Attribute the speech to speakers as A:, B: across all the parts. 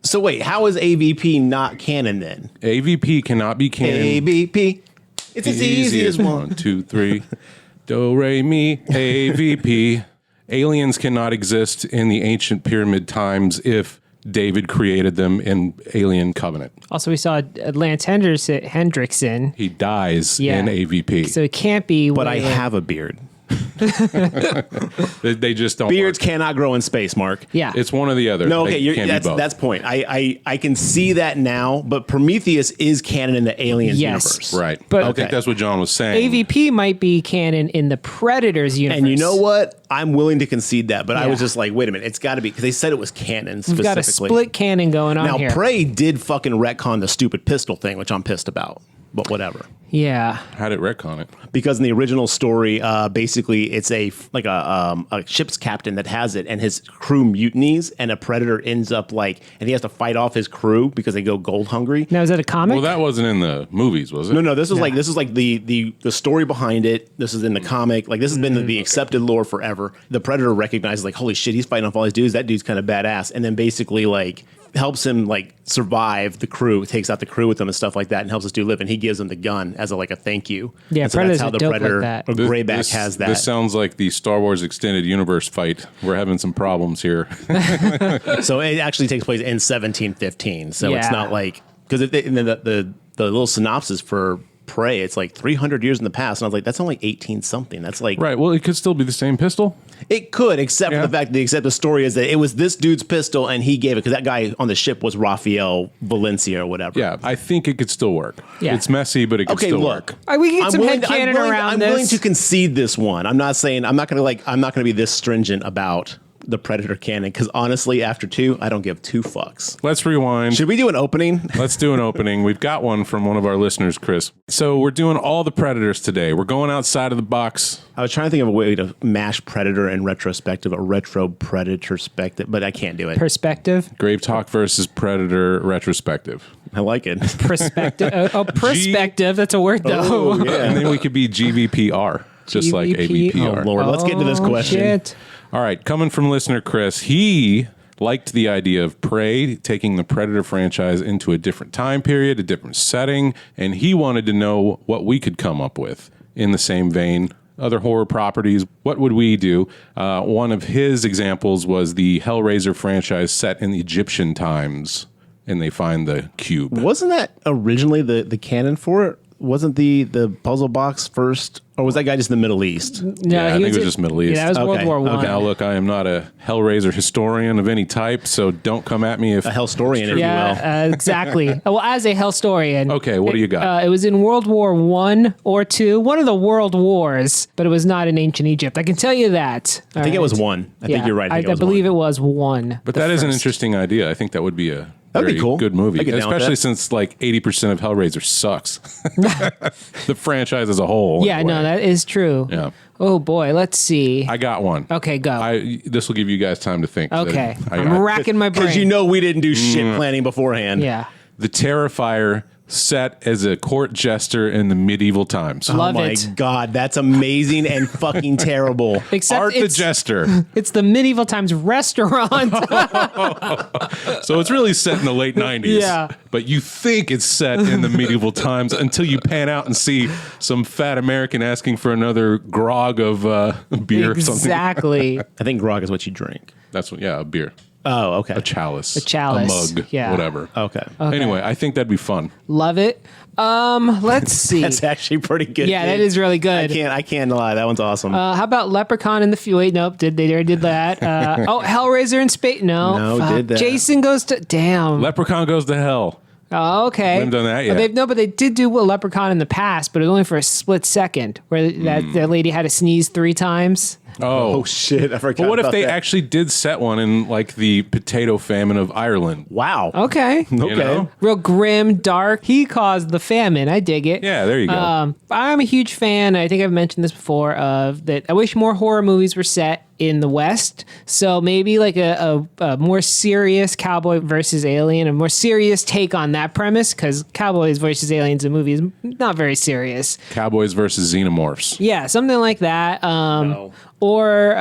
A: So wait, how is AVP not canon then?
B: AVP cannot be canon.
A: AVP. It's as easy as 1,
B: 2, 3. Do, re, mi, AVP. Aliens cannot exist in the ancient pyramid times if David created them in Alien Covenant.
C: Also, we saw Lance Hendrickson.
B: He dies in AVP.
C: So it can't be.
A: But I have a beard.
B: They just don't.
A: Beards
B: work.
A: cannot grow in space, Mark.
C: Yeah.
B: It's one or the other.
A: No, okay,
B: Can't be both.
A: that's point. I can see that now, but Prometheus is canon in the Aliens universe.
B: Right.
C: But-
B: I think that's what John was saying.
C: AVP might be canon in the Predators universe.
A: And you know what? I'm willing to concede that, but I was
C: Yeah.
A: just like, wait a minute, it's got to be, because they said it was canon
C: We've
A: specifically.
C: got a split canon going on
A: Now,
C: here.
A: Prey did fucking retcon the stupid pistol thing, which I'm pissed about, but whatever.
C: Yeah.
B: How did retcon it?
A: Because in the original story, basically it's a ship's captain that has it, and his crew mutinies, and a predator ends up and he has to fight off his crew because they go gold hungry.
C: Now, is that a comic?
B: Well, that wasn't in the movies, was it?
A: No. This is like the story behind it. This is in the comic. Like, this has been the accepted lore forever. The predator recognizes, like, holy shit, he's fighting off all these dudes. That dude's kind of badass, and then basically helps him survive the crew, takes out the crew with him and stuff like that, and helps us live. And he gives him the gun as a thank you.
C: Yeah,
A: and so
C: Predators
A: that's how
C: are
A: the
C: dope
A: Predator
C: like that.
A: or Greyback has that.
B: This sounds like the Star Wars Extended Universe fight. We're having some problems here.
A: So it actually takes place in 1715. So it's
C: Yeah.
A: not because the little synopsis for Prey, it's 300 years in the past, and I was like, that's only 18 something. That's
B: Right. Well, it could still be the same pistol.
A: It could, except for the fact that the story is that it was this dude's pistol and he gave it because that guy on the ship was Rafael Valencia or whatever.
B: Yeah, I think it could still work.
C: Yeah.
B: It's messy, but it could
A: Okay,
B: still
A: look.
B: work.
C: We can get some headcanon around this.
A: I'm willing to concede this one. I'm not saying I'm not going to be this stringent about the Predator canon, because honestly, after 2, I don't give 2 fucks.
B: Let's rewind.
A: Should we do an opening?
B: Let's do an opening. We've got one from one of our listeners, Chris. So we're doing all the Predators today. We're going outside of the box.
A: I was trying to think of a way to mash Predator and retrospective, a retro Predator spective, but I can't do it.
C: Perspective.
B: Grave Talk versus Predator retrospective.
A: I like it.
C: Perspective. Perspective. That's a word, though.
A: Oh, yeah.
B: And then we could be GVPR, just like AVPR.
A: Oh, Lord. Let's get to this question.
C: Shit.
B: All right, coming from listener Chris, he liked the idea of Prey taking the Predator franchise into a different time period, a different setting, and he wanted to know what we could come up with in the same vein. Other horror properties, what would we do? One of his examples was the Hellraiser franchise set in the Egyptian times, and they find the cube.
A: Wasn't that originally the canon for it? Wasn't the puzzle box first? Or was that guy just in the Middle East?
C: No,
B: Yeah, I think it was just Middle East.
C: Yeah, that was World War I.
B: Now, look, I am not a Hellraiser historian of any type, so don't come at me if...
A: A Hellstorian, if you will.
C: Yeah, exactly. Well, as a Hellstorian.
B: Okay, what do you got?
C: It was in World War I or II, one of the world wars, but it was not in ancient Egypt. I can tell you that.
A: I think it was 1. I think you're right.
C: I believe it was 1.
B: But that is an interesting idea. I think that would be a
A: That'd be
B: very
A: cool.
B: good movie,
A: I'd get down with
B: especially
A: that.
B: since 80% of Hellraiser sucks. The franchise as a whole.
C: Yeah,
B: anyway.
C: no, that is true.
B: Yeah.
C: Oh, boy. Let's see.
B: I got one.
C: Okay, go.
B: This will give you guys time to think.
C: Okay.
B: I
C: I'm
B: got
C: racking my brain.
A: Because we didn't do shit planning beforehand.
C: Yeah.
B: the Terrifier set as a court jester in the medieval times.
C: Love
A: oh my
C: it.
A: God, that's amazing and fucking terrible.
C: Except
B: Art the Jester.
C: It's the medieval times restaurant.
B: So it's really set in the late 90s.
C: Yeah.
B: But you think it's set in the medieval times until you pan out and see some fat American asking for another grog of beer or something.
C: Exactly.
A: I think grog is what you drink.
B: That's what, yeah, a beer.
A: Oh, okay.
B: A chalice.
C: A chalice.
B: A mug.
C: Yeah.
B: Whatever.
A: Okay.
B: Anyway, I think that'd be fun.
C: Love it. Let's see.
A: That's actually pretty good.
C: Yeah,
A: dude.
C: that is really good.
A: I can't lie. That one's awesome.
C: How about Leprechaun in the Wait, nope. They already did that. Hellraiser in space. No,
A: No, did that.
C: Jason goes to. Damn.
B: Leprechaun goes to hell.
C: Oh, okay.
B: We haven't done that yet.
C: But they did do a Leprechaun in the past, but it was only for a split second, where that lady had to sneeze 3 times.
A: oh shit! I forgot.
B: But what if
A: about
B: they
A: that.
B: actually did set one in like the potato famine of Ireland?
A: Wow.
C: Okay.
A: Okay.
B: You know?
C: Real grim, dark. He caused the famine. I dig it.
B: Yeah, there you go.
C: I'm a huge fan. I think I've mentioned this before. Of that, I wish more horror movies were set in the West. So maybe like a more serious cowboy versus alien, a more serious take on that premise, because cowboys versus aliens in movies is not very serious.
B: Cowboys versus xenomorphs.
C: Yeah, something like that. or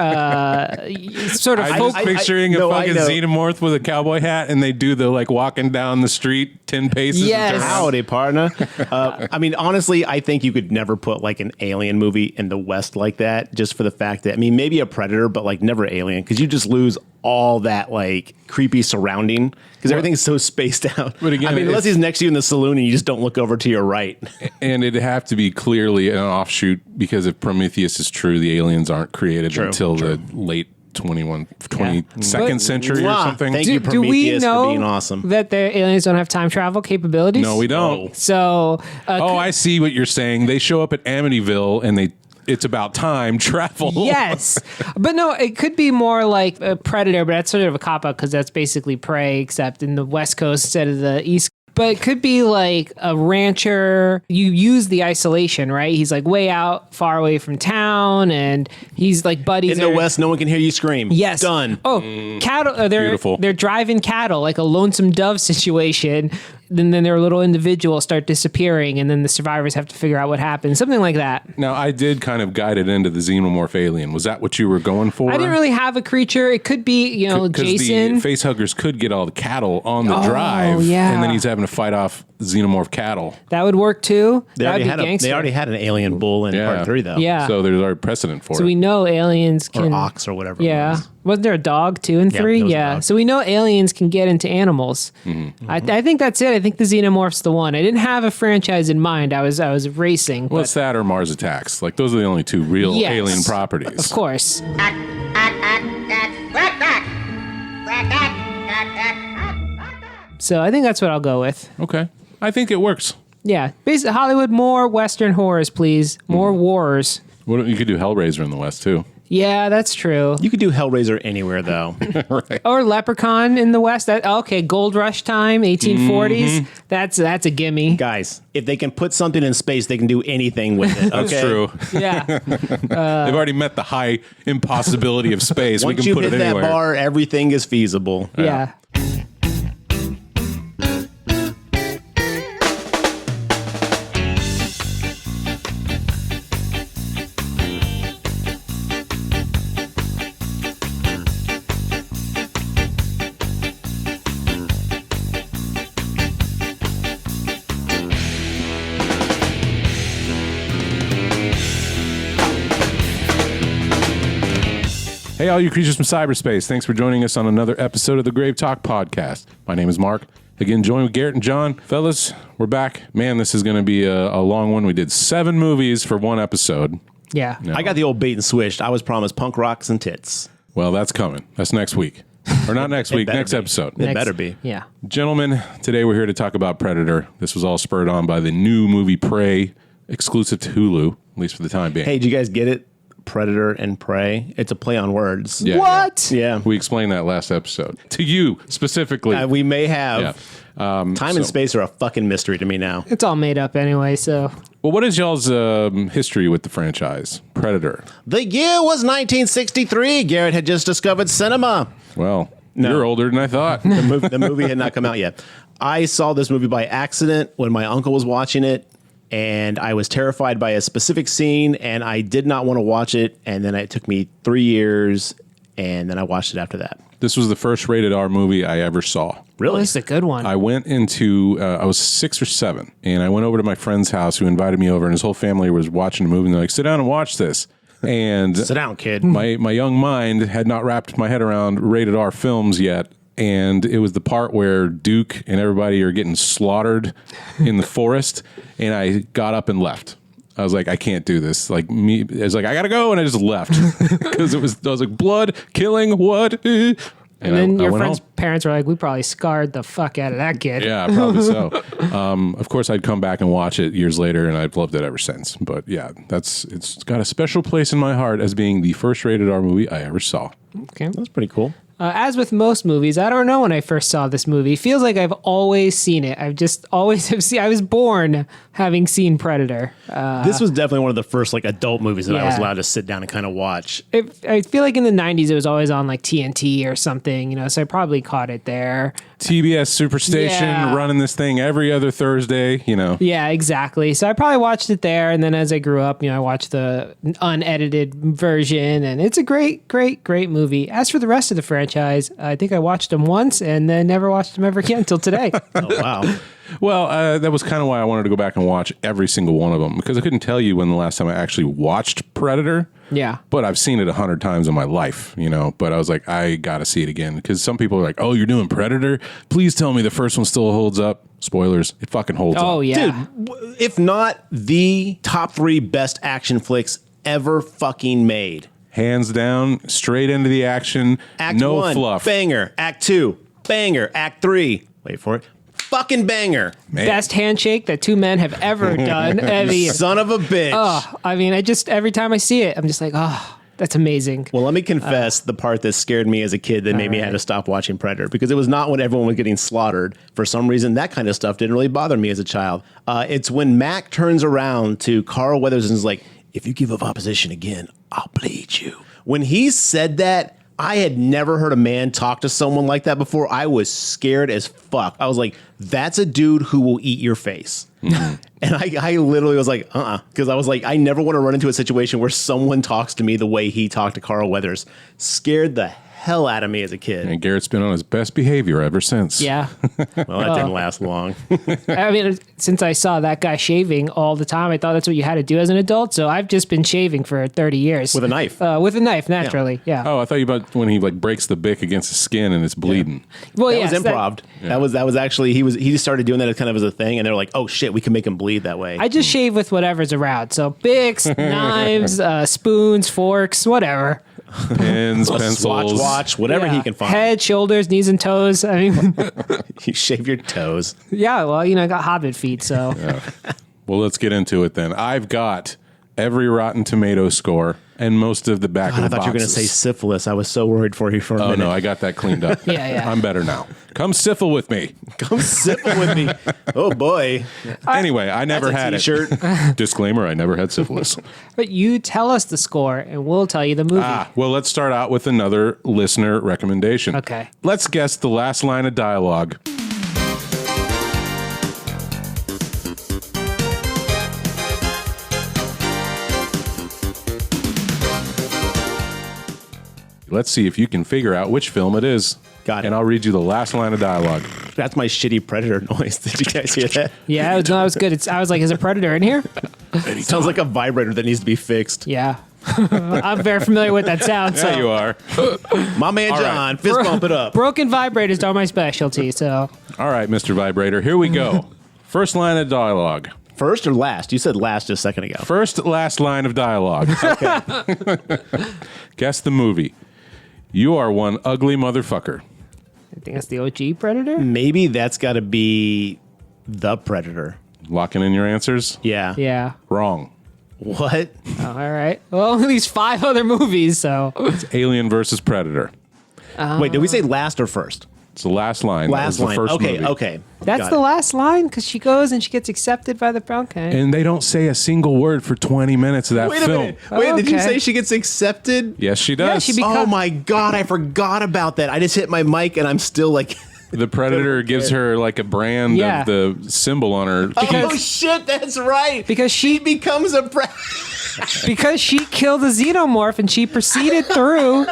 C: sort of
B: I'm
C: folk.
B: just picturing a
A: no, I
B: fucking
A: know.
B: xenomorph with a cowboy hat, and they do the like walking down the street 10 paces. and
C: Yes.
B: turn around.
A: Howdy, partner. I mean, honestly, I think you could never put like an alien movie in the West like that, just for the fact that, I mean, maybe a Predator, but like never Alien, because you just lose all that like creepy surrounding, because everything's so spaced out.
B: But again,
A: I mean, unless he's next to you in the saloon and you just don't look over to your right.
B: And it'd have to be clearly an offshoot, because if Prometheus is true, the aliens aren't created until the late 22nd
C: But-
B: century or
A: Mwah.
B: something.
A: Thank you,
C: do we
A: Prometheus, for
C: know
A: being awesome.
C: that the aliens don't have time travel capabilities?
B: No, we don't.
C: So,
B: Oh, I see what you're saying. They show up at Amityville and it's about time travel.
C: yes, but no, it could be more like a Predator, but that's sort of a cop out because that's basically Prey, except in the West Coast instead of the East. But it could be like a rancher. You use the isolation, right? He's like way out, far away from town, and he's like buddies.
A: In the West, no one can hear you scream.
C: Yes.
A: Done.
C: Oh, cattle.
B: Beautiful.
C: They're driving cattle, like a lonesome dove situation. Then their little individuals start disappearing, and then the survivors have to figure out what happened. Something like that.
B: Now, I did kind of guide it into the xenomorph alien. Was that what you were going for?
C: I didn't really have a creature. It could be,
B: Because
C: Jason.
B: the facehuggers could get all the cattle on the drive,
C: yeah.
B: and then he's having to fight off xenomorph cattle.
C: That would work too.
A: They
C: That would
A: already,
C: be gangster.
A: they already had an alien bull in
B: Yeah.
A: part 3, though.
C: Yeah.
B: So there's already precedent for
C: So
B: it.
C: we know aliens
A: Or
C: can.
A: ox or whatever. it
C: Yeah.
A: was.
C: Wasn't there a dog 2 and
A: Yeah,
C: 3?
A: there was a
C: Yeah.
A: dog.
C: So we know aliens can get into animals.
B: Mm-hmm.
C: I think that's it. I think the xenomorph's the one. I didn't have a franchise in mind. I was racing.
B: Well,
C: But
B: it's that or Mars Attacks. Like, those are the only two real
C: Yes.
B: alien properties.
C: of course. So I think that's what I'll go with.
B: Okay. I think it works.
C: Yeah. Basically, Hollywood, more Western horrors, please. More wars.
B: What, you could do Hellraiser in the West, too.
C: Yeah, that's true.
A: You could do Hellraiser anywhere, though.
C: Or Leprechaun in the West. Okay, Gold Rush time, 1840s.
B: Mm-hmm.
C: That's a gimme.
A: Guys, if they can put something in space, they can do anything with it.
B: That's
A: okay?
B: true.
C: Yeah.
B: They've already met the high impossibility of space. We
A: Once
B: can
A: you
B: put
A: hit
B: it
A: that
B: anywhere.
A: bar, everything is feasible.
C: Yeah.
B: Hey, all you creatures from cyberspace. Thanks for joining us on another episode of the Grave Talk podcast. My name is Mark. Again, joined with Garrett and John. Fellas, we're back. Man, this is going to be a long one. We did 7 movies for one episode.
C: Yeah.
A: I got the old bait and switched. I was promised punk rocks and tits.
B: Well, that's coming. That's next week. Or not next week,
A: better
B: next
A: be.
B: episode.
A: It better be.
C: Yeah.
B: Gentlemen, today we're here to talk about Predator. This was all spurred on by the new movie Prey, exclusive to Hulu, at least for the time being.
A: Hey, did you guys get it? Predator and prey. It's a play on words.
B: Yeah,
C: What?
A: Yeah.
B: We explained that last episode. To you, specifically.
A: We may have.
B: Yeah.
A: Time and space are a fucking mystery to me now.
C: It's all made up anyway, so.
B: Well, what is y'all's history with the franchise, Predator?
A: The year was 1963. Garrett had just discovered cinema.
B: Well,
A: No.
B: you're older than I thought.
A: The movie had not come out yet. I saw this movie by accident when my uncle was watching it, and I was terrified by a specific scene, and I did not want to watch it. And then it took me 3 years, and then I watched it after that.
B: This was the first rated R movie I ever saw.
C: Oh,
A: Really?
C: this is a good one.
B: I went into, I was 6 or 7, and I went over to my friend's house who invited me over, and his whole family was watching the movie, and they're like, sit down and watch this. And
A: Sit down, kid.
B: my young mind had not wrapped my head around rated R films yet. And it was the part where Duke and everybody are getting slaughtered in the forest. And I got up and left. I was like, I can't do this. Like me, I was like, I gotta go, and I just left because I was like, blood, killing, what?
C: and then
B: I
C: your
B: went
C: friend's
B: home.
C: parents were like, we probably scarred the fuck out of that kid.
B: Yeah, probably so. Of course, I'd come back and watch it years later, and I've loved it ever since. But yeah, it's got a special place in my heart as being the first rated R movie I ever saw.
C: Okay.
A: That's pretty cool.
C: As with most movies, I don't know when I first saw this movie. It feels like I've always seen it. I've just always have seen. I was born having seen Predator.
A: This was definitely one of the first like adult movies that I was
C: Yeah.
A: allowed to sit down and kind of watch.
C: I feel like in the 90s it was always on like TNT or something, you know, so I probably caught it there.
B: TBS Superstation
C: Yeah.
B: running this thing every other Thursday, you know.
C: Yeah, exactly. So I probably watched it there, and then as I grew up, you know, I watched the unedited version, and it's a great, great, great movie. As for the rest of the franchise, I think I watched them once and then never watched them ever again until today.
A: Oh wow.
B: Well, that was kind of why I wanted to go back and watch every single one of them, because I couldn't tell you when the last time I actually watched Predator.
C: Yeah.
B: But I've seen it 100 times in my life, you know. But I was like, I got to see it again, because some people are like, oh, you're doing Predator? Please tell me the first one still holds up. Spoilers, it fucking holds
C: Oh,
B: up.
C: yeah.
A: Dude, if not the top 3 best action flicks ever fucking made.
B: Hands down, straight into the action,
A: Act
B: no
A: 1,
B: fluff.
A: banger. Act 2, banger. Act 3, wait for it, fucking banger.
B: Man.
C: Best handshake that two men have ever done. I mean,
A: Son of a bitch.
C: I just, every time I see it, I'm just like, oh, that's amazing.
A: Well, let me confess the part that scared me as a kid that made me have to stop watching Predator, because it was not when everyone was getting slaughtered. For some reason, that kind of stuff didn't really bother me as a child. It's when Mac turns around to Carl Weathers and is like, if you give up opposition again, I'll bleed you. When he said that, I had never heard a man talk to someone like that before. I was scared as fuck. I was like, that's a dude who will eat your face. And I literally was like, because I was like, I never want to run into a situation where someone talks to me the way he talked to Carl Weathers. Scared the hell out of me as a kid.
B: And Garrett's been on his best behavior ever since.
C: Yeah.
A: Well, that didn't last long.
C: I mean, since I saw that guy shaving all the time, I thought that's what you had to do as an adult. So I've just been shaving for 30 years.
A: With a knife.
C: With a knife, naturally. Yeah.
B: Oh, I thought you about when he like breaks the bick against the skin and it's bleeding.
C: Well,
A: That
C: yes,
A: was improv. That was actually he just started doing that as kind of as a thing, and they're like, oh shit, we can make him bleed that way.
C: I just shave with whatever's around. So Bics, knives, spoons, forks, whatever.
B: Pens, pencils.
A: Watch, whatever
C: Yeah.
A: he can find.
C: Head, shoulders, knees, and toes. I mean,
A: You shave your toes.
C: yeah, well, you know, I got hobbit feet, so.
B: Well, let's get into it then. I've got every Rotten Tomato score and most of the back
A: God,
B: of
A: I
B: the
A: thought you were going to
B: boxes.
A: say syphilis. I was so worried for you for a
B: Oh
A: minute.
B: no, I got that cleaned up.
C: Yeah.
B: I'm better now. Come syphil with me.
A: Come sipping with me. Oh boy.
B: Anyway, I never
A: That's a
B: had
A: t-shirt.
B: it. Disclaimer: I never had syphilis.
C: But you tell us the score, and we'll tell you the movie.
B: Well, let's start out with another listener recommendation.
C: Okay.
B: Let's guess the last line of dialogue. Let's see if you can figure out which film it is.
A: Got it.
B: And I'll read you the last line of dialogue.
A: That's my shitty Predator noise. Did you guys hear that?
C: Yeah, no, it was good. I was like, is a predator in here?
A: It sounds like a vibrator that needs to be fixed.
C: Yeah. I'm very familiar with that sound. So.
B: There you are.
A: My man
B: All
A: John,
B: right.
A: fist bump it up.
C: Broken vibrators are my specialty, so.
B: All right, Mr. Vibrator, here we go. First line of dialogue.
A: First or last? You said last just a second ago.
B: First, last line of dialogue.
A: Okay.
B: Guess the movie. You are one ugly motherfucker.
C: I think that's the OG predator?
A: Maybe that's got to be the Predator.
B: Locking in your answers?
A: Yeah.
C: Yeah.
B: Wrong.
A: What?
C: Oh, all right. Well, at least 5 other movies, so.
B: It's Alien versus Predator.
A: Wait, did we say last or first?
B: It's the last line. That was
A: Last
B: the
A: line.
B: first
A: Okay,
B: movie.
A: okay.
C: That's
A: Got
C: the
A: it.
C: last line because she goes and she gets accepted by the okay.
B: And they don't say a single word for 20 minutes of that
A: Wait a
B: film.
A: minute. Wait, did you
C: Okay.
A: say she gets accepted?
B: Yes, she does.
C: she be-
A: Oh my God, I forgot about that. I just hit my mic and I'm still like,
B: The Predator gives her like a brand
C: Yeah.
B: of the symbol on her.
A: oh shit, that's right.
C: Because she
A: Becomes a
C: because she killed a xenomorph and she proceeded through.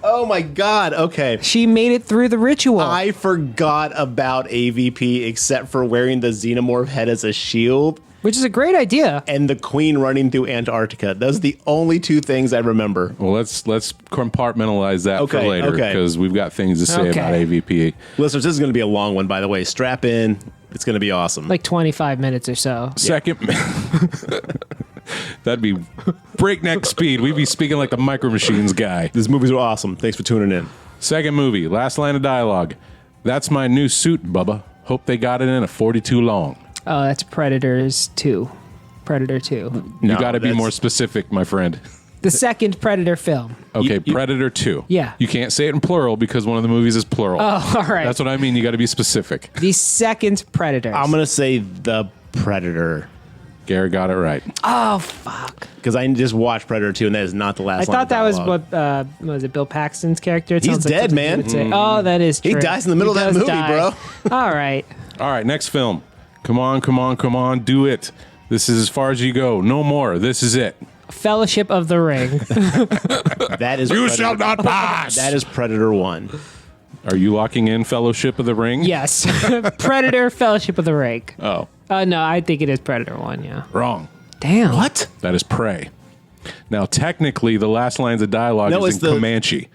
A: Oh my God. Okay.
C: She made it through the ritual.
A: I forgot about AVP except for wearing the xenomorph head as a shield
C: which is a great idea.
A: and the queen running through Antarctica. Those are the only 2 things I remember.
B: Well, let's compartmentalize that for
A: Okay,
B: later
A: okay.
B: because we've got things to say
C: Okay.
B: about AVP.
A: Listeners, this is going to be a long one, by the way. Strap in. It's going to be awesome.
C: Like 25 minutes or so.
B: Second, that'd be breakneck speed. We'd be speaking like the Micro Machines guy.
A: These movies are awesome. Thanks for tuning in.
B: Second movie, last line of dialogue. That's my new suit, Bubba. Hope they got it in a 42 long.
C: Oh, that's Predators 2. Predator 2.
B: You
A: No,
B: got to be
A: that's-
B: more specific, my friend.
C: The second Predator film.
B: Okay, Predator 2.
C: Yeah.
B: You can't say it in plural because one of the movies is plural.
C: Oh, all right.
B: That's what I mean. You got to be specific.
C: The second Predator.
A: I'm gonna say the Predator
B: Garrett got it right.
C: Oh, fuck.
A: because I just watched Predator 2, and that is not the last.
C: I
A: line
C: thought
A: of
C: that was
A: dialogue.
C: what was it? Bill Paxton's character. It
A: He's
C: sounds like
A: dead,
C: something
A: man.
C: he would say. Oh, that is true.
A: He dies in the middle of that
C: does
A: movie,
C: die. All right.
B: All right, next film. Come on, come on, come on. Do it. This is as far as you go. No more. This is it.
C: Fellowship of the Ring.
A: That is
B: You
A: Predator.
B: shall not pass.
A: That is Predator 1.
B: Are you locking in Fellowship of the Ring?
C: Yes. Predator, Fellowship of the Ring.
B: Oh,
C: No, I think it is Predator 1, yeah.
B: wrong.
C: Damn.
A: What?
B: That is Prey. Now, technically, the last lines of dialogue
A: No,
B: is
A: it's
B: in
A: the-
B: Comanche,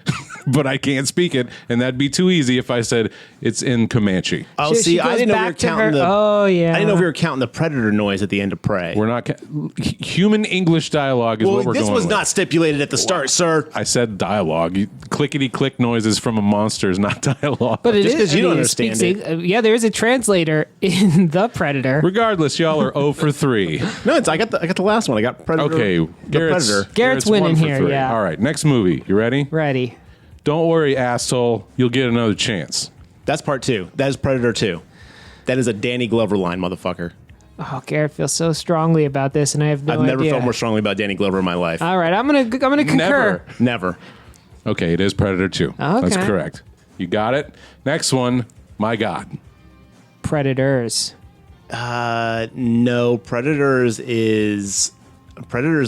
B: but I can't speak it, and that'd be too easy if I said it's in Comanche.
A: Oh,
C: She
A: see, I
C: goes
A: didn't know we were
C: back to
A: counting
C: her-
A: the.
C: Oh, yeah.
A: I didn't know we were counting the Predator noise at the end of Prey.
B: We're not human English dialogue is
A: Well,
B: what we're
A: this
B: going
A: was
B: with.
A: not stipulated at the start, sir.
B: I said dialogue. Clickety click noises from a monster is not dialogue.
C: But it
A: Just
C: is.
A: 'cause you
C: I
A: don't
C: mean, speaks
A: understand
C: Eng- yeah, there is a translator in The Predator.
B: Regardless, y'all are 0 for 3.
A: No, I got the last one. I got Predator.
B: Okay,
A: the Predator.
C: Garrett's winning
B: 1 for
C: here,
B: 3.
C: yeah.
B: All right, next movie. You ready?
C: Ready.
B: Don't worry, asshole. You'll get another chance.
A: That's part 2. That is Predator 2. That is a Danny Glover line, motherfucker.
C: Oh, Garrett feels so strongly about this, and I have no
A: I've
C: idea.
A: never felt more strongly about Danny Glover in my life.
C: All right, I'm gonna concur.
B: Never.
A: Never.
B: Okay, it is Predator 2. That's
C: Okay.
B: correct. You got it. Next one. My God.
C: Predators.
A: No, Predator's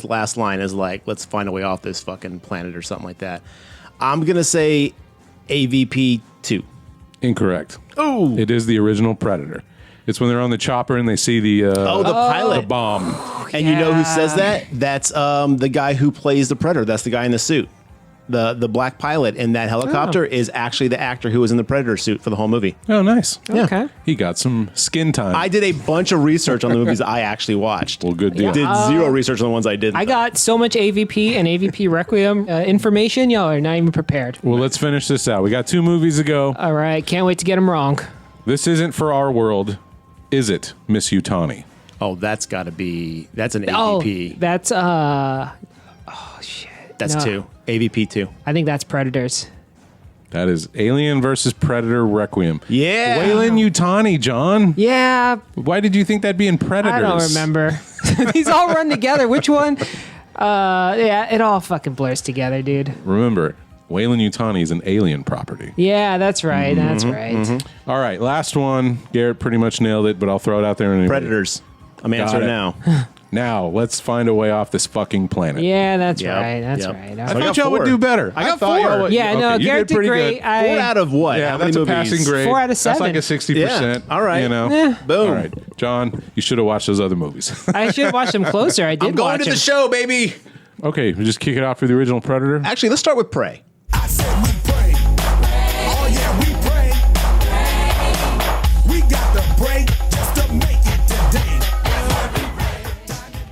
A: last line is like, let's find a way off this fucking planet or something like that. I'm going to say AVP 2.
B: Incorrect.
A: Oh.
B: It is the original Predator. It's when they're on the chopper and they see the
A: The pilot.
B: bomb.
A: And you know who
C: yeah.
A: says that? That's the guy who plays the Predator. That's the guy in the suit. The black pilot in that helicopter is actually the actor who was in the Predator suit for the whole movie.
B: Oh, nice.
A: Yeah.
C: Okay.
B: He got some skin time.
A: I did a bunch of research on the movies I actually watched.
B: well, good deal.
A: Did zero research on the ones I didn't.
C: I got so much AVP and AVP Requiem information. Y'all are not even prepared.
B: Well, let's finish this out. We got 2 movies to go.
C: All right, can't wait to get them wrong.
B: This isn't for our world, is it, Miss Utani?
A: Oh, that's got to be. That's an
C: Oh,
A: AVP.
C: that's oh shit.
A: That's
C: No.
A: 2. AVP 2.
C: I think that's Predators.
B: That is Alien versus Predator Requiem.
A: Yeah.
B: Wayland Utani, John.
C: Yeah,
B: Why did you think that'd be in Predators?
C: I don't remember. These all run together. Which one? Yeah, it all fucking blurs together, dude.
B: Remember, Wayland Utani is an alien property.
C: Yeah, that's right. That's right.
B: All right, last one. Garrett pretty much nailed it, but I'll throw it out there anyway.
A: Predators. I'm answering
B: it.
A: now.
B: Now, let's find a way off this fucking planet.
C: Yeah, that's
A: Yep,
C: right. That's
A: yep.
C: right.
B: I
A: I
B: thought
A: got
B: y'all would
A: 4.
B: do better.
A: I got
B: thought y'all
A: 4.
B: would-
C: Yeah,
B: okay,
C: no,
B: you
C: Garrett did
B: pretty
C: great.
B: good.
A: 4 out of what?
B: Yeah,
A: How
B: that's
A: many
B: a passing
A: movies?
B: grade.
C: 4 out of
B: That's like
C: 7.
B: a 60%.
A: Yeah, all right.
B: You know?
C: Yeah.
A: Boom.
B: All right, John, you should have watched those other movies.
C: I should have watched them closer. I did
A: I'm going
C: watch
A: to the
C: them.
A: show, baby.
B: Okay, we just kick it off with the original Predator.
A: Actually, let's start with Prey.
D: I said we pray. Oh yeah, we pray. We got the break just to make it today.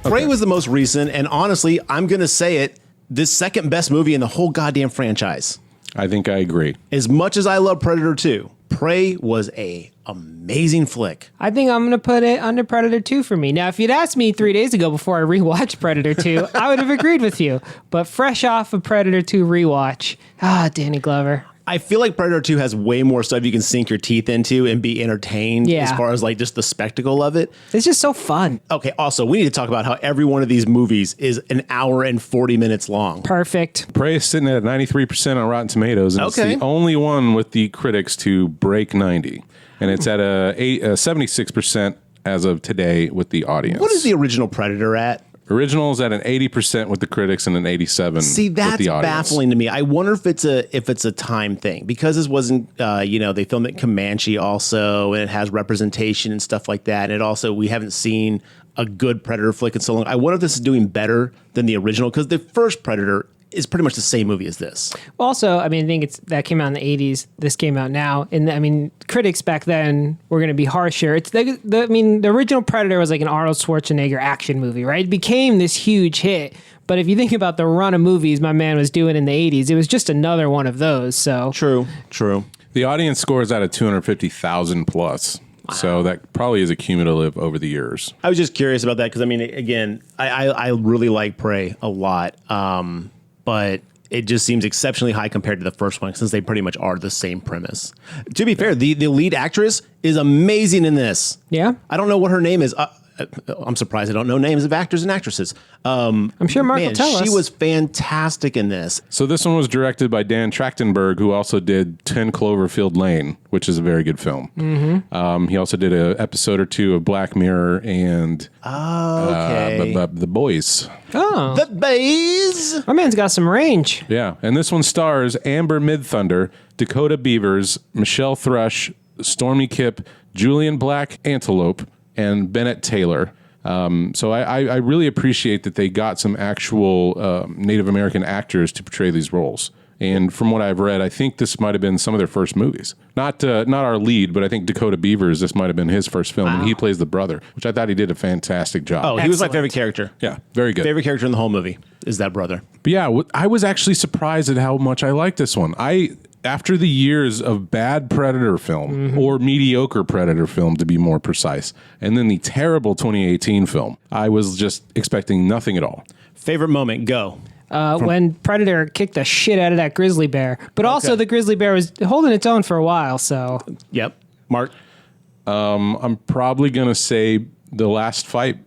A: Prey was the most recent, and honestly, I'm going to say it, the second best movie in the whole goddamn franchise.
B: I think I agree.
A: As much as I love Predator 2, Prey was a amazing flick.
C: I think I'm going to put it under Predator 2 for me. Now, if you'd asked me 3 days ago before I rewatched Predator 2, I would have agreed with you. But fresh off a Predator 2 rewatch, Danny Glover.
A: I feel like Predator 2 has way more stuff you can sink your teeth into and be entertained
C: Yeah.
A: as far as like just the spectacle of it.
C: It's just so fun.
A: Okay, also, we need to talk about how every one of these movies is an hour and 40 minutes long.
C: Perfect.
B: Prey is sitting at 93% on Rotten Tomatoes, and
A: Okay.
B: it's the only one with the critics to break 90. And it's at a 76% as of today with the audience.
A: What is the original Predator at?
B: Original's at an 80% with the critics and an 87
A: See,
B: with
A: that's
B: the audience.
A: baffling to me. I wonder if it's a time thing because this wasn't, they filmed it in Comanche also, and it has representation and stuff like that. And it also, we haven't seen a good Predator flick in so long. I wonder if this is doing better than the original because the first Predator is pretty much the same movie as this.
C: Also, I mean, I think that came out in the 80s. This came out now. And I mean, critics back then were going to be harsher. It's the original Predator was like an Arnold Schwarzenegger action movie, right? It became this huge hit. But if you think about the run of movies my man was doing in the 80s, it was just another one of those. So
A: True.
B: The audience scores out of 250,000 plus. So that probably is a cumulative over the years.
A: I was just curious about that because I mean, again, I really like Prey a lot, but it just seems exceptionally high compared to the first one since they pretty much are the same premise. To be fair, the lead actress is amazing in this.
C: Yeah?
A: I don't know what her name is. I'm surprised I don't know names of actors and actresses.
C: I'm sure Mark will tell us.
A: She was fantastic in this.
B: So this one was directed by Dan Trachtenberg, who also did 10 Cloverfield Lane, which is a very good film. Mm-hmm. He also did an episode or two of Black Mirror and The Boys.
C: Oh.
A: The Bays.
C: My man's got some range.
B: Yeah, and this one stars Amber Midthunder, Dakota Beavers, Michelle Thrush, Stormy Kipp, Julian Black Antelope, and Bennett Taylor. So I really appreciate that they got some actual Native American actors to portray these roles. And from what I've read, I think this might have been some of their first movies. Not our lead, but I think Dakota Beavers, this might have been his first film, and he plays the brother, which I thought he did a fantastic job.
A: Oh, he was my favorite character.
B: Yeah, very good.
A: Favorite character in the whole movie is that brother.
B: But yeah, I was actually surprised at how much I liked this one. After the years of bad Predator film, or mediocre Predator film to be more precise, and then the terrible 2018 film, I was just expecting nothing at all.
A: Favorite moment, go.
C: When Predator kicked the shit out of that grizzly bear. But also the grizzly bear was holding its own for a while, so...
A: Yep. Mark?
B: I'm probably going to say the last fight.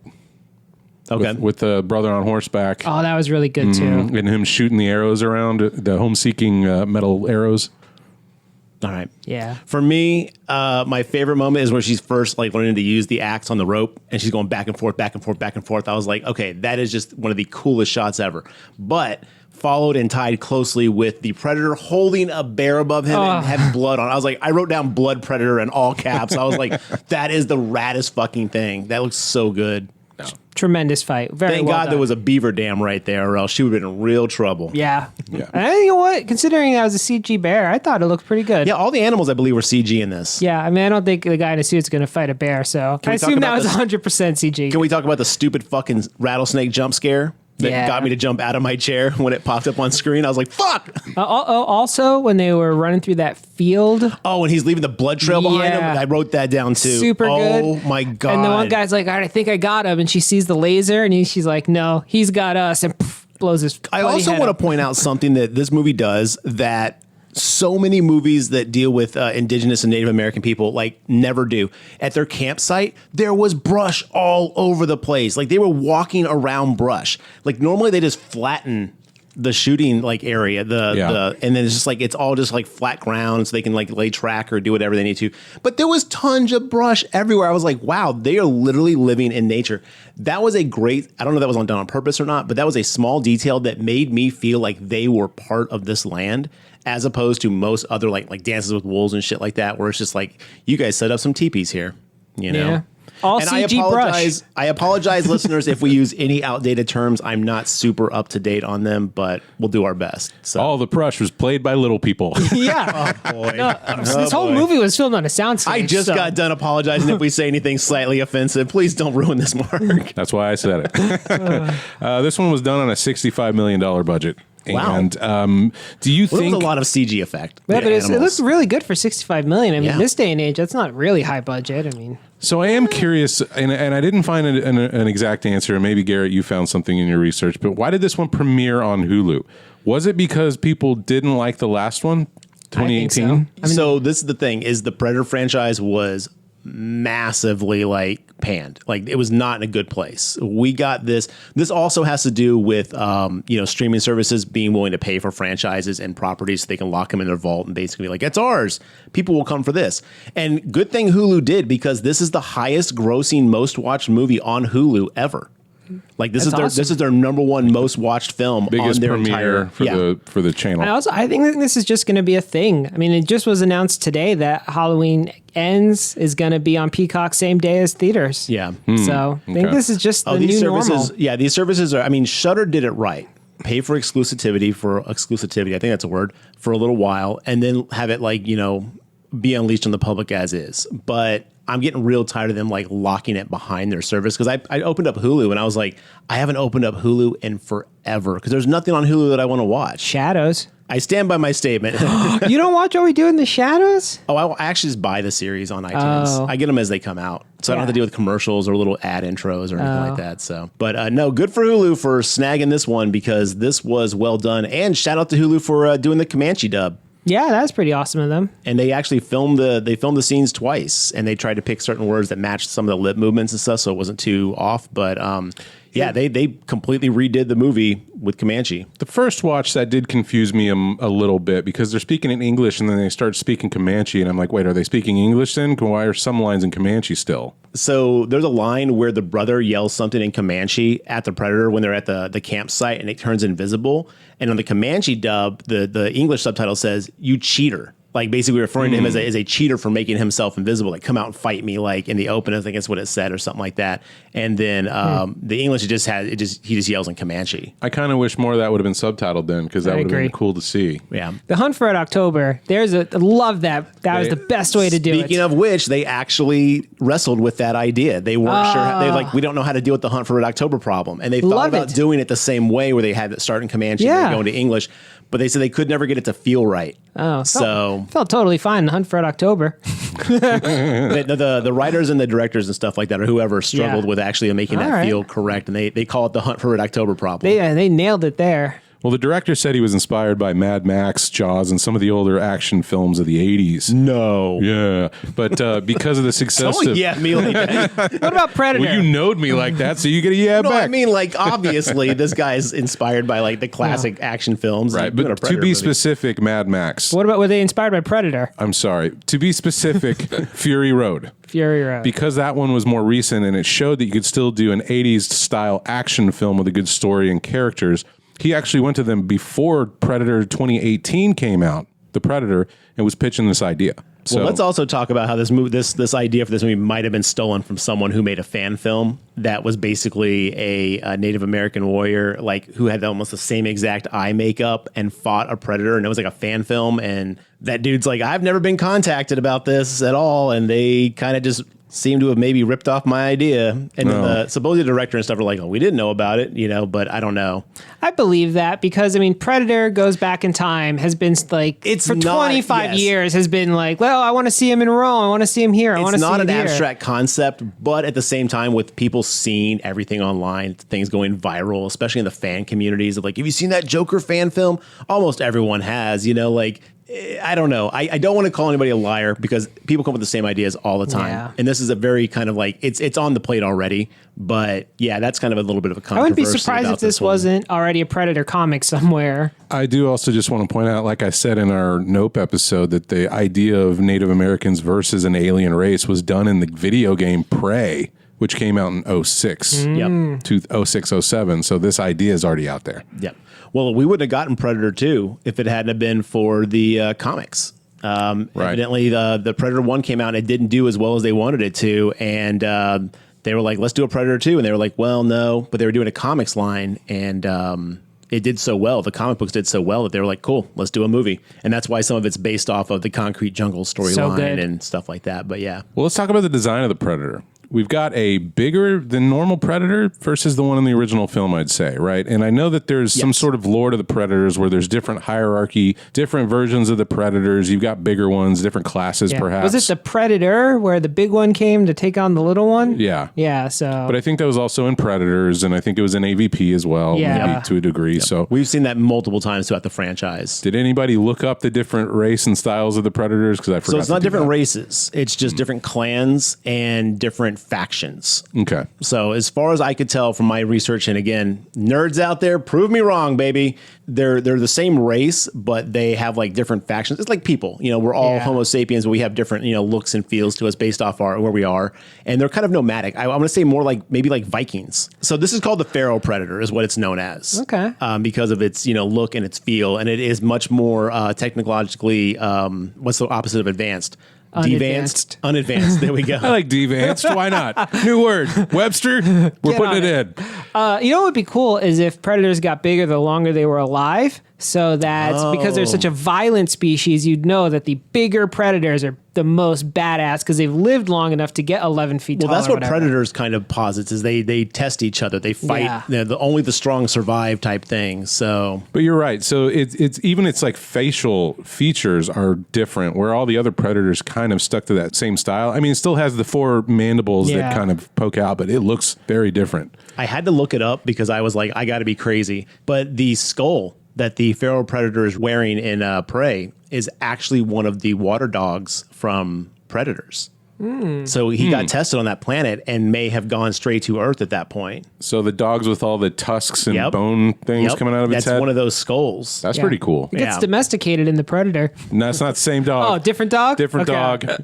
A: Okay.
B: With the brother on horseback.
C: Oh, that was really good, too.
B: And him shooting the arrows around, the home-seeking metal arrows.
A: All right.
C: Yeah.
A: For me, my favorite moment is where she's first like learning to use the axe on the rope, and she's going back and forth, back and forth, back and forth. I was like, okay, that is just one of the coolest shots ever. But followed and tied closely with the Predator holding a bear above him and having blood on it. I was like, I wrote down Blood Predator in all caps. I was like, that is the raddest fucking thing. That looks so good.
B: No.
C: Tremendous fight. Very
A: Thank
C: well
A: God
C: done.
A: there was a beaver dam right there, or else she would have been in real trouble.
C: Yeah.
B: Yeah.
C: And you know what? Considering that was a CG bear, I thought it looked pretty good.
A: Yeah, all the animals I believe were CG in this.
C: Yeah, I mean, I don't think the guy in a suit's going to fight a bear, so I
A: we talk
C: assume that
A: about
C: was
A: this?
C: 100% CG.
A: Can we talk about the stupid fucking rattlesnake jump scare that
C: Yeah.
A: got me to jump out of my chair when it popped up on screen? I was like, fuck!
C: Also, when they were running through that field,
A: Oh, and he's leaving the blood trail behind him.
C: Yeah.
A: I wrote that down too.
C: super good.
A: Oh my God.
C: And the one guy's like, all right, I think I got him. And she sees the laser, and she's like, no, he's got us, and poof, blows his
A: I
C: bloody
A: also
C: head
A: want
C: up.
A: to point out something that this movie does that so many movies that deal with indigenous and Native American people like never do. At their campsite, there was brush all over the place. Like they were walking around brush. Like normally they just flatten the shooting like area, and then it's just like it's all just like flat ground, so they can like lay track or do whatever they need to. But there was tons of brush everywhere. I was like, wow, they are literally living in nature. That was a great. I don't know if that was done on purpose or not, but that was a small detail that made me feel like they were part of this land, as opposed to most other like Dances with Wolves and shit like that, where it's just like you guys set up some teepees here, you know.
C: Yeah. All
A: And
C: CG
A: I apologize, listeners, if we use any outdated terms. I'm not super up to date on them, but we'll do our best. So.
B: All the brush was played by little people.
C: Yeah.
A: Oh boy.
C: This whole movie was filmed on a soundstage.
A: I just got done apologizing if we say anything slightly offensive. Please don't ruin this, Mark.
B: That's why I said it. This one was done on a $65 million budget.
A: Wow.
B: And do you
A: Well, there
B: think
A: was a lot of CG effect.
C: Yeah,
A: with
C: but it
A: animals.
C: looks really good for $65 million. I mean,
A: Yeah.
C: this day and age, that's not really high budget. I mean,
B: so? I am curious, and I didn't find an exact answer. And maybe Garrett, you found something in your research. But why did this one premiere on Hulu? Was it because people didn't like the last one, 2018?
C: I think so.
A: So this is the thing: is the Predator franchise was massively like panned. Like it was not in a good place. We got this. This also has to do with streaming services being willing to pay for franchises and properties so they can lock them in their vault and basically like, it's ours. People will come for this. And good thing Hulu did, because this is the highest grossing, most watched movie on Hulu ever. Like this
C: That's
A: is their number one most watched film
B: Biggest
A: on their
B: premiere
A: entire
B: for the channel.
C: I think that this is just going to be a thing. I mean, it just was announced today that Halloween Ends is going to be on Peacock same day as theaters.
A: Yeah.
C: So I think
B: Okay.
C: this is just the
A: These
C: new
A: services,
C: normal.
A: yeah, these services are. I mean, Shudder did it right. Pay for exclusivity. I think that's a word, for a little while, and then have it be unleashed on the public as is. But I'm getting real tired of them like locking it behind their service, because I opened up Hulu and I was like, I haven't opened up Hulu in forever because there's nothing on Hulu that I want to watch.
C: Shadows.
A: I stand by my statement.
C: You don't watch What We Do in the Shadows?
A: Oh, I actually just buy the series on iTunes.
C: Oh.
A: I get them as they come out. So I don't have to deal with commercials or little ad intros or anything like that. So, but no, good for Hulu for snagging this one, because this was well done. And shout out to Hulu for doing the Comanche dub.
C: Yeah, that's pretty awesome of them.
A: And they actually filmed the scenes twice, and they tried to pick certain words that matched some of the lip movements and stuff, so it wasn't too off. But yeah, they completely redid the movie with Comanche.
B: The first watch, that did confuse me a little bit, because they're speaking in English and then they start speaking Comanche, and I'm like, wait, are they speaking English then? Why are some lines in Comanche still?
A: So there's a line where the brother yells something in Comanche at the Predator when they're at the campsite, and it turns invisible. And on the Comanche dub, the English subtitle says, "You cheater." Like basically referring to him as a cheater for making himself invisible. Like, come out and fight me, like in the open. I think that's what it said, or something like that. And then the English, he just yells in Comanche.
B: I kind of wish more of that would have been subtitled then, because that would have been cool to see.
A: Yeah.
C: The Hunt for Red October. I love that. That was the best way to do it.
A: Speaking of which, they actually wrestled with that idea. They weren't sure. They we don't know how to deal with the Hunt for Red October problem, and they thought about doing it the same way, where they had it start in Comanche and then go into English. But they said they could never get it to feel right.
C: Oh,
A: so
C: felt totally fine. The Hunt for Red October.
A: the writers and the directors and stuff like that, or whoever struggled with actually making that feel correct, and they call it the Hunt for Red October problem.
C: They nailed it there.
B: Well, the director said he was inspired by Mad Max, Jaws, and some of the older action films of the 80s.
A: No.
B: Yeah. But because of the success of...
A: yeah, me like that.
C: What about Predator?
B: Well, you knowed me like that, so you get a
A: No,
B: back.
A: I mean, like, obviously, this guy's inspired by, like, the classic action films.
B: Right, but to be specific, Mad Max.
C: What about, were they inspired by Predator?
B: I'm sorry. To be specific, Fury Road.
C: Fury Road.
B: Because that one was more recent, and it showed that you could still do an 80s style action film with a good story and characters. He actually went to them before Predator 2018 came out, The Predator, and was pitching this idea. So
A: let's also talk about how this idea for this movie might have been stolen from someone who made a fan film that was basically a Native American warrior, like, who had almost the same exact eye makeup and fought a predator, and it was like a fan film. And that dude's like, I've never been contacted about this at all, and they kind of just seem to have maybe ripped off my idea. And supposedly the director and stuff are like, oh, we didn't know about it, but I don't know.
C: I believe that, because I mean, Predator goes back in time, has been like,
A: it's
C: for 25 years has been like, well, I want to see him in Rome, I want to see him here, I want to see him here.
A: It's not an abstract concept, but at the same time, with people seeing everything online, things going viral, especially in the fan communities of like, have you seen that Joker fan film? Almost everyone has, I don't know. I don't want to call anybody a liar, because people come up with the same ideas all the time. Yeah. And this is a very kind of like, it's on the plate already. But yeah, that's kind of a little bit of a controversy.
C: I wouldn't be surprised if this wasn't already a Predator comic somewhere.
B: I do also just want to point out, like I said in our Nope episode, that the idea of Native Americans versus an alien race was done in the video game Prey, which came out in 06.
A: Yep.
B: To 06, 07. So this idea is already out there.
A: Yep. Well, we wouldn't have gotten Predator 2 if it hadn't have been for the comics. Right. Evidently, the Predator 1 came out and it didn't do as well as they wanted it to. And they were like, let's do a Predator 2. And they were like, well, no. But they were doing a comics line, and it did so well. The comic books did so well that they were like, cool, let's do a movie. And that's why some of it's based off of the Concrete Jungle storyline and stuff like that. But yeah.
B: Well, let's talk about the design of the Predator. We've got a bigger than normal Predator versus the one in the original film, I'd say, right? And I know that there's some sort of lore to the Predators where there's different hierarchy, different versions of the Predators. You've got bigger ones, different classes, perhaps.
C: Was it the Predator where the big one came to take on the little one?
B: Yeah.
C: Yeah, so...
B: But I think that was also in Predators, and I think it was in AVP as well, maybe to a degree. Yep. So
A: we've seen that multiple times throughout the franchise.
B: Did anybody look up the different race and styles of the Predators? Because I forgot.
A: So it's not different races. It's just different clans and different factions.
B: Okay.
A: So as far as I could tell from my research, and again, nerds out there, prove me wrong, baby. They're the same race, but they have like different factions. It's like people, we're all Homo sapiens, but we have different, looks and feels to us based off where we are. And they're kind of nomadic. I want to say more like maybe like Vikings. So this is called the Pharaoh Predator is what it's known as.
C: Okay.
A: Because of its, look and its feel. And it is much more technologically, what's the opposite of advanced?
C: Unadvanced.
A: Unadvanced. There we go.
B: I like devanced. Why not? New word. Webster, we're putting it in.
C: You know what would be cool is if predators got bigger the longer they were alive. So that's because they're such a violent species, you'd know that the bigger predators are the most badass because they've lived long enough to get 11 feet tall.
A: Well, that's
C: or
A: what
C: whatever.
A: Predators kind of posits is they test each other. They fight.
C: Yeah.
A: Only the strong survive type thing. So,
B: But you're right. So it's like facial features are different, where all the other predators kind of stuck to that same style. I mean, it still has the 4 mandibles
C: Yeah.
B: that kind of poke out, but it looks very different.
A: I had to look it up because I was like, I got to be crazy. But the skull that the Pharaoh Predator is wearing in Prey is actually one of the water dogs from Predators. So he got tested on that planet and may have gone straight to Earth at that point.
B: So the dogs with all the tusks and
A: Yep.
B: bone things
A: Yep.
B: coming out of its
A: That's
B: head.
A: one of those skulls.
B: That's
C: Yeah.
B: pretty cool.
C: It gets
A: Yeah.
C: domesticated in the Predator.
B: No, it's not the same dog.
C: Oh, different dog?
B: Different
C: Okay.
B: dog.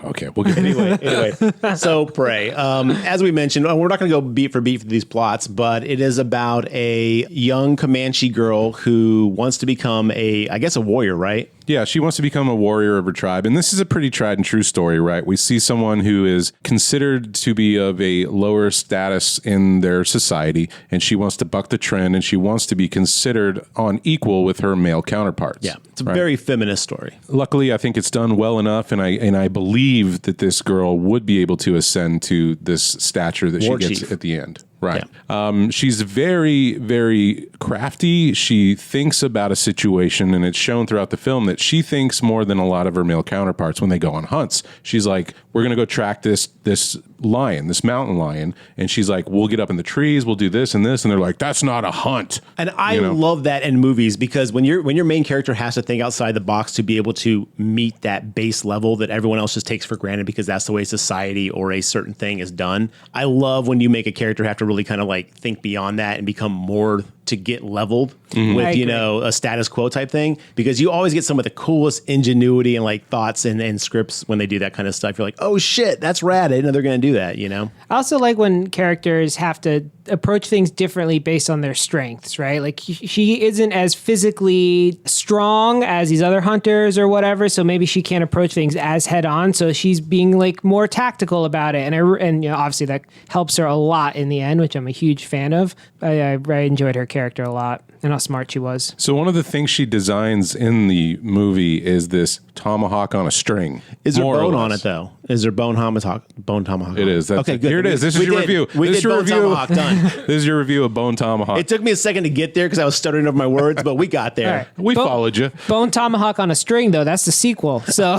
B: Okay, we'll get
A: Anyway, so Prey. As we mentioned, we're not going to go beat for these plots, but it is about a young Comanche girl who wants to become a warrior, right?
B: Yeah, she wants to become a warrior of her tribe. And this is a pretty tried and true story, right? We see someone who is considered to be of a lower status in their society, and she wants to buck the trend, and she wants to be considered on equal with her male counterparts.
A: Yeah, it's a
B: right?
A: very feminist story.
B: Luckily, I think it's done well enough, and I believe that this girl would be able to ascend to this stature that
A: War
B: she gets
A: chief.
B: at the end. Right. She's very, very crafty. She thinks about a situation, and it's shown throughout the film that she thinks more than a lot of her male counterparts when they go on hunts. She's like, we're going to go track this lion, this mountain lion. And she's like, we'll get up in the trees, we'll do this and this. And they're like, that's not a hunt.
A: And I love that in movies because when your main character has to think outside the box to be able to meet that base level that everyone else just takes for granted because that's the way society or a certain thing is done. I love when you make a character have to really kind of like think beyond that and become more to get leveled with, a status quo type thing, because you always get some of the coolest ingenuity and like thoughts and scripts when they do that kind of stuff. You're like, oh shit, that's rad. I didn't know they're going to do that,
C: I also like when characters have to approach things differently based on their strengths, right? Like she isn't as physically strong as these other hunters or whatever, so maybe she can't approach things as head on. So she's being like more tactical about it, and obviously that helps her a lot in the end, which I'm a huge fan of. I enjoyed her character a lot and how smart she was.
B: So one of the things she designs in the movie is this tomahawk on a string.
A: Is there
B: more or
A: bone on
B: less.
A: it though? Is there bone tomahawk?
B: It is. That's
A: okay,
B: it.
A: good.
B: Here it is. This
A: We
B: is your
A: did-
B: review.
A: We
B: This
A: did
B: is your
A: bone
B: review.
A: tomahawk done.
B: This is your review of Bone Tomahawk.
A: It took me a second to get there because I was stuttering over my words, but we got there.
C: All right.
B: We followed you.
C: Bone Tomahawk on a String, though, that's the sequel. So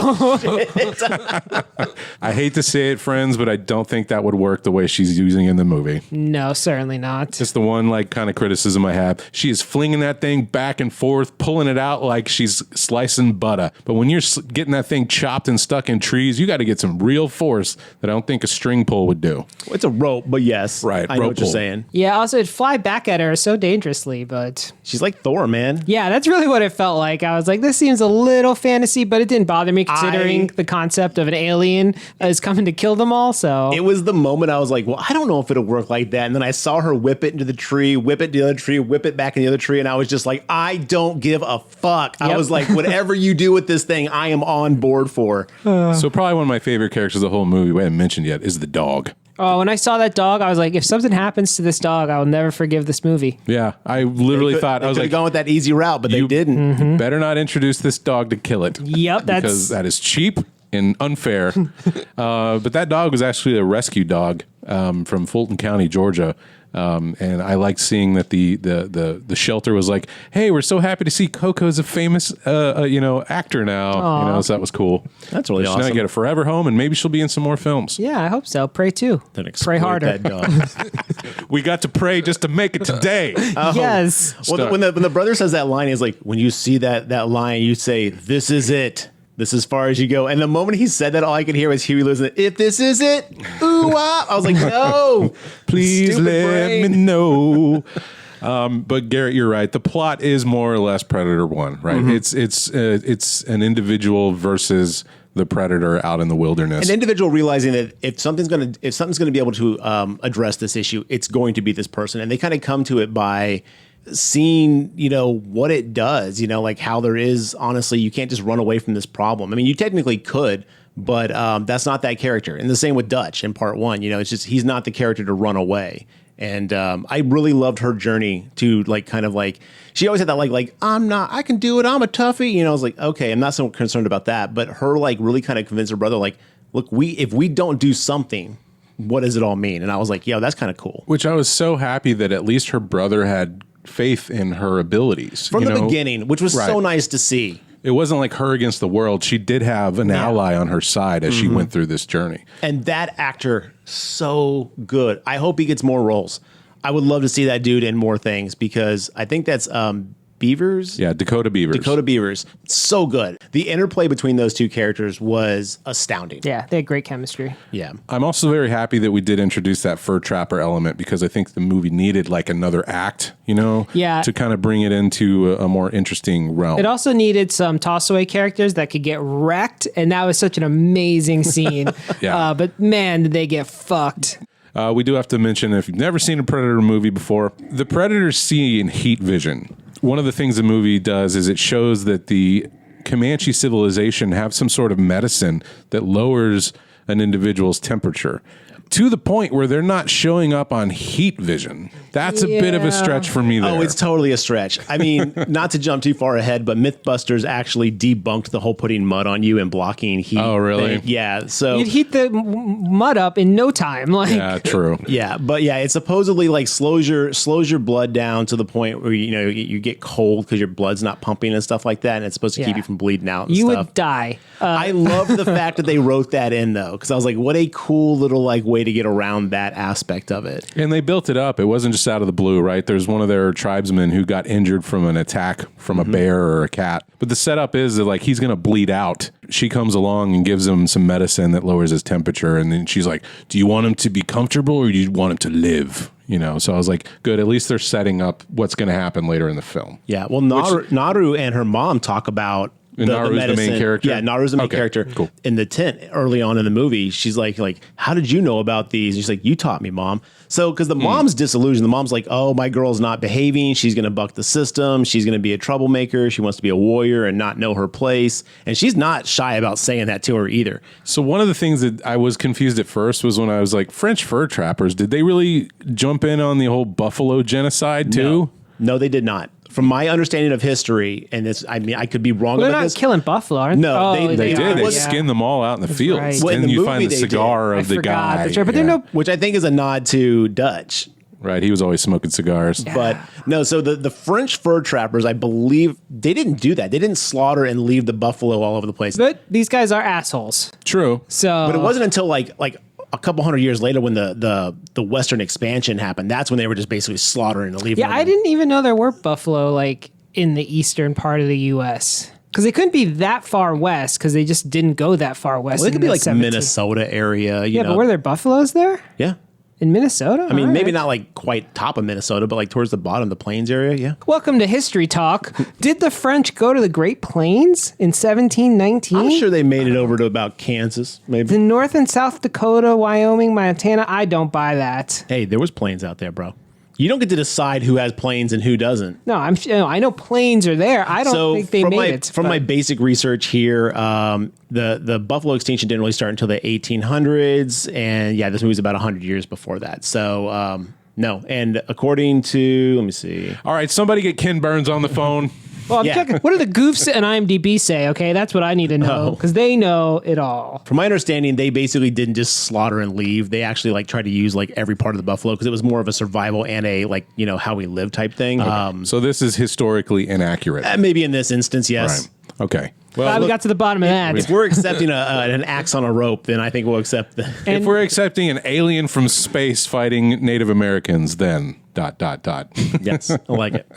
B: I hate to say it, friends, but I don't think that would work the way she's using it in the movie.
C: no, certainly not.
B: It's the one kind of criticism I have. She is flinging that thing back and forth, pulling it out like she's slicing butter. But when you're getting that thing chopped and stuck in trees, you got to get some real force that I don't think a string pull would do.
A: It's a rope, but yes,
B: Right,
A: I know
B: rope
A: what you're
B: pull.
A: saying.
C: Yeah, also it'd fly back at her so dangerously, but
A: She's like Thor, man.
C: yeah, that's really what it felt like. I was like, this seems a little fantasy, but it didn't bother me considering the concept of an alien is coming to kill them all. So
A: It was the moment I was like, well, I don't know if it'll work like that. And then I saw her whip it into the tree, whip it to the other tree, whip it back in the other tree. And I was just like, I don't give a fuck. I
C: Yep.
A: was like, whatever you do with this thing, I am on board for.
B: So probably one of my favorite characters of the whole movie we haven't mentioned yet is the dog.
C: oh, when I saw that dog, I was like, if something happens to this dog, I will never forgive this movie.
B: Yeah, I literally thought, I was like,
A: going with that easy route, but they
B: you
A: didn't.
B: better not introduce this dog to kill it.
C: Yep,
B: Because that is cheap and unfair. But that dog was actually a rescue dog from Fulton County, Georgia. And I liked seeing that the shelter was like, hey, we're so happy to see Coco's a famous actor now. So that was cool.
A: That's really
B: She's now
A: awesome.
B: get a forever home, and maybe she'll be in some more films.
C: Yeah, I hope so. Pray too.
A: Then
C: Pray
A: exploit
C: harder.
A: that dog.
B: We got to pray just to make it today.
C: Yes.
A: Well, when the brother says that line, is like, when you see that lion, you say, this is it. This is as far as you go. And the moment he said that, all I could hear was Huey Lewis. If this is it, ooh, ah. I was like, no.
B: Please
A: Stupid
B: let
A: brain.
B: me know. But Garrett, you're right. The plot is more or less Predator 1, right?
A: Mm-hmm.
B: It's an individual versus the predator out in the wilderness.
A: An individual realizing that if something's going to be able to address this issue, it's going to be this person. And they kind of come to it by seeing, what it does, like how there is, honestly, you can't just run away from this problem. I mean, you technically could, but that's not that character. And the same with Dutch in part 1, it's just, he's not the character to run away. And I really loved her journey to like kind of like she always had that like I can do it, I'm a toughie. You know, I was like, okay, I'm not so concerned about that. But her like really kind of convinced her brother like, look, if we don't do something, what does it all mean? And I was like, yo, that's kind of cool.
B: Which I was so happy that at least her brother had faith in her abilities
A: From the beginning, which was so nice to see.
B: It wasn't like her against the world. She did have an ally on her side as she went through this journey.
A: And that actor, so good. I hope he gets more roles. I would love to see that dude in more things because I think that's Beavers?
B: Yeah, Dakota Beavers.
A: Dakota Beavers. So good. The interplay between those two characters was astounding.
C: Yeah, they had great chemistry.
A: Yeah.
B: I'm also very happy that we did introduce that fur trapper element because I think the movie needed like another act, you know, to kind of bring it into a more interesting realm.
C: It also needed some toss-away characters that could get wrecked, and that was such an amazing scene. But man, did they get fucked.
B: We do have to mention, if you've never seen a Predator movie before, the Predators see in heat vision. One of the things the movie does is it shows that the Comanche civilization have some sort of medicine that lowers an individual's temperature to the point where they're not showing up on heat vision. That's a bit of a stretch for me there.
A: Oh, it's totally a stretch. I mean, not to jump too far ahead, but Mythbusters actually debunked the whole putting mud on you and blocking heat.
B: Oh, really?
A: thing. Yeah. So
C: You'd heat the mud up in no time. Like,
B: Yeah, true.
A: yeah, but yeah, it supposedly like slows your blood down to the point where you get cold because your blood's not pumping and stuff like that, and it's supposed to keep you from bleeding out. And
C: you
A: stuff.
C: would die.
A: I love the fact that they wrote that in though, because I was like, what a cool little like way to get around that aspect of it.
B: And they built it up. It wasn't just out of the blue, right? There's one of their tribesmen who got injured from an attack from a bear or a cat. But the setup is that like he's going to bleed out. She comes along and gives him some medicine that lowers his temperature. And then she's like, do you want him to be comfortable or do you want him to live? You know, so I was like, good. At least they're setting up what's going to happen later in the film.
A: Yeah. Well, Naru and her mom talk about
B: Naru's the main character?
A: Yeah, Naru's the main character.
B: Cool.
A: In the tent early on in the movie, she's like, how did you know about these? And she's like, you taught me, Mom. So, because the mom's disillusioned. The mom's like, oh, my girl's not behaving. She's going to buck the system. She's going to be a troublemaker. She wants to be a warrior and not know her place. And she's not shy about saying that to her either.
B: So one of the things that I was confused at first was when I was like, French fur trappers, did they really jump in on the whole buffalo genocide too?
A: No, they did not. From my understanding of history, and this, I mean, I could be wrong
C: they're
A: about
C: not
A: this.
C: killing buffalo, aren't they?
A: No,
B: They did. They
A: Yeah.
B: skinned them all out in the fields.
C: right.
A: Well, in
B: Then
A: the
B: you find
A: movie
B: the
A: they did.
B: cigar
C: I
B: of the
C: forgot.
B: guy.
C: That's right. But they're no.
A: Which I think is a nod to Dutch.
B: Right, he was always smoking cigars.
A: But no, so the French fur trappers, I believe, they didn't do that. They didn't slaughter and leave the buffalo all over the place.
C: But these guys are assholes.
B: True.
C: So,
A: But it wasn't until like a couple hundred years later when the Western expansion happened. That's when they were just basically slaughtering and leaving.
C: Yeah, I didn't even know there were buffalo like in the eastern part of the U.S. Because they couldn't be that far west because they just didn't go that far west.
A: Well, it could be
C: in the
A: like
C: 17th.
A: Minnesota area. You know.
C: But were there buffaloes there
A: Yeah.
C: in Minnesota?
A: I mean, maybe not like quite top of Minnesota, but like towards the bottom, the plains area. Yeah.
C: Welcome to History Talk. Did the French go to the Great Plains in 1719?
A: I'm sure they made it over to about Kansas, maybe.
C: The North and South Dakota, Wyoming, Montana. I don't buy that.
A: Hey, there was plains out there, bro. You don't get to decide who has plains and who doesn't.
C: No, I know plains are there. I don't think they made it.
A: From my basic research here, the buffalo extinction didn't really start until the 1800s, and yeah, this movie's about 100 years before that. So no, and according to, let me see.
B: All right, somebody get Ken Burns on the phone.
C: Well, I'm
A: Yeah.
C: checking. What do the goofs and IMDb say? Okay, that's what I need to know because they know it all.
A: From my understanding, they basically didn't just slaughter and leave. They actually like tried to use like every part of the buffalo because it was more of a survival and a like how we live type thing.
B: So this is historically inaccurate.
A: Maybe in this instance, yes.
B: Right. Okay.
C: Glad
B: Well,
C: we
B: look,
C: got to the bottom of that.
A: If we're accepting an axe on a rope, then I think we'll accept the.
C: And-
B: if we're accepting an alien from space fighting Native Americans, then ...
A: Yes, I like it.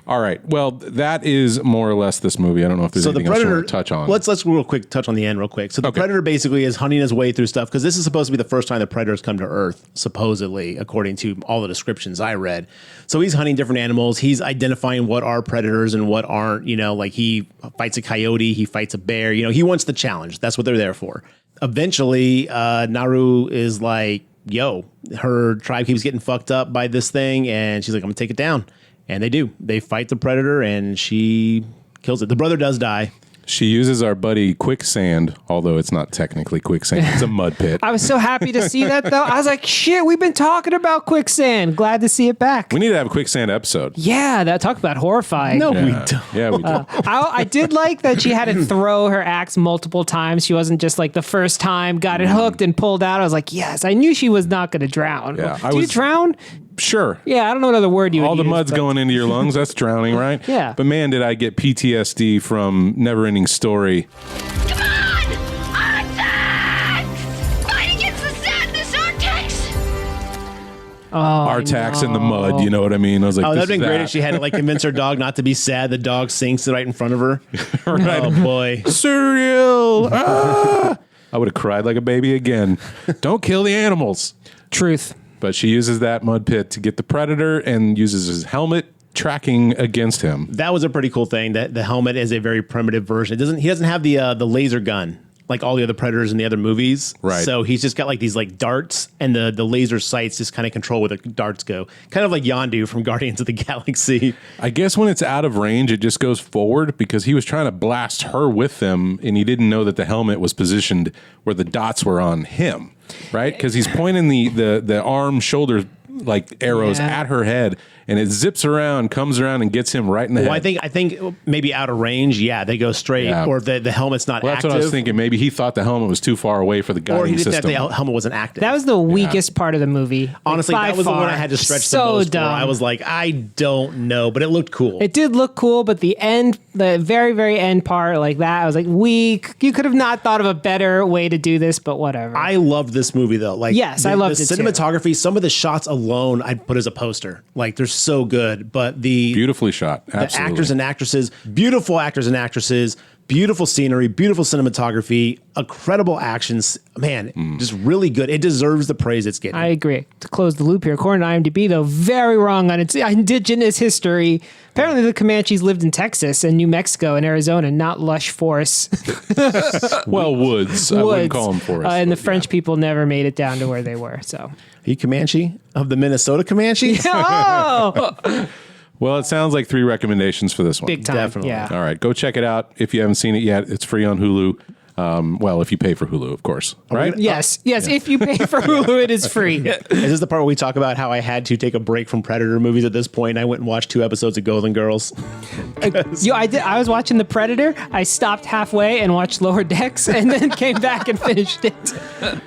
B: All right. Well, that is more or less this movie. I don't know if there's
A: So the
B: anything else you
A: Predator,
B: want to touch on.
A: Let's real quick touch on the end real quick. So the Predator basically is hunting his way through stuff because this is supposed to be the first time the Predator's come to Earth, supposedly, according to all the descriptions I read. So he's hunting different animals. He's identifying what are predators and what aren't. Like he fights a coyote, he fights a bear. He wants the challenge. That's what they're there for. Eventually, Naru is like, yo, her tribe keeps getting fucked up by this thing, and she's like, I'm gonna take it down. And they do. They fight the Predator, and she kills it. The brother does die.
B: She uses our buddy Quicksand, although it's not technically quicksand. It's a mud pit.
C: I was so happy to see that, though. I was like, shit, we've been talking about Quicksand. Glad to see it back.
B: We need to have a Quicksand episode.
C: Yeah, that talk about horrifying.
A: No,
B: Yeah.
A: we don't.
B: Yeah, we do.
C: I did like that she had to throw her axe multiple times. She wasn't just like the first time, got it hooked and pulled out. I was like, yes, I knew she was not going to drown.
B: Yeah,
C: Do you drown?
B: Sure.
C: Yeah, I don't know another word you would
B: All the
C: use,
B: mud's
C: but-
B: going into your lungs. That's drowning, right?
C: Yeah.
B: But man, did I get PTSD from Neverending Story.
E: Come on! Artax! Fight against the sadness, Artax!
B: Artax in the mud. You know what I mean? I was like,
A: Oh,
B: this
A: that'd been
B: is
A: great
B: that.
A: if she had to like convince her dog not to be sad. The dog sinks right in front of her.
B: Right.
A: Oh boy.
B: Cereal. Ah! I would have cried like a baby again. Don't kill the animals.
C: Truth.
B: But she uses that mud pit to get the predator and uses his helmet tracking against him.
A: That was a pretty cool thing. That the helmet is a very primitive version. He doesn't have the laser gun like all the other predators in the other movies.
B: Right.
A: So he's just got like these like darts, and the laser sights just kind of control where the darts go. Kind of like Yondu from Guardians of the Galaxy.
B: I guess when it's out of range, it just goes forward because he was trying to blast her with them, and he didn't know that the helmet was positioned where the dots were on him, right? Because he's pointing the arm, shoulder like arrows
C: Yeah.
B: at her head, and it zips around, comes around, and gets him right in the
A: Well,
B: head.
A: I think maybe out of range. Yeah, they go straight,
B: Yeah.
A: or the helmet's not
B: Well, that's
A: active.
B: what I was thinking. Maybe he thought the helmet was too far away for the guiding
A: Or he didn't
B: system.
A: have the helmet wasn't active.
C: That was the weakest part of the movie. Like,
A: Honestly,
C: by
A: that was the one
C: far.
A: I had to stretch the
C: so
A: most
C: dumb.
A: for. I was like, I don't know, but it looked cool.
C: It did look cool, but the very, very end part, like that, I was like, weak. You could have not thought of a better way to do this, but whatever.
A: I loved this movie though. Like,
C: Yes, I loved
A: the
C: it too.
A: cinematography. Some of the shots alone, I'd put as a poster. Like, they're so good. But the
B: Beautifully shot.
A: the
B: Absolutely.
A: actors and actresses, beautiful actors and actresses, beautiful scenery, beautiful cinematography, incredible actions. Man, just really good. It deserves the praise it's getting.
C: I agree. To close the loop here, according to IMDb, though, very wrong on its indigenous history. Apparently, the Comanches lived in Texas and New Mexico and Arizona, not lush forests.
B: Well, woods. I wouldn't call them forests.
C: and the
B: but
C: French people never made it down to where they were. So,
A: Are you Comanche of the Minnesota Comanche?
C: oh,
B: Well, it sounds like 3 recommendations for this one.
C: big time.
A: Definitely.
C: Yeah.
B: All right, go check it out if you haven't seen it yet. It's free on Hulu. Well, if you pay for Hulu, of course, right?
C: Yes. If you pay for Hulu, it is free.
A: Is this the part where we talk about how I had to take a break from Predator movies at this point? And I went and watched 2 episodes of Golden Girls.
C: I did. I was watching The Predator. I stopped halfway and watched Lower Decks, and then came back and finished it.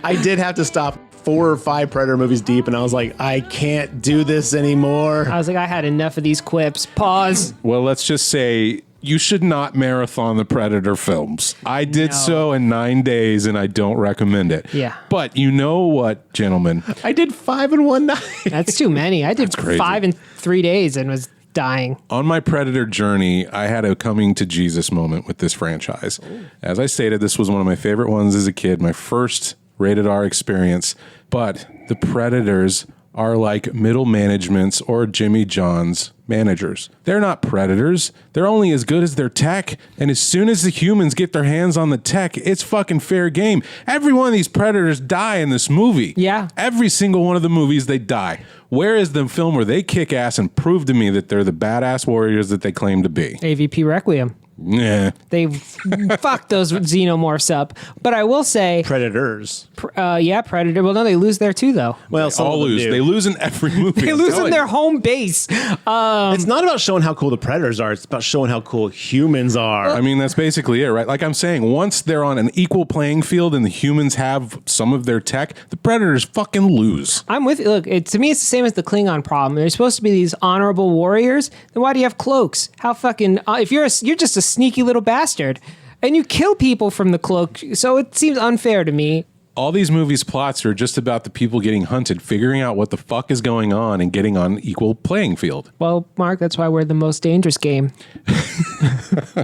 A: I did have to stop 4 or 5 Predator movies deep, and I was like, I can't do this anymore.
C: I was like, I had enough of these quips. Pause.
B: Well, let's just say you should not marathon the Predator films. I did so in 9 days, and I don't recommend it.
C: Yeah.
B: But you know what, gentlemen?
A: I did 5 in one night.
C: That's too many. I did
B: crazy.
C: 5 in 3 days and was dying.
B: On my Predator journey, I had a coming to Jesus moment with this franchise. As I stated, this was one of my favorite ones as a kid, my first rated R experience. But the Predators are like middle managements or Jimmy John's managers. They're not predators. They're only as good as their tech. And as soon as the humans get their hands on the tech, it's fucking fair game. Every one of these predators die in this movie.
C: Yeah.
B: Every single one of the movies, they die. Where is the film where they kick ass and prove to me that they're the badass warriors that they claim to be?
C: AVP Requiem.
B: Yeah.
C: They fucked those xenomorphs up. But I will say,
A: Predators.
C: Predator. Well, no, they lose there too, though.
A: Well, some
B: All
A: of them
B: lose.
A: do.
B: They lose in every movie.
C: They
B: I'm
C: lose in
B: telling
C: their
B: you.
C: home base.
A: It's not about showing how cool the Predators are. It's about showing how cool humans are.
B: I mean, that's basically it, right? Like I'm saying, once they're on an equal playing field and the humans have some of their tech, the Predators fucking lose.
C: I'm with you. Look, to me, it's the same as the Klingon problem. They're supposed to be these honorable warriors. Then why do you have cloaks? How fucking... if you're just a sneaky little bastard. And you kill people from the cloak. So it seems unfair to me.
B: All these movies' plots are just about the people getting hunted, figuring out what the fuck is going on and getting on equal playing field.
C: Well, Mark, that's why we're the most dangerous game.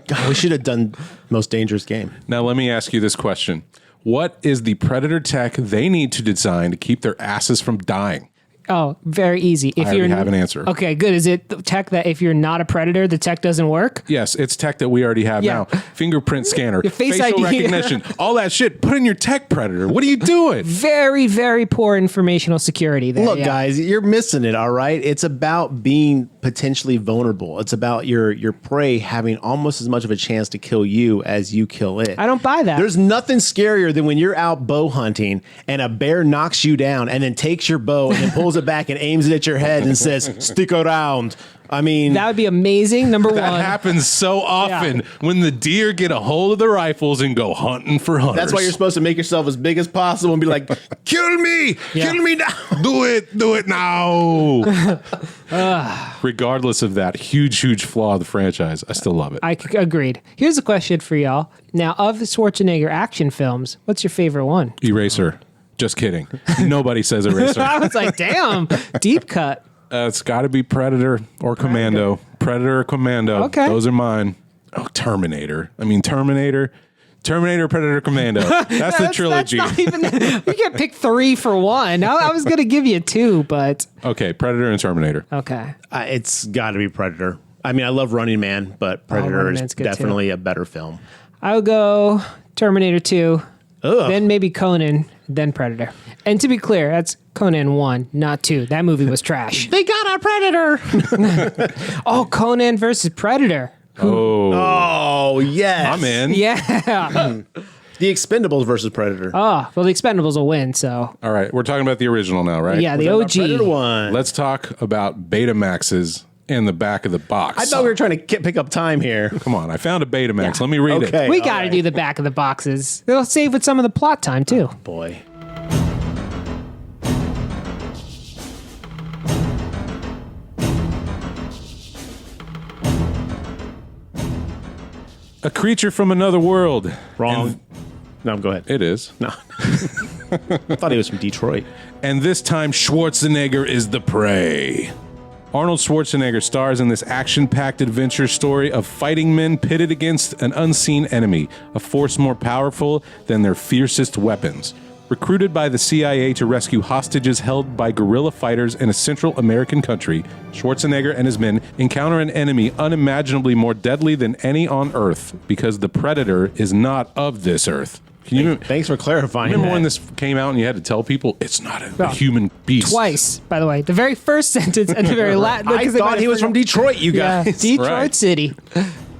A: God, we should have done Most Dangerous Game.
B: Now, let me ask you this question. What is the Predator tech they need to design to keep their asses from dying?
C: Oh, very easy. If
B: I already have an answer.
C: Okay, good. Is it the tech that if you're not a predator, the tech doesn't work?
B: Yes, it's tech that we already have
C: Yeah.
B: now. Fingerprint scanner,
C: Your face
B: facial
C: ID.
B: recognition, all that shit. Put in your tech, Predator. What are you doing?
C: Very, very poor informational security there.
A: Look,
C: yeah.
A: guys, you're missing it, all right? It's about being potentially vulnerable. It's about your prey having almost as much of a chance to kill you as you kill it.
C: I don't buy that.
A: There's nothing scarier than when you're out bow hunting and a bear knocks you down and then takes your bow and then pulls it back and aims it at your head and says, "Stick around." I mean,
C: that would be amazing. Number
B: That
C: one.
B: happens so often when the deer get a hold of the rifles and go hunting for hunters.
A: that's why you're supposed to make yourself as big as possible and be like, "Kill me, kill me now."
B: do it now. Regardless of that huge flaw of the franchise, I still love it.
C: Agreed. Here's a question for y'all. Now, of the Schwarzenegger action films, what's your favorite one?
B: Eraser. Just kidding. Nobody says Eraser.
C: I was like, damn, deep cut.
B: It's got to be Predator or Commando. Predator or Commando.
C: Okay.
B: Those are mine. Oh, Terminator. Terminator, Predator, Commando. That's the trilogy.
C: That's not even, you can't pick 3 for 1. I was going to give you 2, but
B: Okay, Predator and Terminator.
C: okay.
A: It's got to be Predator. I mean, I love Running Man, but Predator
C: Running
A: is
C: Man's good,
A: definitely a better film.
C: I would go Terminator 2,
A: Ugh.
C: then maybe Conan, then Predator. And to be clear, that's Conan 1, not 2. That movie was trash.
A: They got a Predator.
C: Oh, Conan versus Predator.
A: Oh, yes.
B: I'm in.
C: Yeah.
A: The Expendables versus Predator.
C: Oh, well, the Expendables will win, so.
B: All right, we're talking about the original now, right?
C: Yeah, the
A: Predator
C: OG.
A: one.
B: Let's talk about Betamaxes in the back of the box.
A: I thought we were trying to pick up time here.
B: Come on, I found a Betamax. Let me read
A: Okay.
B: it.
C: We got to do the back of the boxes. It'll save with some of the plot time, too.
A: Boy.
B: A creature from another world.
A: Wrong.
B: And
A: No, go ahead.
B: it is.
A: No. I thought he was from Detroit.
B: And this time, Schwarzenegger is the prey. Arnold Schwarzenegger stars in this action-packed adventure story of fighting men pitted against an unseen enemy, a force more powerful than their fiercest weapons. Recruited by the CIA to rescue hostages held by guerrilla fighters in a Central American country, Schwarzenegger and his men encounter an enemy unimaginably more deadly than any on Earth, because the Predator is not of this Earth. Can you
A: Thanks for clarifying
B: remember
A: that.
B: when this came out and you had to tell people it's not a human beast?
C: Twice, by the way. The very first sentence and the very last.
A: I thought he was from Detroit, you
C: Yeah,
A: guys.
C: Detroit
B: Right.
C: City.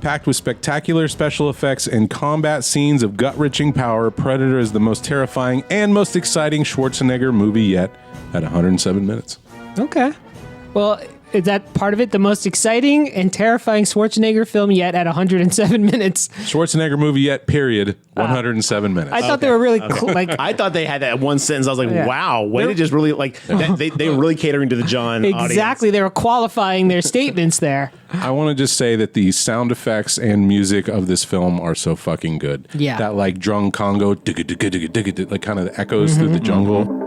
B: Packed with spectacular special effects and combat scenes of gut-wrenching power, Predator is the most terrifying and most exciting Schwarzenegger movie yet at 107 minutes.
C: Okay. Well, is that part of it? The most exciting and terrifying Schwarzenegger film yet at 107 minutes.
B: Schwarzenegger movie yet, period, 107 minutes.
C: I thought they were really like.
A: I thought they had that one sentence. I was like,
C: Yeah.
A: wow, way to just really, like, they were really catering to the John
C: Exactly. They were qualifying their statements there.
B: I want to just say that the sound effects and music of this film are so fucking good.
C: Yeah.
B: That like drum Congo, digga, digga, digga, digga, digga, like kind of echoes through the jungle.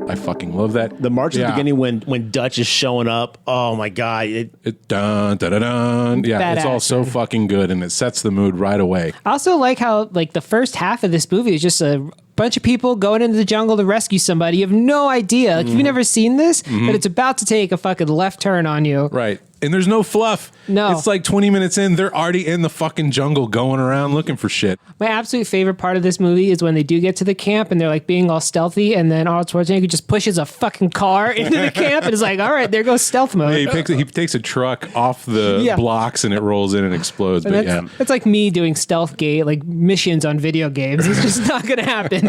B: I fucking love that.
A: The march at the beginning when Dutch is showing up. Oh my God.
B: Dun, dun, dun, dun. Yeah, it's all
C: Badass,
B: so
C: man.
B: fucking good and it sets the mood right away.
C: I also like how like the first half of this movie is just a bunch of people going into the jungle to rescue somebody. You have no idea. Like, if you've never seen this, that it's about to take a fucking left turn on you.
B: Right. And there's no fluff.
C: No.
B: It's like 20 minutes in, they're already in the fucking jungle going around looking for shit.
C: My absolute favorite part of this movie is when they do get to the camp and they're like being all stealthy, and then Arnold Schwarzenegger just pushes a fucking car into the camp and is like, all right, there goes stealth mode.
B: Yeah, he takes a truck off the
C: Yeah.
B: blocks and it rolls in and explodes.
C: And
B: But
C: that's,
B: yeah.
C: that's like me doing stealth gate, like missions on video games. It's just not going to happen.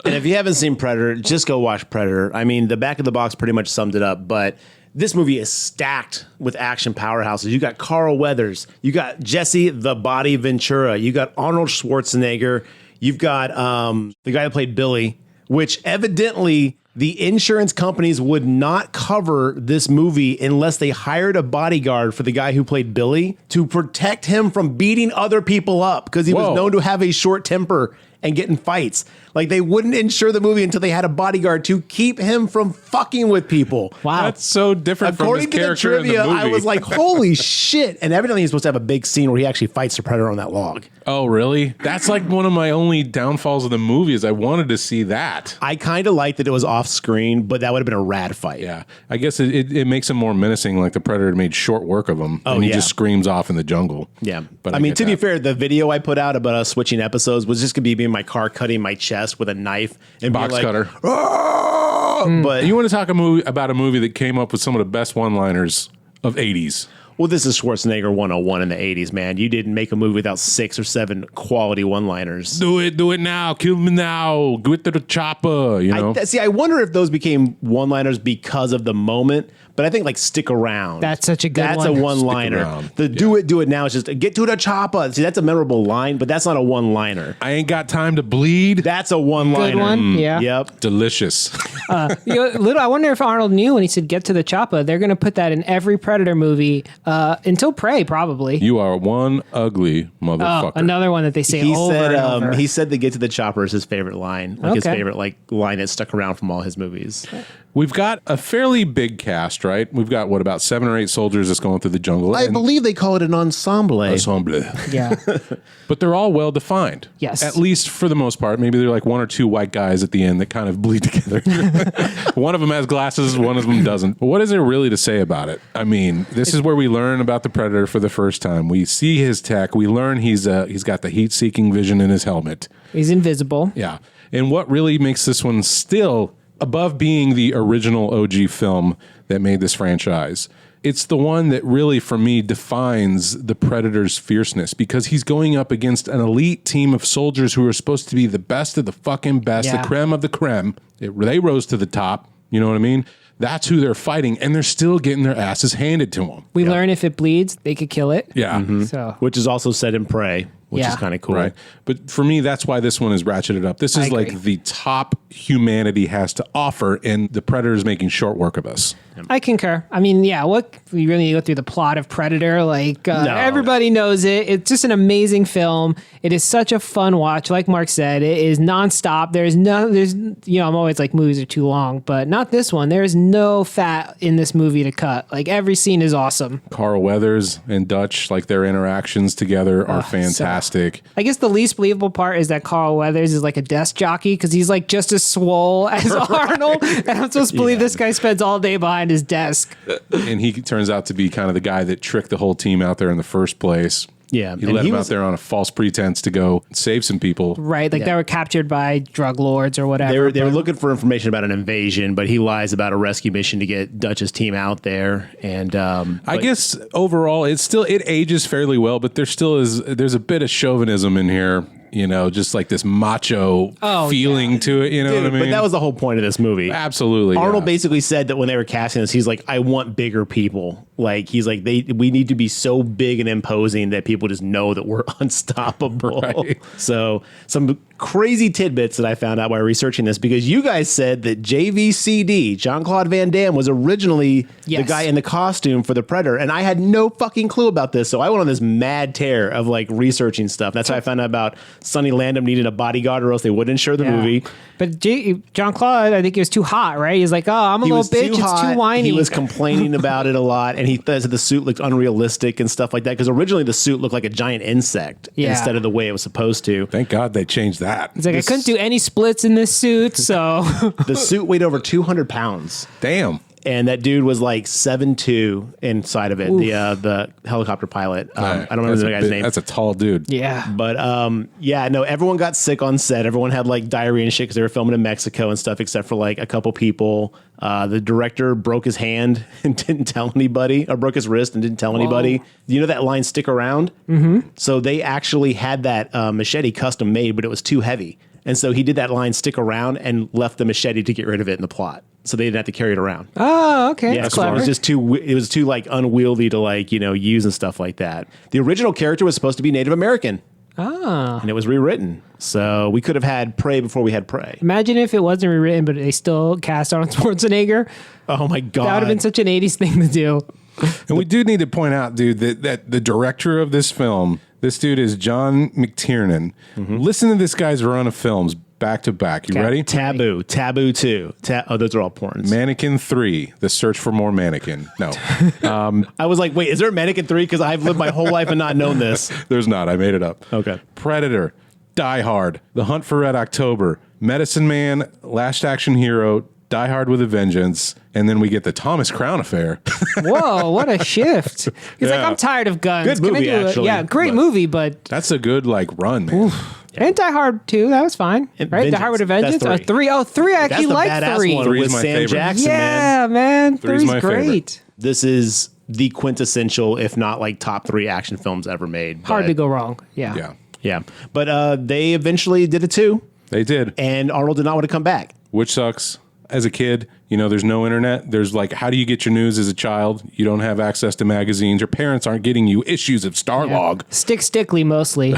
A: And if you haven't seen Predator, just go watch Predator. I mean, the back of the box pretty much summed it up, but this movie is stacked with action powerhouses. You got Carl Weathers, you got Jesse the Body Ventura, you got Arnold Schwarzenegger, you've got the guy that played Billy, which evidently the insurance companies would not cover this movie unless they hired a bodyguard for the guy who played Billy to protect him from beating other people up, because he
B: Whoa.
A: was known to have a short temper and get in fights. Like, they wouldn't insure the movie until they had a bodyguard to keep him from fucking with people.
C: Wow.
B: That's so different
A: According
B: from
A: to
B: his
A: the
B: character
A: trivia,
B: in the movie.
A: I was like, holy shit. And evidently he's supposed to have a big scene where he actually fights the Predator on that log.
B: oh, really? That's like one of my only downfalls of the movie is I wanted to see that.
A: I kind of liked that it was off screen, but that would have been a rad fight.
B: Yeah. I guess it makes him more menacing, like the Predator made short work of him. And he
A: yeah.
B: just screams off in the jungle.
A: Yeah.
B: But
A: I mean,
B: get
A: to be
B: that.
A: fair, the video I put out about us switching episodes was just going to be me in my car cutting my chest with a knife and
B: Box
A: being like,
B: cutter.
A: But
B: You want to talk about a movie that came up with some of the best one-liners of 80s.
A: well, this is Schwarzenegger 101 in the 80s, man. You didn't make a movie without 6 or 7 quality one-liners.
B: Do it now, kill me now, get to the chopper, you know?
A: I wonder if those became one-liners because of the moment, but I think like stick around.
C: That's such a good
A: That's
C: one.
A: a one-liner.
B: Stick around.
A: The do it now is just get to the chopper. See, that's a memorable line, but that's not a one-liner.
B: I ain't got time to bleed.
A: That's a one-liner.
C: Good one. Yeah.
A: Yep.
B: Delicious.
C: I wonder if Arnold knew when he said "get to the chopper." They're going to put that in every Predator movie until Prey, probably.
B: You are one ugly motherfucker.
C: Another one that they say
A: He
C: over
A: said
C: and over.
A: he said the get to the chopper is his favorite line. Like his
C: Okay.
A: favorite like line that stuck around from all his movies.
B: We've got a fairly big cast, right? We've got, about 7 or 8 soldiers that's going through the jungle.
A: I believe they call it an ensemble.
B: Ensemble.
C: Yeah.
B: But they're all well defined.
C: Yes.
B: At least for the most part. Maybe they're like 1 or 2 white guys at the end that kind of bleed together. One of them has glasses, one of them doesn't. But what is there really to say about it? I mean, this is where we learn about the Predator for the first time. We see his tech. We learn he's got the heat-seeking vision in his helmet.
C: He's invisible.
B: Yeah. And what really makes this one still above being the original OG film that made this franchise, it's the one that really, for me, defines the Predator's fierceness because he's going up against an elite team of soldiers who are supposed to be the best of the fucking best,
C: Yeah.
B: the creme of the creme. They rose to the top. You know what I mean? That's who they're fighting, and they're still getting their asses handed to them.
C: We learn if it bleeds, they could kill it.
B: Yeah.
C: So
A: Which is also said in Prey, which
C: Yeah.
A: is kind of cool.
B: Right. But for me, that's why this one is ratcheted up. This is
C: agree.
B: like the top humanity has to offer, and the Predator is making short work of us.
C: I concur. I mean, yeah, what we really need to go through the plot of Predator. Like everybody knows it. It's just an amazing film. It is such a fun watch. Like Mark said, it is nonstop. I'm always like movies are too long, but not this one. There is no fat in this movie to cut. Like every scene is awesome.
B: Carl Weathers and Dutch, like their interactions together are fantastic.
C: I guess the least believable part is that Carl Weathers is like a desk jockey because he's like just as swole as Arnold. And I'm supposed to believe this guy spends all day behind his desk.
B: And he turns out to be kind of the guy that tricked the whole team out there in the first place.
A: Yeah,
B: He
A: and
B: let
A: he
B: him
A: was-
B: out there on a false pretense to go save some people.
C: Right. Like they were captured by drug lords or whatever.
A: They were looking for information about an invasion, but he lies about a rescue mission to get Dutch's team out there. And
B: I guess overall, it ages fairly well, but there's a bit of chauvinism in here. You know, just like this macho feeling to it. You know what I mean?
A: But that was the whole point of this movie.
B: Absolutely.
A: Arnold
B: yeah.
A: basically said that when they were casting this, he's like, I want bigger people. Like, he's like, we need to be so big and imposing that people just know that we're unstoppable.
B: Right.
A: So some crazy tidbits that I found out while researching this, because you guys said that JVCD, Jean-Claude Van Damme, was originally the
C: Yes.
A: guy in the costume for the Predator. And I had no fucking clue about this. So I went on this mad tear of like researching stuff. That's how I found out about Sonny Landham needing a bodyguard or else they wouldn't insure the
C: Yeah.
A: movie.
C: But Jean-Claude, I think he was too hot, right? He's like, oh, I'm a little bitch. It's too whiny.
A: He was complaining about it a lot, and he said the suit looked unrealistic and stuff like that. Because originally the suit looked like a giant insect
C: Yeah.
A: instead of the way it was supposed to.
B: Thank God they changed that.
C: He's like, I couldn't do any splits in this suit, so
A: The suit weighed over 200 pounds,
B: Damn.
A: and that dude was like 7'2" inside of it. The helicopter pilot. I don't remember the guy's name.
B: That's a tall dude.
C: yeah.
A: But everyone got sick on set. Everyone had like diarrhea and shit because they were filming in Mexico and stuff, except for like a couple people. The director broke his hand and didn't tell anybody, or broke his wrist and didn't tell anybody. You know that line, stick around? Mm-hmm. So they actually had that machete custom made, but it was too heavy. And so he did that line, stick around, and left the machete to get rid of it in the plot. So they didn't have to carry it around.
C: Oh, okay.
A: Yeah,
C: That's
A: so it
C: clever.
A: was just it was too like unwieldy to like, use and stuff like that. The original character was supposed to be Native American. And it was rewritten. So we could have had Prey before we had Prey.
C: Imagine if it wasn't rewritten, but they still cast Arnold Schwarzenegger.
A: Oh my God.
C: That would have been such an 80s thing to do.
B: And we do need to point out, dude, that the director of this film, this dude is John McTiernan. Listen to this guy's run of films back to back. You ready?
A: Taboo 2. Those are all porns.
B: Mannequin 3, The Search for More Mannequin. No,
A: I was like, wait, is there a Mannequin 3? Because I've lived my whole life and not known this.
B: there's not. I made it up.
A: Okay.
B: Predator, Die Hard, The Hunt for Red October, Medicine Man, Last Action Hero, Die Hard with a Vengeance, and then we get the Thomas Crown Affair.
C: Whoa, what a shift. He's like,
B: Yeah.
C: I'm tired of guns.
A: Good
C: Can I
A: movie,
C: do
A: actually,
C: Yeah, great
A: but-
C: movie, but
B: That's a good run, man.
C: And Die Hard 2, that was fine.
A: And
C: Right? Die
A: Vengeance,
C: Hard with a
A: that's
C: Vengeance?
A: three.
C: 3. Oh, 3. I
A: That's
C: actually
A: the
C: like
A: badass
C: 3.
A: one
B: Three's
A: with
B: my
A: Sam
B: favorite.
A: Jackson, man.
C: Yeah, man.
B: Three's
C: 3's
B: my favorite.
C: great.
A: This is the quintessential, if not like top 3 action films ever made.
C: Hard
A: But-
C: to go wrong. Yeah.
B: Yeah,
A: Yeah. But they eventually did it too.
B: they did.
A: And Arnold did not want to come back.
B: Which sucks. As a kid, there's no internet. There's like, how do you get your news as a child? You don't have access to magazines. Your parents aren't getting you issues of Starlog.
C: Stickly mostly.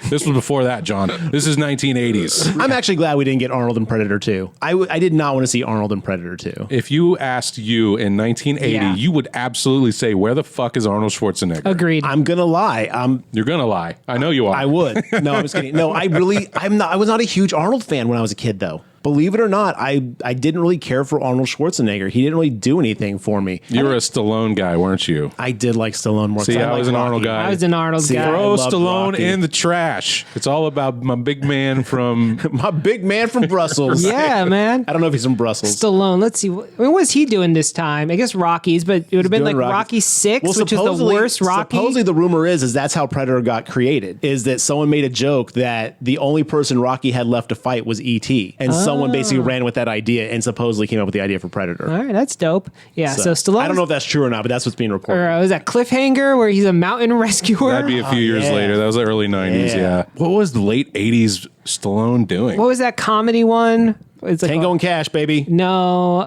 B: This was before that, John. This is 1980s.
A: I'm actually glad we didn't get Arnold in Predator 2. I did not want to see Arnold in Predator 2.
B: If you asked you in 1980,
C: Yeah.
B: you would absolutely say, where the fuck is Arnold Schwarzenegger?
C: Agreed.
A: I'm going to lie.
B: You're going to lie. I know you are.
A: I would. No, I'm just kidding. No, I was not a huge Arnold fan when I was a kid, though. Believe it or not, I didn't really care for Arnold Schwarzenegger. He didn't really do anything for me.
B: You were a Stallone guy, weren't you?
A: I did like Stallone more.
B: See,
A: 'cause
B: I was
A: liked
B: an Arnold
A: Rocky.
B: guy.
C: I was an Arnold
A: See,
C: guy.
A: I
B: Throw
A: loved
B: Stallone
A: Rocky.
B: in the trash. It's all about my big man from...
A: My big man from Brussels.
C: Yeah, man.
A: I don't know if he's from Brussels.
C: Stallone. Let's see. What was he doing this time? I guess Rockies, but it would have been like
A: Doing
C: Rocky 6,
A: Well,
C: which is the
A: supposedly-
C: worst Rocky.
A: Supposedly, the rumor is that's how Predator got created. Is that someone made a joke that the only person Rocky had left to fight was E.T. And someone basically ran with that idea and supposedly came up with the idea for Predator.
C: All right, that's dope. Yeah, so Stallone.
A: I don't know if that's true or not, but that's what's being reported.
C: Or was that Cliffhanger where he's a mountain rescuer?
B: That'd be a few years
A: yeah.
B: later. That was the early 90s,
A: Yeah.
B: yeah. What was the late 80s Stallone doing?
C: What was that comedy one? It's like
A: Tango and Cash, baby.
C: No,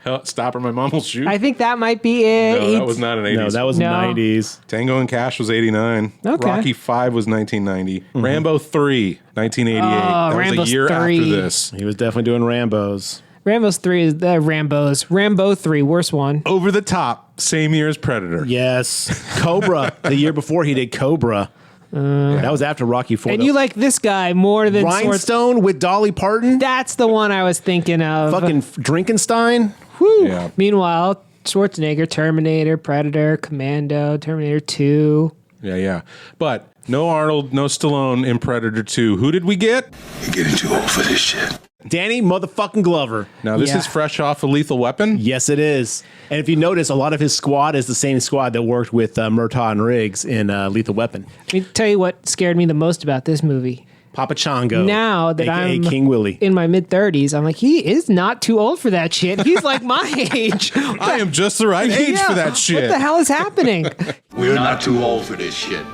B: Hell, Stop or My Mom Will Shoot?
C: I think that might be it.
B: no, that was not an 80s.
A: No, that was
C: No.
A: 90s.
B: Tango and Cash was 89.
C: Okay.
B: Rocky 5 was 1990. Rambo 3, 1988. That was
C: Rambo's
B: a year
C: 3.
B: after this.
A: He was definitely doing Rambos.
C: Rambo's 3 is the Rambo's. Rambo 3, worst one.
B: Over the Top, same year as Predator.
A: Yes. Cobra. The year before he did Cobra. That was after Rocky 4.
C: And you like this guy more than
A: Rhinestone with Dolly Parton?
C: That's the one I was thinking of.
A: Fucking Drinkenstein?
C: Whew.
B: Yeah.
C: Meanwhile, Schwarzenegger, Terminator, Predator, Commando, Terminator 2.
B: Yeah. But no Arnold, no Stallone in Predator 2. Who did we get?
D: You're getting too old for this shit.
A: Danny motherfucking Glover.
B: Now, this
C: Yeah.
B: is fresh off a Lethal Weapon.
A: Yes, it is. And if you notice, a lot of his squad is the same squad that worked with Murtaugh and Riggs in Lethal Weapon.
C: Let me tell you what scared me the most about this movie.
A: Papa Chongo.
C: Now that
A: AKA
C: I'm
A: King Willie.
C: in my mid-30s, I'm like, he is not too old for that shit. He's like my age.
B: I am just the right age
C: Yeah,
B: for that shit.
C: What the hell is happening?
F: We're not too old for this shit.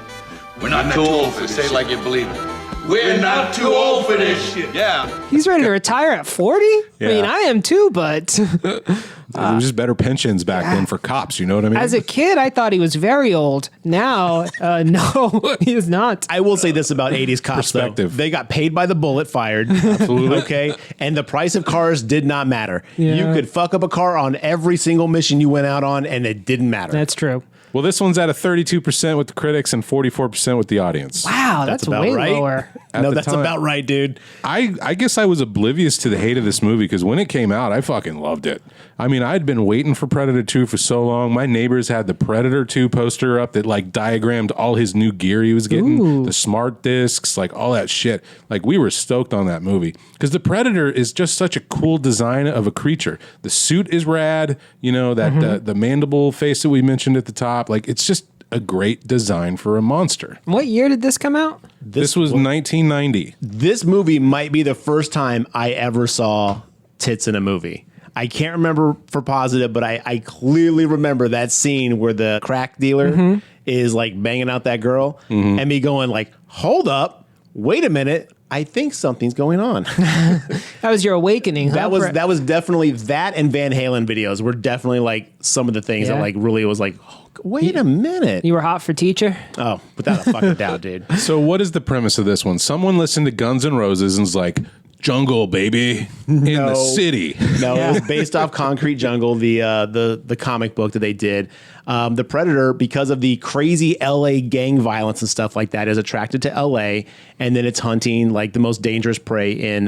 F: We're not too old for this shit. Say like you believe it. We're not too old for this shit. Yeah.
C: He's ready to retire at 40? I mean,
B: Yeah.
C: I am too, but
B: There was just better pensions back then for cops. You know what I mean?
C: as a kid, I thought he was very old. Now, no, he is not.
A: I will say this about 80s cops, though.
B: Perspective.
A: They got paid by the bullet fired. Absolutely. Okay? And the price of cars did not matter.
C: Yeah.
A: You could fuck up a car on every single mission you went out on, and it didn't matter.
C: That's true.
B: Well, this one's at a 32% with the critics and 44% with the audience.
C: Wow, that's
A: about
C: way
A: right.
C: lower.
B: At
A: No,
B: the
A: that's
B: time.
A: about right, dude.
B: I guess I was oblivious to the hate of this movie because when it came out, I fucking loved it. I mean, I'd been waiting for Predator 2 for so long. My neighbors had the Predator 2 poster up that like diagrammed all his new gear he was getting,
C: Ooh.
B: the smart discs, like all that shit. Like we were stoked on that movie because the Predator is just such a cool design of a creature. The suit is rad, you know, that the mandible face that we mentioned at the top. Like it's just a great design for a monster.
C: What year did this come out?
B: This was 1990.
A: This movie might be the first time I ever saw tits in a movie. I can't remember for positive, but I clearly remember that scene where the crack dealer is like banging out that girl and me going like, hold up, wait a minute. I think something's going on.
C: That was your awakening, huh?
A: That was definitely that, and Van Halen videos were definitely like some of the things
C: Yeah.
A: that like really was like, oh, wait a minute.
C: You were hot for teacher?
A: Oh, without a fucking doubt, dude.
B: So what is the premise of this one? Someone listened to Guns N' Roses and was like, jungle, baby, in the city.
A: No,
C: Yeah.
A: it was based off Concrete Jungle, the comic book that they did. The Predator, because of the crazy LA gang violence and stuff like that, is attracted to LA, and then it's hunting like the most dangerous prey in,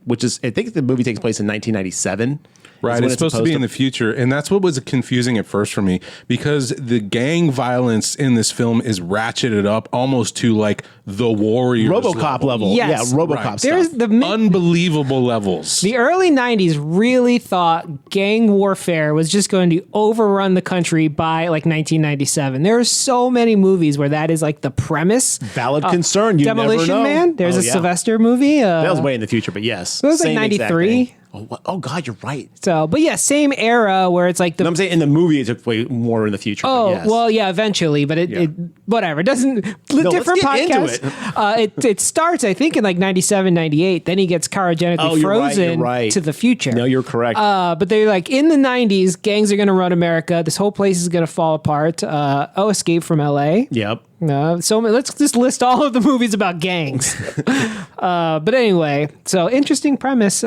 A: which is, I think the movie takes place in 1997.
B: Right,
A: when
B: it's supposed to be in the
A: to-
B: future, and that's what was confusing at first for me, because the gang violence in this film is ratcheted up almost to like the Warriors
A: RoboCop level.
C: Yes.
A: Yeah, RoboCop
B: Right.
A: stuff.
C: There's the
B: unbelievable levels.
C: The early 90s really thought gang warfare was just going to overrun the country by like 1997. There are so many movies where that is like the premise.
A: Valid concern. You
C: Demolition
A: never know.
C: Man. There's
A: Oh,
C: a
A: yeah.
C: Sylvester movie.
A: That was way in the future, but yes.
C: It was like
A: Same exact
C: 93.
A: thing. Oh, God, you're right.
C: So, but yeah, same era where it's like the
A: No, I'm saying in the movie it took way more in the future. but
C: Oh,
A: yes.
C: well, yeah, eventually, but it whatever. It doesn't, different
A: let's get into
C: podcasts. It starts, I think, in like 97, 98. Then he gets cryogenically
A: Oh, you're right,
C: frozen
A: you're right.
C: to the future.
A: No, you're correct.
C: But they're like, in the 90s, gangs are going to run America. This whole place is going to fall apart. Escape from LA.
A: Yep.
C: So let's just list all of the movies about gangs. But anyway, so interesting premise.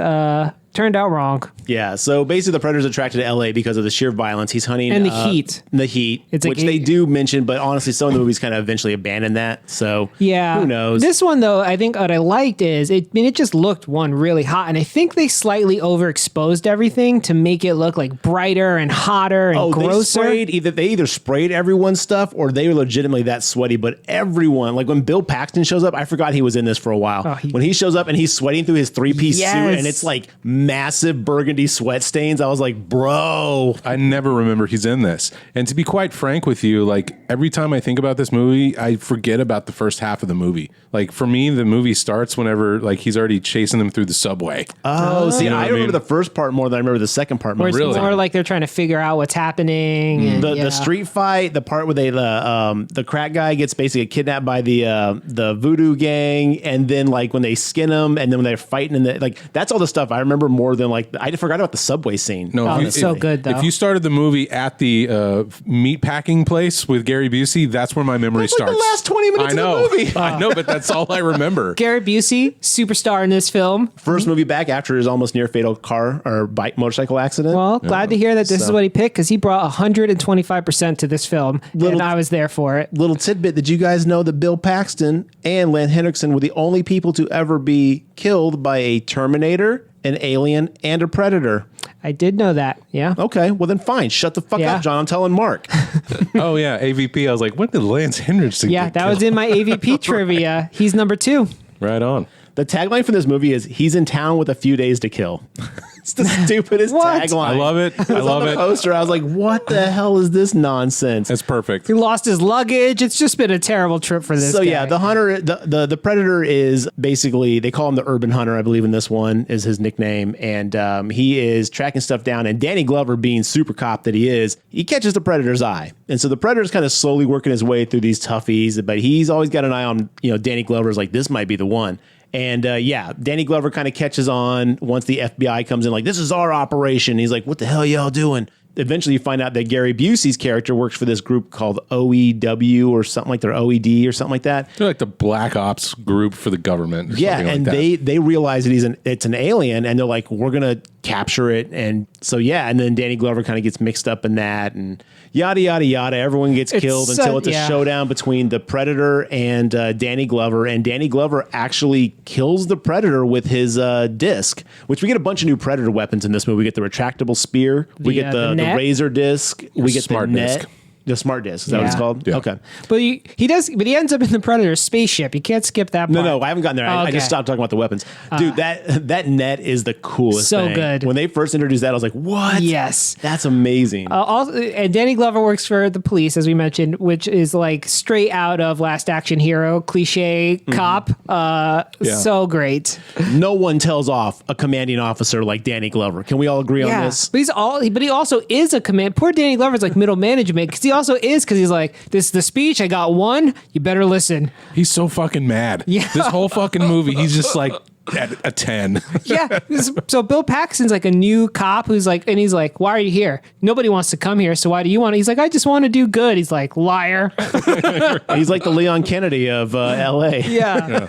C: Turned out wrong.
A: Yeah, so basically the Predator's attracted to LA because of the sheer violence. He's hunting
C: And the heat.
A: The heat,
C: It's like
A: which they do mention, but honestly, some of the movies kind of eventually abandon that. So
C: Yeah.
A: who knows?
C: This one, though, I think what I liked is, it just looked, one, really hot. And I think they slightly overexposed everything to make it look like brighter and hotter and grosser.
A: They either sprayed everyone's stuff or they were legitimately that sweaty. But everyone, like when Bill Paxton shows up, I forgot he was in this for a while. When he shows up and he's sweating through his 3-piece suit
C: Yes.
A: and it's like massive burgundy sweat stains, I was like, bro.
B: I never remember he's in this. And to be quite frank with you, like every time I think about this movie, I forget about the first half of the movie. Like for me, the movie starts whenever like he's already chasing them through the subway.
A: See,
B: You know
A: I
B: what I
A: remember
B: mean?
A: the first part more than I remember the second part.
C: Where it's
A: most of the
C: more
A: time.
C: like they're trying to figure out what's happening. And,
A: The street fight, the part where the crack guy gets basically kidnapped by the voodoo gang, and then like when they skin him, and then when they're fighting, and that's all the stuff I remember more than like I forgot about the subway scene.
B: No,
C: Oh, it's so good, though.
B: If you started the movie at the meat packing place with Gary Busey, that's where my memory
A: That's like
B: starts.
A: the last 20 minutes
B: I know,
A: of the movie.
B: I know, but that's all I remember.
C: Gary Busey, superstar in this film.
A: First movie back after his almost near fatal car or motorcycle accident.
C: Well, glad to hear that this is what he picked, because he brought 125% to this film, and I was there for it.
A: Little tidbit: did you guys know that Bill Paxton and Lance Henriksen were the only people to ever be killed by a Terminator, an Alien, and a Predator?
C: I did know that. Yeah.
A: Okay, well then fine. Shut the fuck
C: Yeah.
A: up, John. I'm telling Mark.
B: Oh yeah, AVP. I was like, when did Lance Henriksen?
C: Yeah,
B: get
C: that was
B: killed?
C: in my AVP trivia. He's number 2.
B: Right on.
A: The tagline for this movie is "He's in town with a few days to kill." It's the stupidest
C: What?
A: tagline.
B: I love it. I
A: was
B: love
A: on the
B: it.
A: poster. I was like, "What the hell is this nonsense?"
B: That's perfect.
C: He lost his luggage. It's just been a terrible trip for this
A: So
C: guy.
A: yeah, the hunter, the Predator is basically, they call him the Urban Hunter, I believe in this one is his nickname, and he is tracking stuff down. And Danny Glover, being super cop that he is, he catches the Predator's eye, and so the Predator's kind of slowly working his way through these toughies, but he's always got an eye on Danny Glover's like, this might be the one. And Danny Glover kind of catches on once the FBI comes in, like, this is our operation. He's like, what the hell y'all doing? Eventually you find out that Gary Busey's character works for this group called OEW or something like their OED or something like that.
B: They're like the black ops group for the government. Or
A: Yeah,
B: something
A: and
B: like that.
A: they realize that it's an alien, and they're like, we're gonna capture it. And so and then Danny Glover kind of gets mixed up in that, and yada yada yada. Everyone gets killed until it's a showdown between the Predator and Danny Glover, and Danny Glover actually kills the Predator with his disc, which we get a bunch of new Predator weapons in this movie. We get the retractable spear, we get the
C: net?
A: razor disc, we get
B: smart
A: the net.
B: disc.
A: The smart disc, is that what it's
C: Yeah.
A: called?
B: Yeah.
A: Okay.
C: But he ends up in the Predator spaceship. You can't skip that part.
A: No, I haven't gotten there. I
C: Okay.
A: just stopped talking about the weapons. Dude, that net is the coolest
C: So
A: thing.
C: good.
A: When they first introduced that, I was like, what?
C: Yes.
A: That's amazing.
C: And Danny Glover works for the police, as we mentioned, which is like straight out of Last Action Hero, cliche cop. So great.
A: No one tells off a commanding officer like Danny Glover. Can we all agree on this?
C: But he also is a command. Poor Danny Glover's like middle management, because he also is, because he's like, this is the speech. I got one. You better listen.
B: He's so fucking mad.
C: Yeah.
B: This whole fucking movie, he's just like at a 10.
C: Yeah. So Bill Paxton's like a new cop who's like, and he's like, why are you here? Nobody wants to come here. So why do you want to? He's like, I just want to do good. He's like, liar.
A: He's like the Leon Kennedy of LA.
C: Yeah.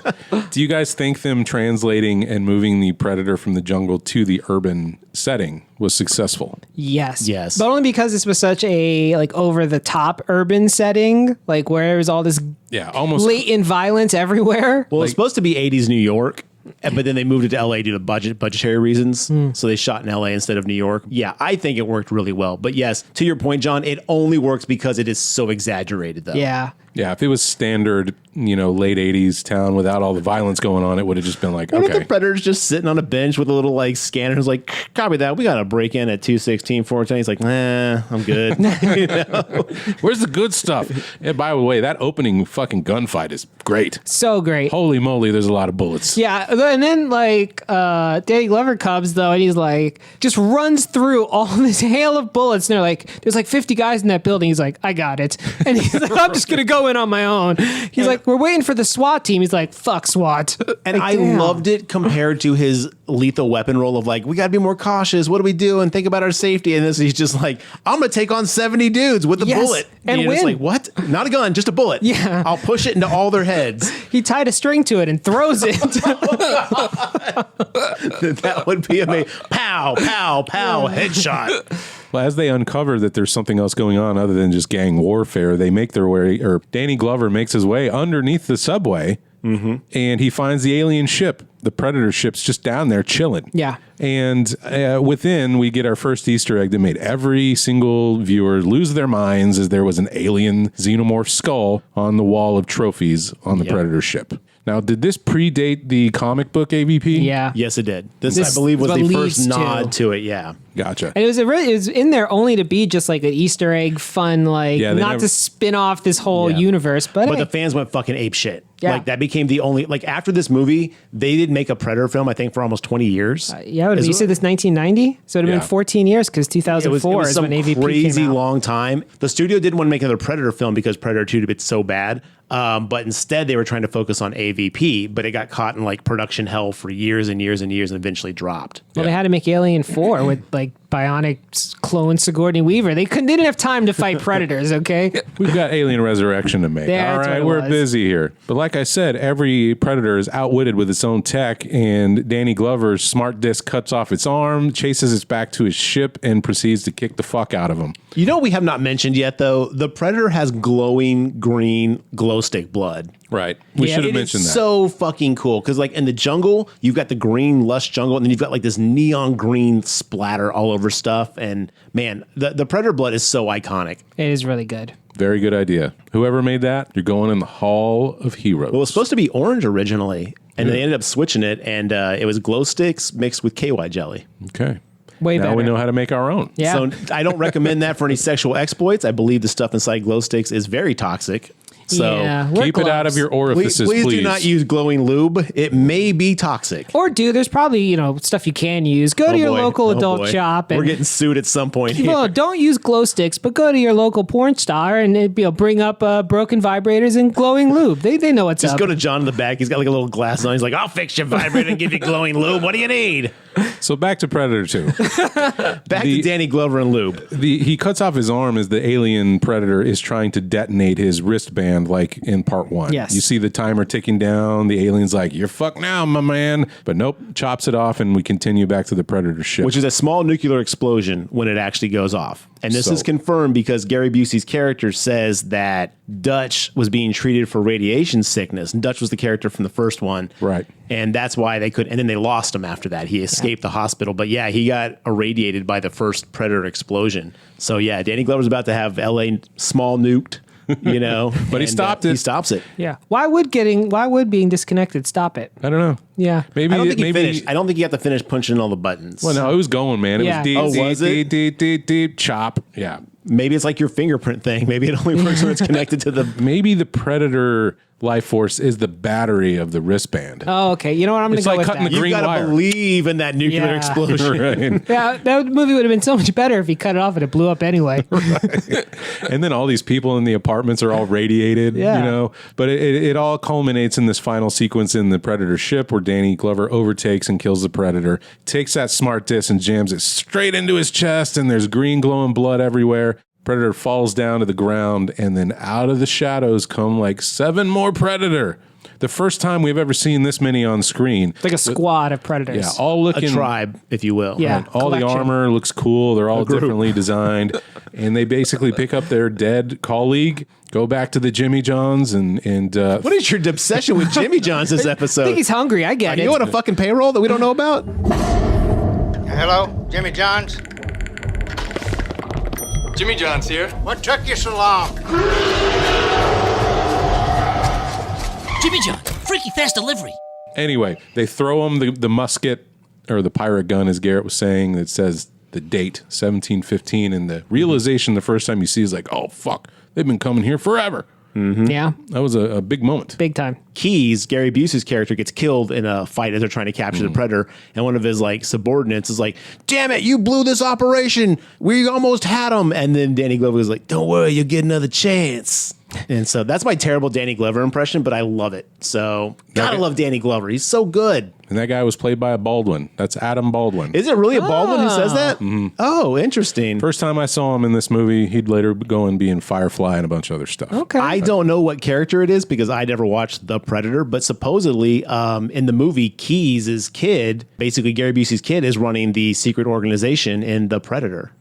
B: Do you guys think them translating and moving the Predator from the jungle to the urban setting was successful?
C: Yes.
A: Yes.
C: But only because this was such a like over the top urban setting, like where there's all this
B: Yeah, almost.
C: blatant violence everywhere.
A: Well, it's supposed to be 80s New York. But then they moved it to LA due to budgetary reasons. So they shot in LA instead of New York. Yeah, I think it worked really well. But yes, to your point, John, it only works because it is so exaggerated, though.
C: Yeah.
B: Yeah, if it was standard, late 80s town without all the violence going on, it would have just been like,
A: What if
B: okay.
A: the Predator's just sitting on a bench with a little like scanner who's like, copy that. We got to break in at 216, 410. He's like, nah, I'm good.
B: Where's the good stuff? And by the way, that opening fucking gunfight is great.
C: So great.
B: Holy moly, there's a lot of bullets.
C: Yeah, and then Danny Glover comes though, and he's like, just runs through all this hail of bullets, and they're like, there's like 50 guys in that building. He's like, I got it, and he's like, I'm just gonna go in on my own. He's like, we're waiting for the SWAT team. He's like, fuck SWAT.
A: And
C: Like,
A: I
C: damn.
A: loved it compared to his Lethal Weapon role of like, we got to be more cautious. What do we do? And think about our safety. And this, he's just like, I'm going to take on 70 dudes with a
C: Yes,
A: bullet.
C: and
A: you're just
C: win.
A: like, what? Not a gun, just a bullet.
C: Yeah.
A: I'll push it into all their heads.
C: He tied a string to it and throws it.
A: That would be amazing. Pow, pow, pow, headshot.
B: Well, as they uncover that there's something else going on other than just gang warfare, they make their way, or Danny Glover makes his way underneath the subway, and he finds the alien ship. The Predator ship's just down there chilling.
C: Yeah.
B: And within, we get our first Easter egg that made every single viewer lose their minds, as there was an alien xenomorph skull on the wall of trophies on the Predator ship. Now, did this predate the comic book AVP?
C: Yeah.
A: Yes, it did. This
C: This
A: I believe, was
C: is
A: the
C: what
A: first
C: leads
A: nod
C: to-
A: to it. Yeah.
B: Gotcha.
C: And it was in there only to be just like an Easter egg fun, like
B: Yeah, they
C: not
B: never-
C: to spin off this whole
A: Yeah.
C: universe. But,
A: But
C: hey,
A: the fans went fucking ape shit.
C: Yeah.
A: Like that became the only, like after this movie, they didn't make a Predator film, I think, for almost 20 years.
C: yeah, you said this 1990, so it would have
B: Yeah.
C: been 14 years because
A: It was
C: 2004 is
A: some
C: when AVP
A: crazy
C: came out.
A: long time. The studio didn't want to make another Predator film because Predator 2 had been so bad. But instead, they were trying to focus on AVP, but it got caught in like production hell for years and years and years, and eventually dropped.
C: Well, they had to make Alien 4 with like bionic clone Sigourney Weaver. They didn't have time to fight predators. Okay.
B: We've got Alien Resurrection to make.
C: Yeah,
B: All
C: that's what
B: right,
C: it
B: we're
C: was.
B: busy here. But like I said, every Predator is outwitted with its own tech, and Danny Glover's smart disc cuts off its arm, chases it back to his ship, and proceeds to kick the fuck out of him.
A: You know what we have not mentioned yet, though? The Predator has glowing green glow stick blood.
B: Right. We
C: Yeah,
B: should have
A: It
B: mentioned
A: is
B: that.
A: so fucking cool because, like, in the jungle, you've got the green, lush jungle, and then you've got like this neon green splatter all over stuff. And man, the Predator blood is so iconic.
C: It is really good.
B: Very good idea. Whoever made that, you're going in the Hall of Heroes.
A: Well, it was supposed to be orange originally, and they ended up switching it, and it was glow sticks mixed with KY jelly.
B: Okay.
C: Way
B: now
C: better.
B: we know how to make our own.
C: Yeah.
A: So I don't recommend that for any sexual exploits. I believe the stuff inside glow sticks is very toxic. So
C: Yeah, wear
B: Keep it out of
C: gloves.
B: your
A: please,
B: orifices,
A: please do not use glowing lube. It may be toxic.
C: Or there's probably stuff you can use. Go to your
A: boy.
C: local
A: Oh,
C: adult
A: boy.
C: shop and
A: We're getting sued at some point here.
C: well, don't use glow sticks, but go to your local porn star and bring up broken vibrators and glowing lube. They know what's
A: Just
C: up.
A: go to John in the back. He's got like a little glass on. He's like, I'll fix your vibrator and give you glowing lube. What do you need?
B: So back to Predator 2.
A: Back to Danny Glover and lube.
B: He cuts off his arm as the alien Predator is trying to detonate his wristband like in part 1.
C: Yes.
B: You see the timer ticking down. The alien's like, you're fucked now, my man. But nope, chops it off, and we continue back to the Predator ship.
A: Which is a small nuclear explosion when it actually goes off. And this
B: So-
A: is confirmed because Gary Busey's character says that Dutch was being treated for radiation sickness. And Dutch was the character from the first one.
B: Right.
A: And that's why they couldn't. And then they lost him after that. He escaped the hospital. But yeah, he got irradiated by the first Predator explosion. So yeah, Danny Glover's about to have LA small nuked,
B: But he
A: and,
B: stopped it.
A: He stops it.
C: Yeah. Why would being disconnected stop it?
B: I don't know.
C: Yeah.
B: Maybe
A: I don't think he
B: maybe
A: finished. I don't think he got to finish punching all the buttons.
B: Well, no, it was going, man. It
C: Yeah.
B: was deep,
A: Oh,
B: deep,
A: was
B: deep,
A: it?
B: deep, deep, deep, chop. Yeah.
A: Maybe it's like your fingerprint thing. Maybe it only works when it's connected to the.
B: Maybe the Predator life force is the battery of the wristband.
C: Oh, okay. You know what? I'm going
B: It's
C: to go
B: like
C: with
B: cutting
C: that.
B: the
A: You
B: green
A: got to
B: wire.
A: believe in that nuclear
C: Yeah.
A: explosion.
B: Right.
C: Yeah, that movie would have been so much better if he cut it off and it blew up anyway.
B: And then all these people in the apartments are all radiated,
C: Yeah.
B: But it all culminates in this final sequence in the Predator ship where Danny Glover overtakes and kills the Predator, takes that smart disc and jams it straight into his chest, and there's green glowing blood everywhere. Predator falls down to the ground, and then out of the shadows come like 7 more Predator. the first time we've ever seen this many on screen.
C: Like a squad of predators.
B: Yeah, all
A: A
B: looking
A: tribe, if you will.
C: Yeah.
B: all the
C: collection.
B: armor looks cool. They're all differently designed, and they basically pick up their dead colleague, go back to the Jimmy Johns, and
A: What is your obsession with Jimmy John's this episode?
C: I think he's hungry. I get
A: Are
C: it.
A: you on a fucking payroll that we don't know about?
G: Hello, Jimmy John's.
H: Jimmy John's here.
G: What took you so long?
I: Jimmy John, freaky fast delivery.
B: anyway, they throw him the musket or the pirate gun, as Garrett was saying, that says the date 1715, and the realization the first time you see is like, oh fuck, they've been coming here forever.
C: Yeah,
B: That was a big moment.
C: big time.
A: Keyes, Gary Busey's character, gets killed in a fight as they're trying to capture the Predator, and one of his like subordinates is like, "Damn it, you blew this operation. We almost had him." And then Danny Glover was like, "Don't worry, you'll get another chance." And so that's my terrible Danny Glover impression, but I love it. So gotta love Danny Glover. He's so good.
B: And that guy was played by a Baldwin. That's Adam Baldwin.
A: Is it really a Baldwin who says that? Oh, interesting.
B: First time I saw him in this movie, he'd later go and be in Firefly and a bunch of other stuff.
C: Okay.
A: I don't know what character it is because I never watched The Predator, but supposedly in the movie, Keyes' kid, basically Gary Busey's kid, is running the secret organization in The Predator.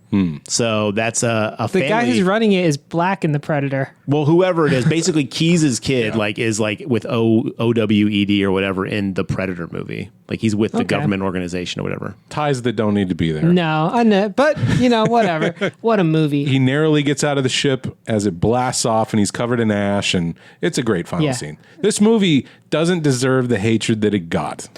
A: So that's a
C: the
A: family.
C: guy who's running it is black in The Predator.
A: Well, whoever it is, basically Keyes' kid is with OWED or whatever in the Predator movie. Like he's with the government organization or whatever.
B: Ties that don't need to be there.
C: No, I know, but you know, whatever. What a movie.
B: He narrowly gets out of the ship as it blasts off, and he's covered in ash, and it's a great final scene. This movie doesn't deserve the hatred that it got.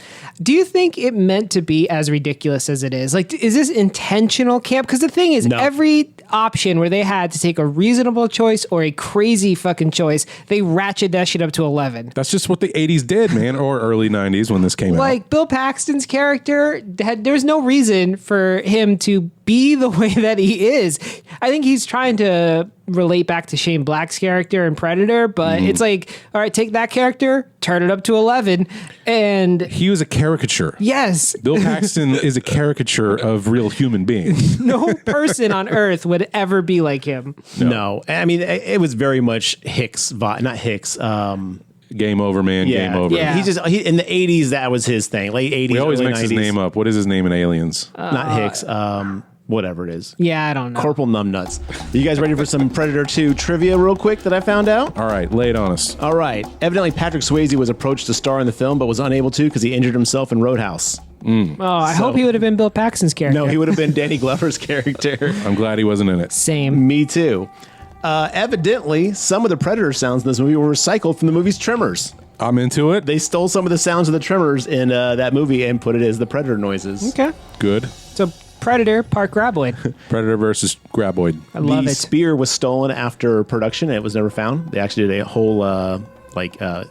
C: Do you think it meant to be as ridiculous as it is? Like, is this intentional camp? Because the thing is, every option where they had to take a reasonable choice or a crazy fucking choice, they ratcheted that shit up to 11.
B: That's just what the 80s did, man, or early 90s when this came out.
C: Like, Bill Paxton's character, there's no reason for him to be the way that he is. I think he's trying to relate back to Shane Black's character in Predator, but it's like, all right, take that character, turn it up to 11, and
B: He was a caricature.
C: yes,
B: Bill Paxton is a caricature of real human beings.
C: no person on earth would ever be like him.
A: No. I mean, it was very much Hicks, not Hicks.
B: Game over, man. Game over.
C: Yeah.
A: He in the 80s, that was his thing. Late 80s,
B: We always
A: early
B: mix
A: 90s.
B: his name up. What is his name in Aliens?
A: Not Hicks. Whatever it is.
C: Yeah, I don't know.
A: Corporal Numbnuts. Are you guys ready for some Predator 2 trivia real quick that I found out?
B: All right, lay it on us.
A: All right. Evidently, Patrick Swayze was approached to star in the film, but was unable to because he injured himself in Roadhouse.
C: Oh, I hope he would have been Bill Paxton's character.
A: No, he would have been Danny Glover's character.
B: I'm glad he wasn't in it.
C: Same.
A: Me too. Evidently, some of the Predator sounds in this movie were recycled from the movie's Tremors.
B: I'm into it.
A: They stole some of the sounds of the Tremors in that movie and put it as the Predator noises.
C: Okay.
B: Good.
C: So Predator, Park Graboid.
B: Predator versus Graboid.
C: I love
A: The
C: it.
A: spear was stolen after production and it was never found. They actually did a whole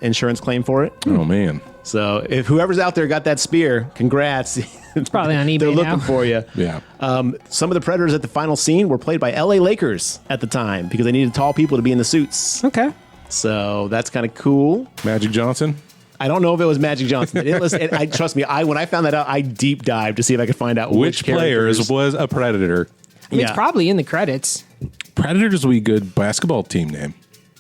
A: insurance claim for it.
B: Oh, man.
A: So if whoever's out there got that spear, congrats. It's
C: probably on eBay
A: They're looking
C: now.
A: for you.
B: Yeah.
A: Some of the Predators at the final scene were played by LA Lakers at the time because they needed tall people to be in the suits.
C: Okay.
A: So that's kind of cool.
B: Magic Johnson.
A: I don't know if it was Magic Johnson. Trust me, when I found that out, I deep dived to see if I could find out
B: Which players was a Predator?
C: I mean, it's probably in the credits.
B: Predators would be a good basketball team name.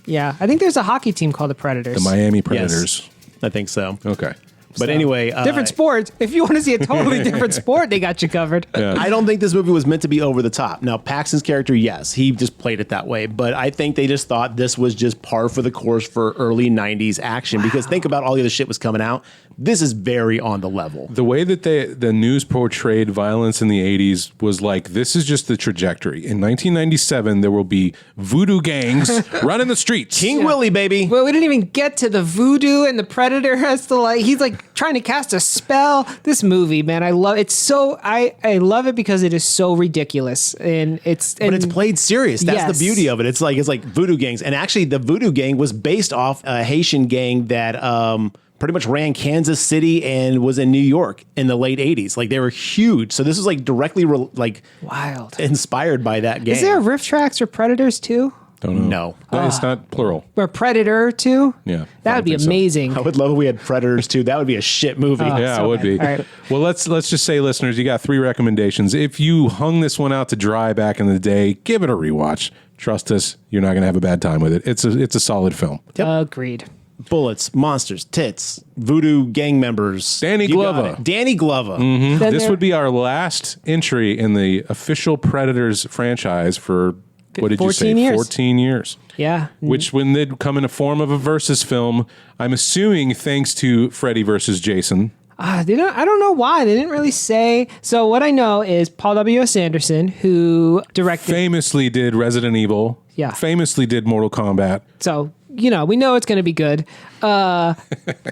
C: Yeah, I think there's a hockey team called the Predators.
B: The Miami Predators.
A: I think so.
B: Okay.
A: But anyway,
C: different sports. If you want to see a totally different sport, they got you covered.
B: Yeah.
A: I don't think this movie was meant to be over the top. Now, Paxton's character, yes, he just played it that way. But I think they just thought this was just par for the course for early 90s action. Because think about all the other shit was coming out. This is very on the level.
B: The way that the news portrayed violence in the 80s was like, this is just the trajectory. In 1997, there will be voodoo gangs running the streets.
A: King Willie, baby.
C: Well, we didn't even get to the voodoo, and the Predator has to he's like trying to cast a spell. This movie, man, I love it. So I love it because it is so ridiculous, but
A: it's played serious. That's
C: Yes.
A: the beauty of it. It's like voodoo gangs. And actually, the voodoo gang was based off a Haitian gang that pretty much ran Kansas City and was in New York in the late 80s. Like, they were huge. So this was like directly
C: wild.
A: inspired by that gang.
C: Is there a riff tracks for Predators too?
B: Don't know.
A: No.
B: It's not plural.
C: Or Predator too?
B: Yeah.
C: That would be amazing.
A: I would love if we had Predators too. That would be a shit movie.
B: Yeah,
C: so
B: it would
C: bad.
B: be.
C: All right.
B: Well, let's just say, listeners, you got 3 recommendations. If you hung this one out to dry back in the day, give it a rewatch. Trust us, you're not going to have a bad time with it. It's a solid film.
C: Agreed.
A: bullets, monsters, tits, voodoo gang members.
B: Danny
A: You got
B: Glover.
A: it. Danny Glover.
C: Then
B: This
C: there-
B: would be our last entry in the official Predators franchise for, what did you say,
C: 14 years.
B: 14 years.
C: Yeah.
B: Which, when they'd come in a form of a versus film, I'm assuming thanks to Freddy versus Jason.
C: I don't know why. They didn't really say. So what I know is Paul W.S. Anderson, who directed.
B: Famously did Resident Evil.
C: Yeah.
B: Famously did Mortal Kombat.
C: So, we know it's going to be good.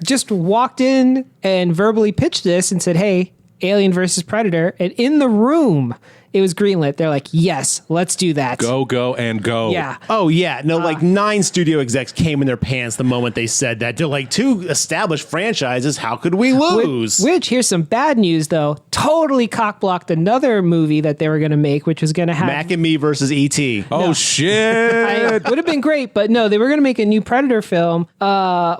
C: Just walked in and verbally pitched this and said, hey, Alien versus Predator. And in the room, it was greenlit. They're like, yes, let's do that.
B: Go, and go.
C: Yeah.
A: Oh, yeah. No, like 9 studio execs came in their pants the moment they said that. They're like, 2 established franchises, how could we lose?
C: Which, here's some bad news, though. Totally cockblocked another movie that they were going to make, which was going to have...
A: Mac and Me versus E.T.
B: Oh, shit.
C: would have been great, but no, they were going to make a new Predator film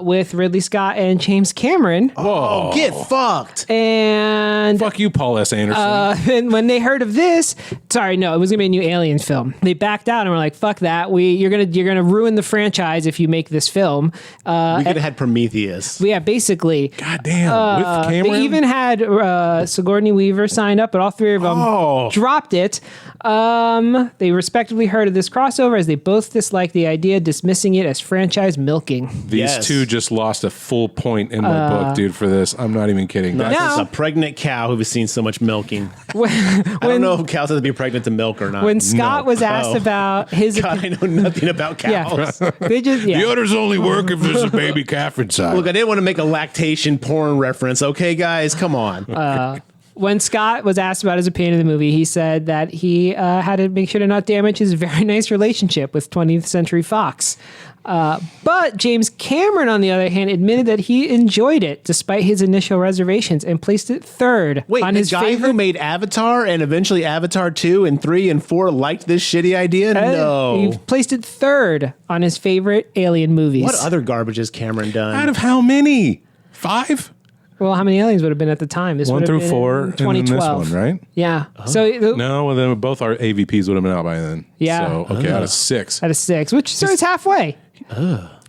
C: with Ridley Scott and James Cameron.
A: Oh, get fucked.
C: And
B: Fuck you, Paul S. Anderson.
C: and when they heard of this, sorry, no, it was gonna be a new Alien film. They backed out and were like, "Fuck that! You're gonna ruin the franchise if you make this film."
A: We could have had Prometheus.
C: Yeah, basically.
B: God damn. With Cameron?
C: They even had Sigourney Weaver signed up, but all 3 of them dropped it. They respectively heard of this crossover as they both disliked the idea, dismissing it as franchise milking.
B: These
A: Yes.
B: 2 just lost a full point in my book, dude, for this. I'm not even kidding.
A: That's
B: That's-
A: just a pregnant cow who has seen so much milking. I don't know if cows have to be pregnant to milk or not.
C: When Scott was asked
A: Oh.
C: about his
A: God, I know nothing about cows.
C: they just
B: The udders only work if there's a baby calf inside.
A: Look, I didn't want to make a lactation porn reference. Okay, guys, come on.
C: When Scott was asked about his opinion of the movie, he said that he had to make sure to not damage his very nice relationship with 20th Century Fox. But James Cameron, on the other hand, admitted that he enjoyed it despite his initial reservations and placed it third
A: Wait,
C: on
A: the
C: his
A: guy
C: favorite.
A: who made Avatar and eventually Avatar 2 and 3 and 4 liked this shitty idea? No.
C: He placed it third on his favorite Alien movies.
A: What other garbage has Cameron done?
B: Out of how many? 5?
C: Well, how many aliens would have been at the time? This
B: 1
C: would have
B: through
C: been
B: 4, and then
C: 2012.
B: this one, right?
C: Yeah.
A: Oh.
C: So
B: No, well, then both our AVPs would have been out by then.
C: Yeah.
B: So, okay, out of 6.
C: out of 6, which starts halfway.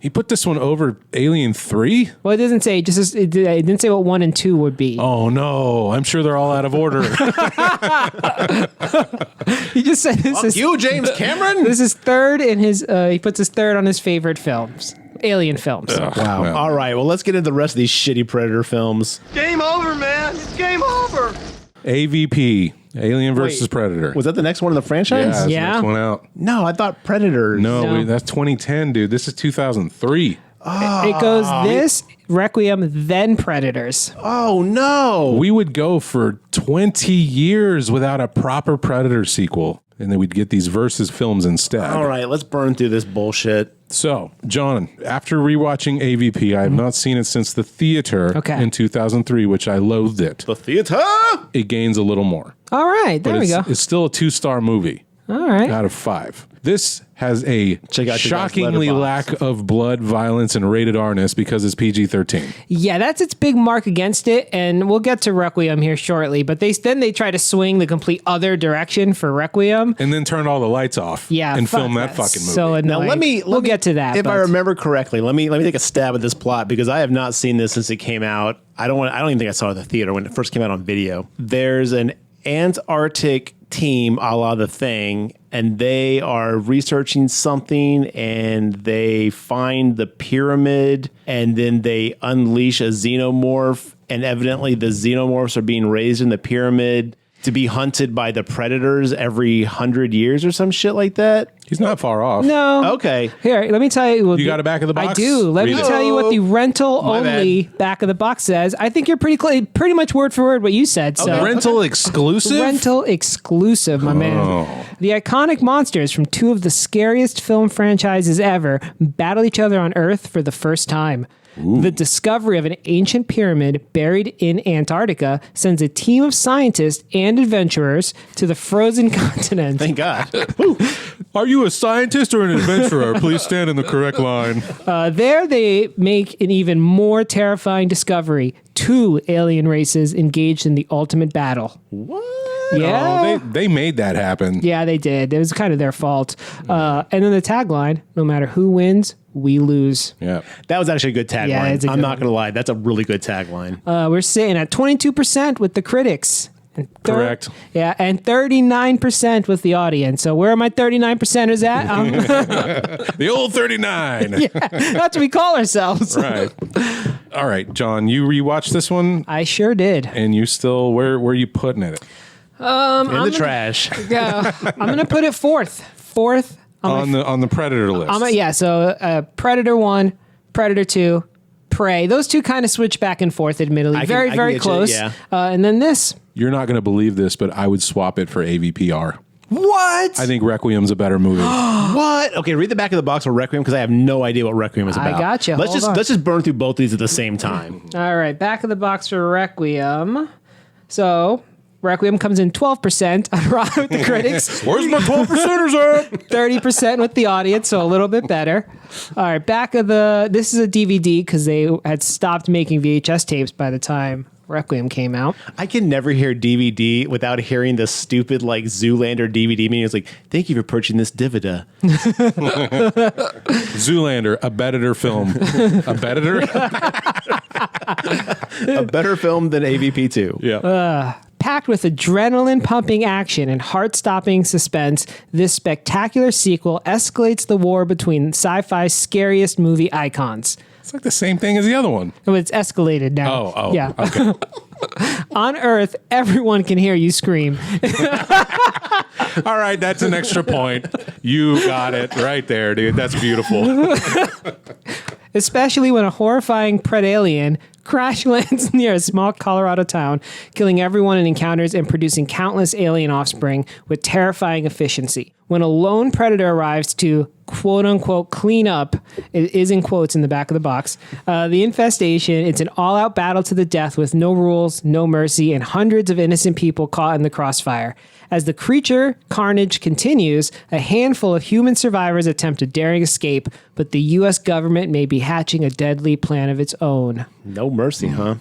B: He put this one over Alien 3?
C: Well, it doesn't say. It didn't say what 1 and 2 would be.
B: Oh, no. I'm sure they're all out of order.
C: He just said this
A: Fuck
C: is
A: you, James Cameron?
C: this is third in his. He puts his third on his favorite films, Alien films.
A: Wow.
B: Well.
A: All right, well, let's get into the rest of these shitty Predator films.
G: Game over, man. It's game over.
B: AVP, Alien versus
A: Wait,
B: Predator.
A: Was that the next one in the
B: yeah,
A: franchise?
B: that's the
C: Yeah.
B: next one out.
A: No, I thought Predators.
C: No.
B: That's 2010, dude. This is 2003.
C: It goes this Requiem, then Predators.
A: Oh, no.
B: We would go for 20 years without a proper Predator sequel, and then we'd get these versus films instead.
A: All right, let's burn through this bullshit.
B: So, John, after rewatching AVP, I have not seen it since the theater
C: Okay.
B: in 2003, which I loathed it.
A: The theater?
B: It gains a little more.
C: All right, there
B: But
C: we go.
B: it's still a 2-star movie
C: All right.
B: out of 5. This has a
A: Check out your guys'
B: shockingly
A: Letterboxd.
B: lack of blood, violence, and rated R-ness because it's PG-13.
C: Yeah, that's its big mark against it, and we'll get to Requiem here shortly. But they try to swing the complete other direction for Requiem.
B: And then turn all the lights off
C: Yeah,
B: and
C: fuck
B: film that
C: that's
B: fucking movie.
C: So annoying.
A: Now
C: We'll get to that.
A: If I
C: but-
A: remember correctly, let me take a stab at this plot because I have not seen this since it came out. I don't even think I saw it at the theater when it first came out on video. There's an Antarctic team a la The Thing, and they are researching something and they find the pyramid and then they unleash a xenomorph, and evidently the xenomorphs are being raised in the pyramid to be hunted by the predators every 100 years or some shit like that.
B: He's not far off.
C: No.
A: Okay.
C: Here, let me tell you. What
B: You got a back of the box?
C: I do. Let me
B: Read it.
C: tell you what the rental
A: My
C: only back of the box says. I think you're pretty much word for word what you said. So
B: Rental exclusive?
C: rental exclusive, my man. The iconic monsters from 2 of the scariest film franchises ever battle each other on Earth for the first time. The discovery of an ancient pyramid buried in Antarctica sends a team of scientists and adventurers to the frozen continent.
A: Thank God.
B: Are you a scientist or an adventurer? Please stand in the correct line.
C: There they make an even more terrifying discovery. 2 alien races engaged in the ultimate battle.
A: What?
C: Yeah.
B: They made that happen.
C: Yeah, they did. It was kind of their fault. And then the tagline, no matter who wins, we lose.
B: Yeah.
A: That was actually a good tagline.
C: Yeah, it's a
A: I'm
C: good
A: not
C: one.
A: going to lie. That's a really good tagline.
C: We're sitting at 22% with the critics. And
B: Correct.
C: Yeah, and 39% with the audience. So where are my 39%ers at?
B: The old 39.
C: That's what we call ourselves.
B: Right. All right, John, you rewatched this one
C: I sure did.
B: and you still, where are you putting it?
A: In the trash.
C: Yeah, I'm going to put it fourth. Fourth.
B: On the Predator list.
C: So Predator 1, Predator 2, Prey. Those two kind of switch back and forth, admittedly.
A: I
C: Very
A: can get you,
C: close.
A: yeah.
C: And then this.
B: You're not going to believe this, but I would swap it for AVPR.
A: What?
B: I think Requiem's a better movie.
A: What? Okay, read the back of the box for Requiem because I have no idea what Requiem is about.
C: gotcha.
A: Let's
C: Hold on.
A: just burn through both these at the same time.
C: All right, back of the box for Requiem. So Requiem comes in 12% on Rotten with the critics,
B: Where's my 12%ers at?
C: 30% with the audience, so a little bit better. All right, this is a DVD because they had stopped making VHS tapes by the time Requiem came out.
A: I can never hear DVD without hearing the stupid like Zoolander DVD meaning. It's like, thank you for purchasing this Divida.
B: Zoolander, a better film. A better?
A: A better film than AVP2.
B: Yeah.
C: Packed with adrenaline-pumping action and heart-stopping suspense, this spectacular sequel escalates the war between sci-fi's scariest movie icons.
B: It's like the same thing as the other one.
C: Oh, it's escalated now.
B: Oh,
C: Yeah.
B: okay.
C: On Earth, everyone can hear you scream.
B: All right, that's an extra point. You got it right there, dude. That's beautiful.
C: Especially when a horrifying predalien crash lands near a small Colorado town, killing everyone it encounters and producing countless alien offspring with terrifying efficiency. When a lone predator arrives to quote-unquote clean up, it is in quotes in the back of the box, the infestation, it's an all-out battle to the death with no rules, no mercy, and hundreds of innocent people caught in the crossfire. As the creature carnage continues, a handful of human survivors attempt a daring escape, but the U.S. government may be hatching a deadly plan of its own.
A: No mercy, huh? ...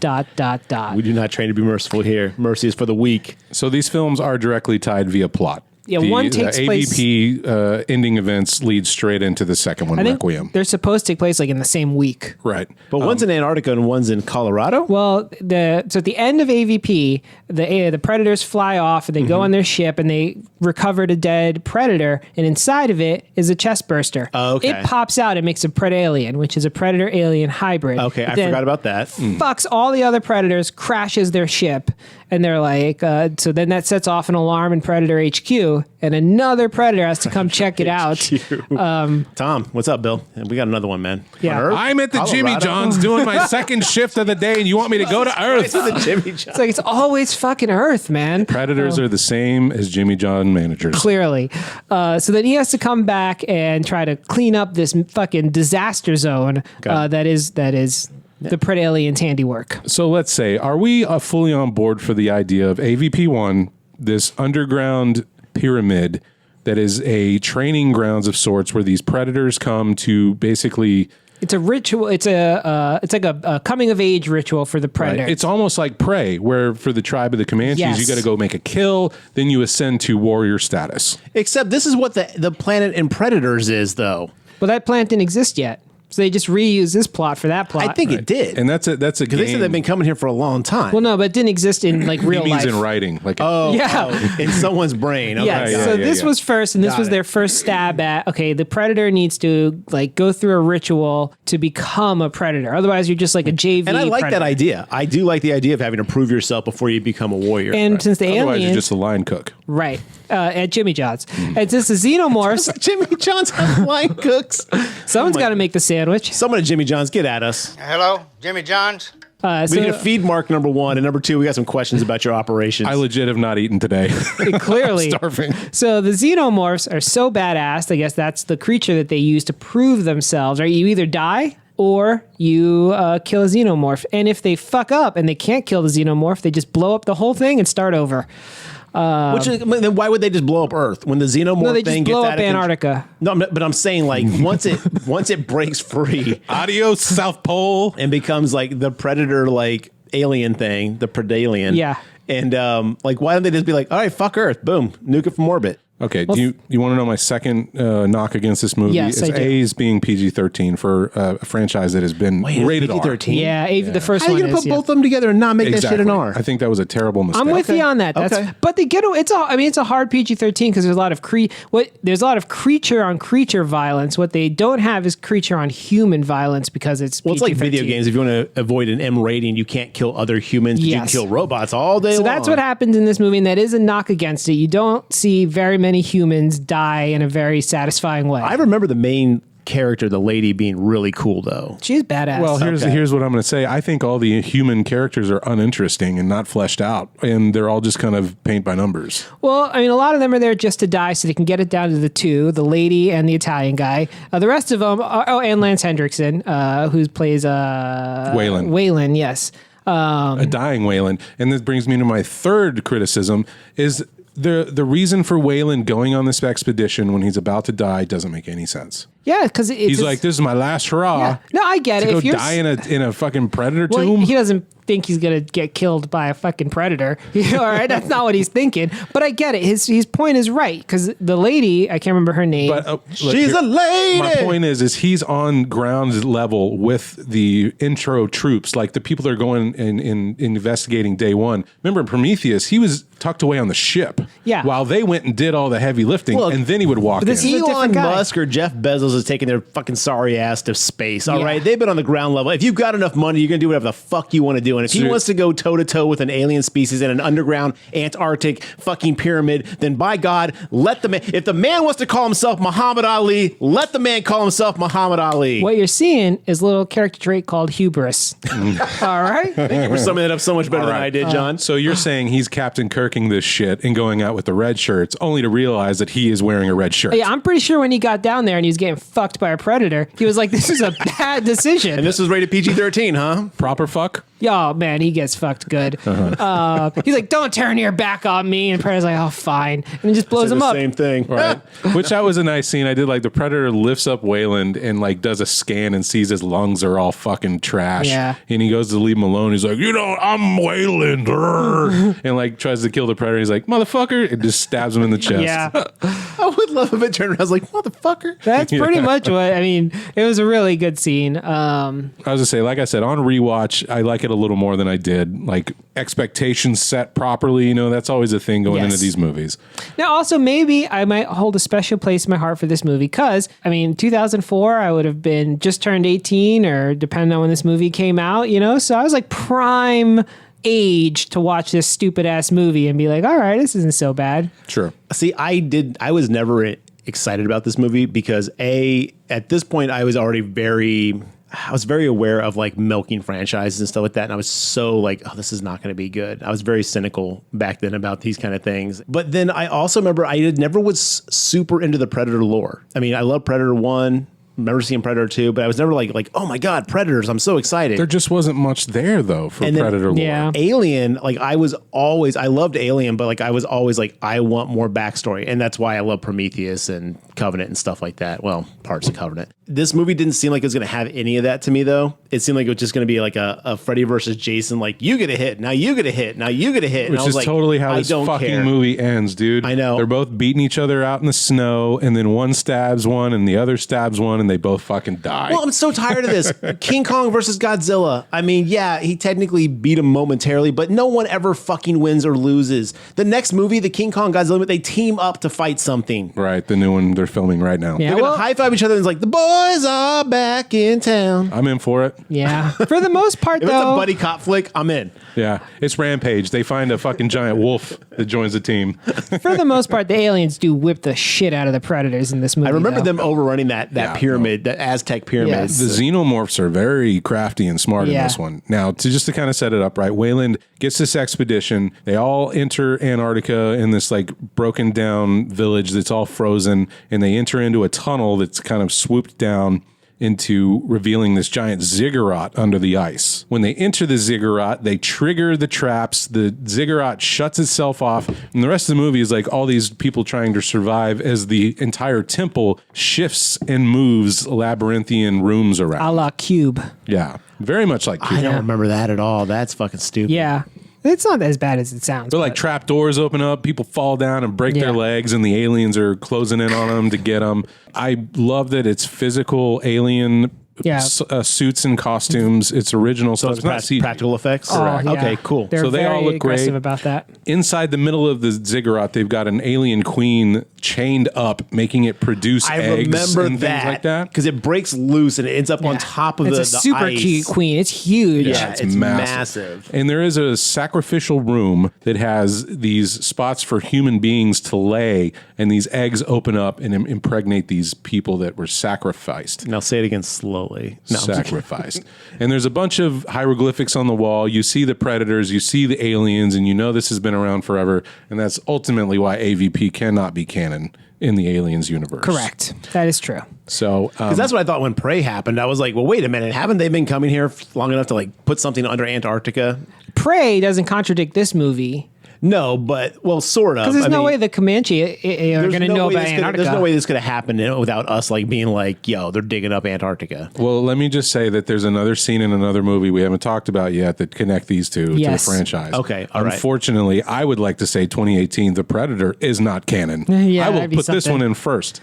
C: We
A: We do not train to be merciful here. Mercy is for the weak.
B: So these films are directly tied via plot.
C: Yeah, one takes place-
B: AVP ending events lead straight into the second one,
C: I think
B: Requiem.
C: they're supposed to take place like in the same week.
B: Right.
A: But one's in Antarctica and one's in Colorado?
C: Well, so at the end of AVP, the predators fly off and they go on their ship and they recovered a dead predator, and inside of it is a chest burster.
A: Oh, okay.
C: It pops out and makes a predalien, which is a predator-alien hybrid.
A: Okay, I
C: Then
A: forgot about that.
C: fucks all the other predators, crashes their ship, and they're like, so then that sets off an alarm in Predator HQ, and another predator has to come check it out.
A: Tom, what's up, Bill? We got another one, man.
C: Yeah.
A: On Earth?
B: I'm at the
A: Colorado?
B: Jimmy John's doing my second shift of the day, and you want me to go to Earth?
A: The Jimmy John.
C: It's like, it's always fucking Earth, man.
B: Predators are the same as Jimmy John managers.
C: Clearly. So then he has to come back and try to clean up this fucking disaster zone that is the Predalien's handiwork.
B: So let's say, are we fully on board for the idea of AVP1, this underground pyramid that is a training grounds of sorts where these predators come to basically...
C: It's a ritual. It's like a coming of age ritual for the predator.
B: Right. It's almost like Prey, where for the tribe of the Comanches,
C: Yes.
B: you got to go make a kill, then you ascend to warrior status.
A: Except this is what the planet in Predators is, though.
C: Well, that plant didn't exist yet. So they just reused this plot for that plot.
A: I think it did.
B: And that's a
A: because they said
B: game.
A: they've been coming here for a long time.
C: Well, no, but it didn't exist in like real
B: He means
C: life.
B: in writing. Like
C: Yeah.
A: in someone's brain. Okay.
C: Yeah,
B: yeah,
C: so
B: yeah,
C: this
B: yeah.
C: was first, and this
A: Got
C: was
A: it.
C: their first stab at, okay, the predator needs to like go through a ritual to become a predator. Otherwise, you're just like a JV
A: And I like
C: predator.
A: that idea. I do like the idea of having to prove yourself before you become a warrior.
C: And since the
B: otherwise,
C: aliens...
B: you're just a line cook.
C: Right, at Jimmy John's. And since the xenomorphs,
A: Jimmy John's has line cooks.
C: someone's got to make the sandwich.
A: Someone at Jimmy John's, get at us.
G: Hello, Jimmy John's.
A: We need a feed mark, number one. And number two, we got some questions about your operations.
B: I legit have not eaten today.
C: Clearly.
B: Starving.
C: So the xenomorphs are so badass, I guess that's the creature that they use to prove themselves, right? You either die or you kill a xenomorph. And if they fuck up and they can't kill the xenomorph, they just blow up the whole thing and start over.
A: Then why would they just blow up Earth when the xenomorph
C: No, they
A: thing
C: just blow
A: gets
C: up
A: out of
C: Antarctica.
A: No, but I'm saying like once it breaks free
B: Adios, South Pole.
A: and becomes like the predator like alien thing, the predalien.
C: Yeah.
A: And like, why don't they just be like, all right, fuck Earth, boom, nuke it from orbit?
B: Okay, do you want to know my second knock against this movie?
C: Yes,
B: It's
C: I do.
B: A's being PG-13 for a franchise that has been rated R.
A: PG-13?
C: Yeah, the first
A: How are
C: one
A: you gonna
C: is,
A: put
C: yeah.
A: both of them together and not make that shit an R?
B: I think that was a terrible mistake.
C: I'm with you on that.
A: Okay.
C: But they get it's all. I mean, it's a hard PG-13 because there's a lot of there's a lot of creature on creature violence. What they don't have is creature on human violence because it's
A: Well, it's like video
C: PG-13.
A: games. If you want to avoid an M rating, you can't kill other humans, but you can
C: Yes.
A: kill robots all day
C: So
A: long.
C: that's what happens in this movie, and that is a knock against it. You don't see very many humans die in a very satisfying way.
A: I remember the main character, the lady, being really cool, though.
C: She's badass.
B: Well,
A: Okay.
B: here's what I'm going to say. I think all the human characters are uninteresting and not fleshed out, and they're all just kind of paint by numbers.
C: Well, I mean, a lot of them are there just to die, so they can get it down to the two, the lady and the Italian guy. The rest of them, and Lance Hendrickson, who plays
B: Waylon.
C: Waylon, yes.
B: A dying Waylon. And this brings me to my third criticism is the reason for Waylon going on this expedition when he's about to die doesn't make any sense.
C: Yeah, because
B: He's like, this is my last hurrah.
C: Yeah. No, I get
B: To
C: it.
B: go
C: If you're
B: die in a fucking predator
C: well,
B: tomb.
C: he doesn't think he's gonna get killed by a fucking predator. All right, that's not what he's thinking. But I get it. His point is right because the lady, I can't remember her name.
B: But look,
A: She's a lady!
B: My point is he's on ground level with the intro troops, like the people that are going and investigating day one. Remember in Prometheus, he was tucked away on the ship.
C: Yeah.
B: While they went and did all the heavy lifting,
A: Well,
B: and then he would walk in.
C: this is a
A: Elon
C: different guy.
A: Musk or Jeff Bezos is taking their fucking sorry ass to space. All
C: Yeah.
A: right, they've been on the ground level. If you've got enough money, you're gonna do whatever the fuck you want to do. And if he
B: So-
A: wants to go toe to toe with an alien species in an underground Antarctic fucking pyramid, then by God, let the man. If the man wants to call himself Muhammad Ali, let the man call himself Muhammad Ali.
C: What you're seeing is a little character trait called hubris. All right.
A: Thank you for summing that up so much better than
B: right.
A: I did, John.
B: So you're saying he's Captain Kirking this shit and going out with the red shirts, only to realize that he is wearing a red shirt.
C: Yeah, I'm pretty sure when he got down there and he was getting fucked by a predator, he was like, "This is a bad decision."
A: And this was rated PG-13, huh?
B: Proper fuck.
C: Oh man, he gets fucked good. He's like, "Don't turn your back on me," and Predator's like, "Oh, fine," and he just blows
A: Said
C: him
A: the
C: up.
A: Same thing.
B: Right. Which that was a nice scene. I did like the Predator lifts up Wayland and like does a scan and sees his lungs are all fucking trash.
C: Yeah.
B: And he goes to leave him alone. He's like, I'm Wayland. And like tries to kill the Predator. He's like, motherfucker. And just stabs him in the chest.
C: Yeah,
A: I would love if it turned around. I was like, motherfucker.
C: that's pretty much what I mean. It was a really good scene.
B: I was gonna say, like I said, on rewatch, I like it a little more than I did. Like expectations set properly, you know, that's always a thing going
C: Yes.
B: into these movies.
C: Now, also, maybe I might hold a special place in my heart for this movie because, I mean, 2004, I would have been just turned 18 or depending on when this movie came out, you know? So I was like prime age to watch this stupid ass movie and be like, all right, this isn't so bad.
B: Sure.
A: See, I was never excited about this movie because at this point I was very aware of like milking franchises and stuff like that. And I was so like, oh, this is not going to be good. I was very cynical back then about these kind of things. But then I also remember never was super into the Predator lore. I mean, I love Predator 1. Remember seeing Predator 2, but I was never like, oh my God, Predators. I'm so excited.
B: There just wasn't much there though for
A: And then-
B: Predator lore.
C: Yeah.
A: Alien, like I loved Alien, but like I was always like, I want more backstory. And that's why I love Prometheus and Covenant and stuff like that. Well, parts of Covenant. This movie didn't seem like it was going to have any of that to me, though. It seemed like it was just going to be like a Freddy versus Jason, like you get a hit, now you get a hit, now you get a hit. And
B: Which
A: I was
B: is
A: like,
B: totally how
A: I
B: this
A: don't
B: fucking
A: care.
B: movie ends, dude.
A: I know.
B: They're both beating each other out in the snow, and then one stabs one, and the other stabs one, and they both fucking die.
A: Well, I'm so tired of this. King Kong versus Godzilla. I mean, yeah, he technically beat him momentarily, but no one ever fucking wins or loses. The next movie, the King Kong Godzilla, they team up to fight something.
B: Right, the new one they're filming right now.
C: Yeah.
A: They're
C: well-
A: gonna high five each other and it's like the boys are back in town.
B: I'm in for it.
C: Yeah. For the most part,
A: If it's a
C: though.
A: buddy cop flick, I'm in.
B: Yeah, it's Rampage. They find a fucking giant wolf that joins the team.
C: For the most part, the aliens do whip the shit out of the predators in this movie.
A: I remember
C: though.
A: them overrunning that pyramid, that Aztec pyramid.
C: Yes.
B: The xenomorphs are very crafty and smart in
C: Yeah.
B: this one. Now, to kind of set it up, right? Wayland gets this expedition. They all enter Antarctica in this like broken down village that's all frozen, and they enter into a tunnel that's kind of swooped down into revealing this giant ziggurat under the ice. When they enter the ziggurat, they trigger the traps. The ziggurat shuts itself off, and the rest of the movie is like all these people trying to survive as the entire temple shifts and moves labyrinthian rooms around.
C: a la Cube.
B: Yeah, very much like
A: I
B: Cube.
A: don't remember that at all. That's fucking stupid.
C: Yeah. It's not as bad as it sounds.
B: But like trap doors open up, people fall down and break their legs, and the aliens are closing in on them to get them. I love that it's physical alien suits and costumes. It's original, so it's not
A: practical effects.
C: Correct.
A: Okay, cool.
C: They're
B: so they all look
C: aggressive
B: great
C: about that.
B: Inside the middle of the ziggurat, they've got an alien queen chained up, making it produce eggs and things like that.
A: Because it breaks loose and it ends up on top of
C: it's
A: the
C: a super
A: ice.
C: cute queen. It's huge.
A: Yeah, it's massive.
B: And there is a sacrificial room that has these spots for human beings to lay, and these eggs open up and impregnate these people that were sacrificed.
A: Now say it again slowly. No,
B: Sacrificed. And there's a bunch of hieroglyphics on the wall. You see the predators, you see the aliens, and you know this has been around forever. And that's ultimately why AVP cannot be canon in the Aliens universe.
C: Correct. That is true.
B: So,
A: because that's what I thought when Prey happened. I was like, well, wait a minute. Haven't they been coming here long enough to like put something under Antarctica?
C: Prey doesn't contradict this movie.
A: No, but well, sort of.
C: Because there's no way the Comanche are going to know about Antarctica.
A: There's no way this could have happened without us like being like, yo, they're digging up Antarctica.
B: Well, let me just say that there's another scene in another movie we haven't talked about yet that connect these two to the franchise.
A: Okay, all right.
B: Unfortunately, I would like to say 2018, The Predator is not canon.
C: Yeah,
B: I will
C: that'd be
B: put this
C: something.
B: one in first.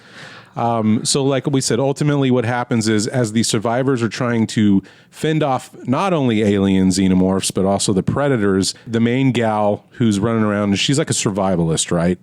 B: So like we said, ultimately what happens is as the survivors are trying to fend off not only alien xenomorphs, but also the predators, the main gal who's running around, she's like a survivalist, right?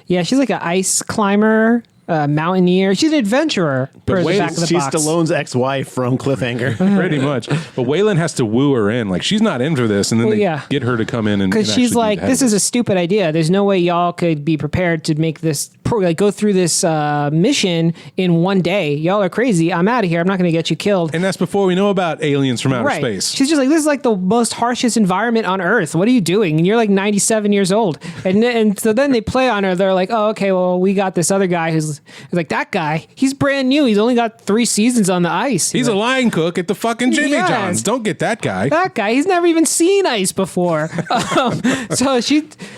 C: Yeah, she's like an ice climber, mountaineer. She's an adventurer.
B: But
C: per the back of the
A: She's
C: box.
A: Stallone's ex-wife from Cliffhanger.
B: Pretty much. But Waylon has to woo her in. Like, she's not in for this. And then they get her to come in and
C: because she's like, this is a stupid idea. There's no way y'all could be prepared to make this, go through this mission in one day. Y'all are crazy. I'm out of here. I'm not going to get you killed.
B: And that's before we know about aliens from outer space.
C: She's just like, this is like the most harshest environment on Earth. What are you doing? And you're like 97 years old. And so then they play on her. They're like, oh, okay, well, we got this other guy who's like, that guy, he's brand new. He's only got 3 seasons on the ice.
B: He's a line cook at the fucking Jimmy John's. Don't get that guy.
C: That guy, he's never even seen ice before. So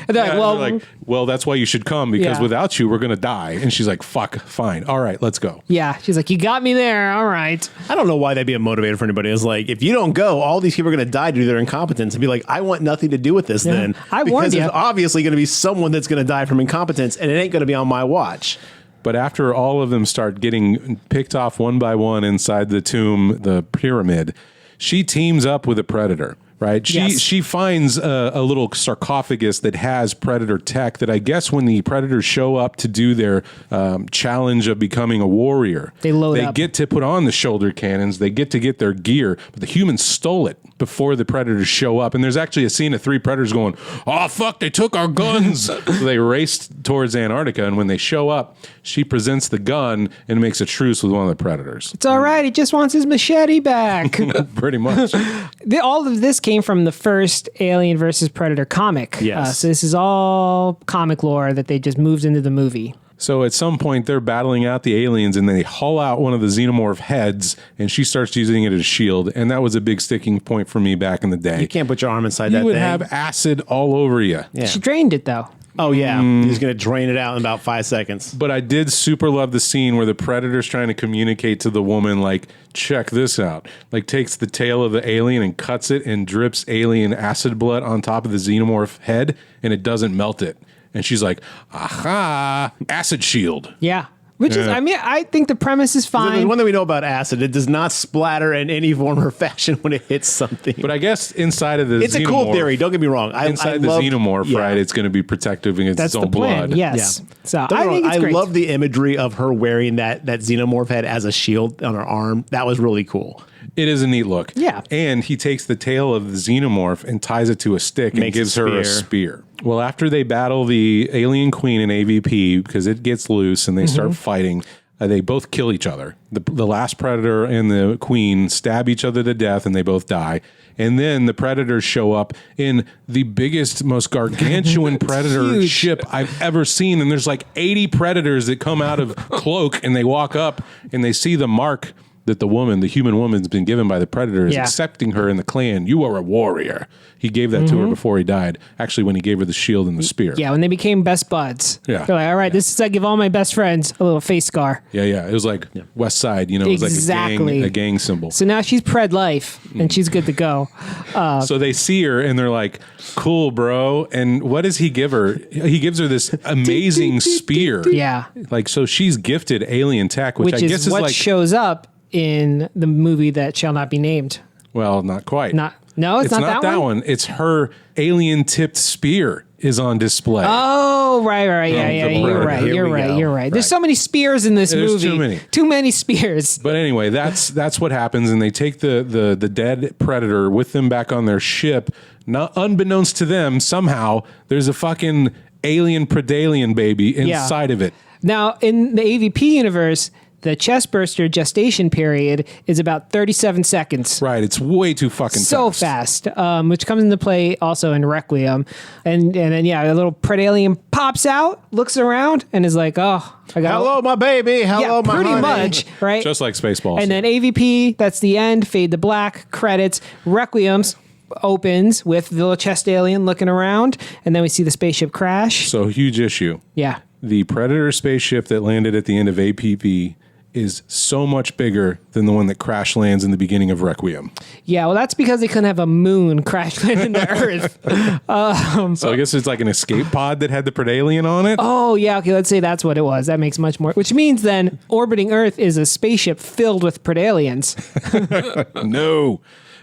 C: they're like,
B: well, that's why you should come, because without you, we're going to die. And she's like, fuck, fine. All right, let's go.
C: Yeah. She's like, you got me there. All right.
A: I don't know why that'd be a motivator for anybody. It's like, if you don't go, all these people are going to die due to their incompetence and be like, I want nothing to do with this then.
C: I warned
A: because
C: you.
A: there's obviously going to be someone that's going to die from incompetence and it ain't going to be on my watch.
B: But after all of them start getting picked off one by one inside the tomb, the pyramid, she teams up with a predator. Right. She finds a little sarcophagus that has predator tech that I guess when the predators show up to do their challenge of becoming a warrior, they get to put on the shoulder cannons. They get to get their gear. But the humans stole it before the predators show up. And there's actually a scene of 3 predators going, oh, fuck, they took our guns. So they raced towards Antarctica. And when they show up, she presents the gun and makes a truce with one of the predators.
C: It's all right. He just wants his machete back.
B: Pretty much.
C: All of this came from the first Alien versus Predator comic.
B: Yes.
C: So this is all comic lore that they just moved into the movie.
B: So at some point they're battling out the aliens and they haul out one of the xenomorph heads and she starts using it as a shield. And that was a big sticking point for me back in the day.
A: You can't put your arm inside that
B: thing. You would
A: thing.
B: have acid all over you.
C: Yeah. She drained it though.
A: Oh, yeah. He's going to drain it out in about 5 seconds.
B: But I did super love the scene where the predator's trying to communicate to the woman, like, check this out. Like, takes the tail of the alien and cuts it and drips alien acid blood on top of the xenomorph head, and it doesn't melt it. And she's like, aha, acid shield.
C: Yeah. Which is, I mean, I think the premise is fine.
A: There's one thing we know about acid. It does not splatter in any form or fashion when it hits something.
B: But I guess inside of the
A: It's a cool theory. Don't get me wrong.
B: Inside the xenomorph, right, it's going to be protective against its own blood.
C: Yes.
A: Yeah.
C: So I think it's great.
A: love the imagery of her wearing that xenomorph head as a shield on her arm. That was really cool.
B: It is a neat look.
C: Yeah.
B: And he takes the tail of the xenomorph and ties it to a stick and gives her a spear. Well, after they battle the alien queen and AVP, because it gets loose and they start fighting, they both kill each other. The last predator and the queen stab each other to death and they both die. And then the predators show up in the biggest, most gargantuan predator ship I've ever seen. And there's like 80 predators that come out of cloak and they walk up and they see the mark that the human woman's been given by the Predator, is accepting her in the clan. You are a warrior. He gave that to her before he died. Actually, when he gave her the shield and the spear.
C: Yeah, when they became best buds.
B: Yeah.
C: They're like, all right, this is I give all my best friends a little face scar.
B: Yeah. It was like West Side, it was
C: Exactly.
B: like a gang symbol.
C: So now she's Pred life, and she's good to go.
B: So they see her and they're like, cool, bro. And what does he give her? He gives her this amazing spear.
C: Yeah.
B: Like, so she's gifted alien tech, which I guess is
C: what
B: like,
C: shows up in the movie that shall not be named.
B: well, not quite.
C: No, it's not that one?
B: It's her alien tipped spear is on display.
C: Oh, right. Yeah,
B: the
C: you're
B: Predator.
C: right.
A: Here we go.
C: You're right. There's so many spears in this
B: There's
C: movie.
B: too many.
C: Spears.
B: But anyway, that's what happens, and they take the dead Predator with them back on their ship. Not unbeknownst to them, somehow there's a fucking alien Predalien baby inside of it.
C: Now, in the AVP universe, the chestburster gestation period is about 37 seconds.
B: Right, it's way too fucking
C: So fast, which comes into play also in Requiem. And then, a little Predalien pops out, looks around, and is like, oh, I got
A: Hello, my baby. Hello, my
C: pretty
A: honey.
C: much, right?
B: Just like Spaceballs.
C: And then AVP, that's the end, fade to black, credits. Requiem's opens with the little chest alien looking around, and then we see the spaceship crash.
B: So, huge issue.
C: Yeah.
B: The Predator spaceship that landed at the end of APP is so much bigger than the one that crash lands in the beginning of Requiem.
C: Yeah, well, that's because they couldn't have a moon crash land into Earth.
B: So I guess it's like an escape pod that had the Predalien on it.
C: Oh, yeah, okay, let's say that's what it was. That makes much more, which means then orbiting Earth is a spaceship filled with Predaliens.
B: No.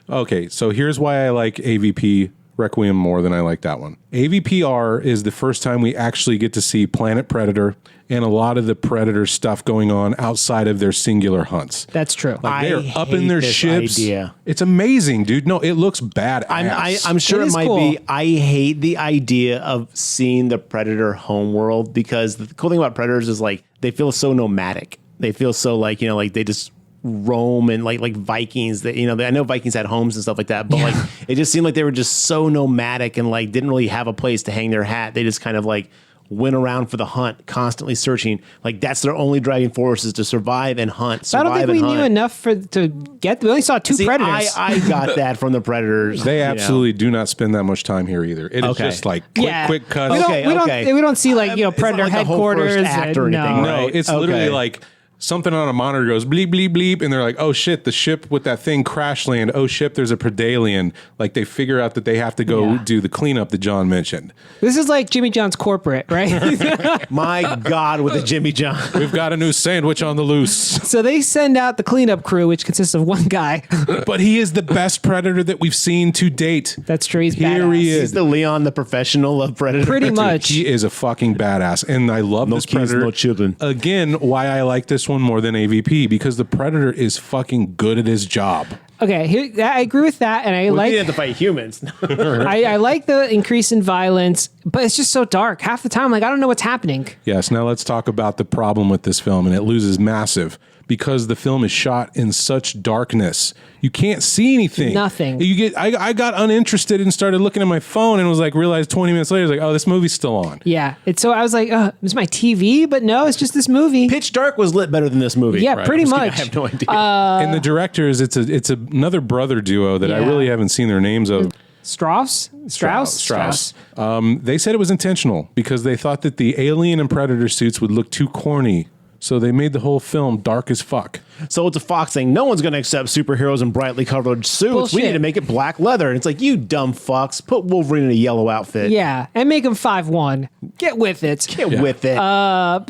B: Okay, so here's why I like AVP Requiem more than I like that one. AVPR is the first time we actually get to see Planet Predator and a lot of the Predator stuff going on outside of their singular hunts.
C: That's true.
B: Like they're
A: I
B: up in
A: hate
B: their
A: this
B: ships.
A: idea.
B: It's amazing, dude. No, it looks badass.
A: I'm sure
C: It
A: it
C: is
A: might
C: cool.
A: be. I hate the idea of seeing the Predator homeworld because the cool thing about Predators is like they feel so nomadic. They feel so like, like they just roam and like Vikings that, I know Vikings had homes and stuff like that, but like it just seemed like they were just so nomadic and like didn't really have a place to hang their hat. They just kind of like went around for the hunt, constantly searching. Like that's their only driving force is to survive and hunt.
C: I don't think we knew enough to get. We only saw two
A: See,
C: Predators.
A: I got that from the Predators.
B: They absolutely do not spend that much time here either. It is
A: Okay.
B: just like quick cuts.
C: We don't,
A: Okay,
C: we,
A: okay.
C: don't, we don't see like
A: It's not
C: Predator
A: like the whole
C: headquarters.
A: first act or anything,
C: no.
B: No,
A: right?
B: it's
A: Okay.
B: literally like something on a monitor goes bleep, bleep, bleep, and they're like, oh shit, the ship with that thing crash land. Oh shit, there's a Predalien. Like they figure out that they have to go do the cleanup that John mentioned.
C: This is like Jimmy John's corporate, right?
A: My God, with a Jimmy John.
B: We've got a new sandwich on the loose.
C: So they send out the cleanup crew, which consists of one guy.
B: But he is the best Predator that we've seen to date.
C: That's true. He's
B: Here
C: badass.
B: he
A: He's
B: is.
A: the Leon, the professional of Predator.
C: Pretty much.
B: He is a fucking badass. And I love
A: No
B: this
A: kids,
B: Predator.
A: no children.
B: Again, why I like this one more than AVP, because the Predator is fucking good at his job.
C: Okay, I agree with that, and I
A: We
C: like
A: didn't have to fight humans.
C: I like the increase in violence, but it's just so dark. Half the time, like I don't know what's happening.
B: Yes, now let's talk about the problem with this film, and it loses massive because the film is shot in such darkness. You can't see anything.
C: Nothing.
B: I got uninterested and started looking at my phone and was like, realized 20 minutes later, I was like, oh, this movie's still on.
C: Yeah, it's so I was like, it's my TV, but no, it's just this movie.
A: Pitch Dark was lit better than this movie.
C: Yeah,
A: Right.
C: pretty
A: I'm just
C: much.
A: kidding. I have no idea.
B: And the directors, it's another brother duo that I
C: Yeah.
B: really haven't seen their names of.
C: Strauss.
B: They said it was intentional because they thought that the Alien and Predator suits would look too corny. So they made the whole film dark as fuck.
A: So it's a Fox thing. No one's going to accept superheroes in brightly colored suits.
C: Bullshit.
A: We need to make it black leather. And it's like, you dumb fucks. Put Wolverine in a yellow outfit.
C: Yeah, and make him 5'1". Get with it.
A: Get with it.
C: No,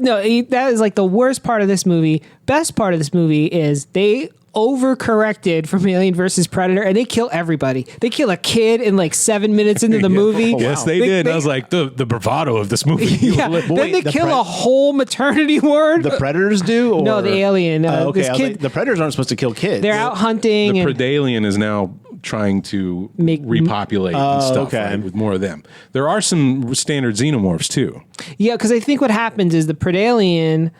C: that is like the worst part of this movie. Best part of this movie is they overcorrected from Alien versus Predator, and they kill everybody. They kill a kid in like 7 minutes into the movie.
A: Oh, wow.
B: Yes, they did. I was like, the bravado of this movie.
C: Yeah.
A: Boy,
C: Then they
A: the
C: kill
A: Pred-
C: a whole maternity ward.
A: the Predators do? Or?
C: No, the Alien.
A: Oh, okay.
C: This
A: I was
C: kid-
A: like, the Predators aren't supposed to kill kids.
C: They're out hunting.
B: The
C: and
B: Predalien is now trying to
C: Make-
B: repopulate and stuff
A: okay.
B: right, with more of them. There are some standard xenomorphs too.
C: Yeah, because I think what happens is the Predalien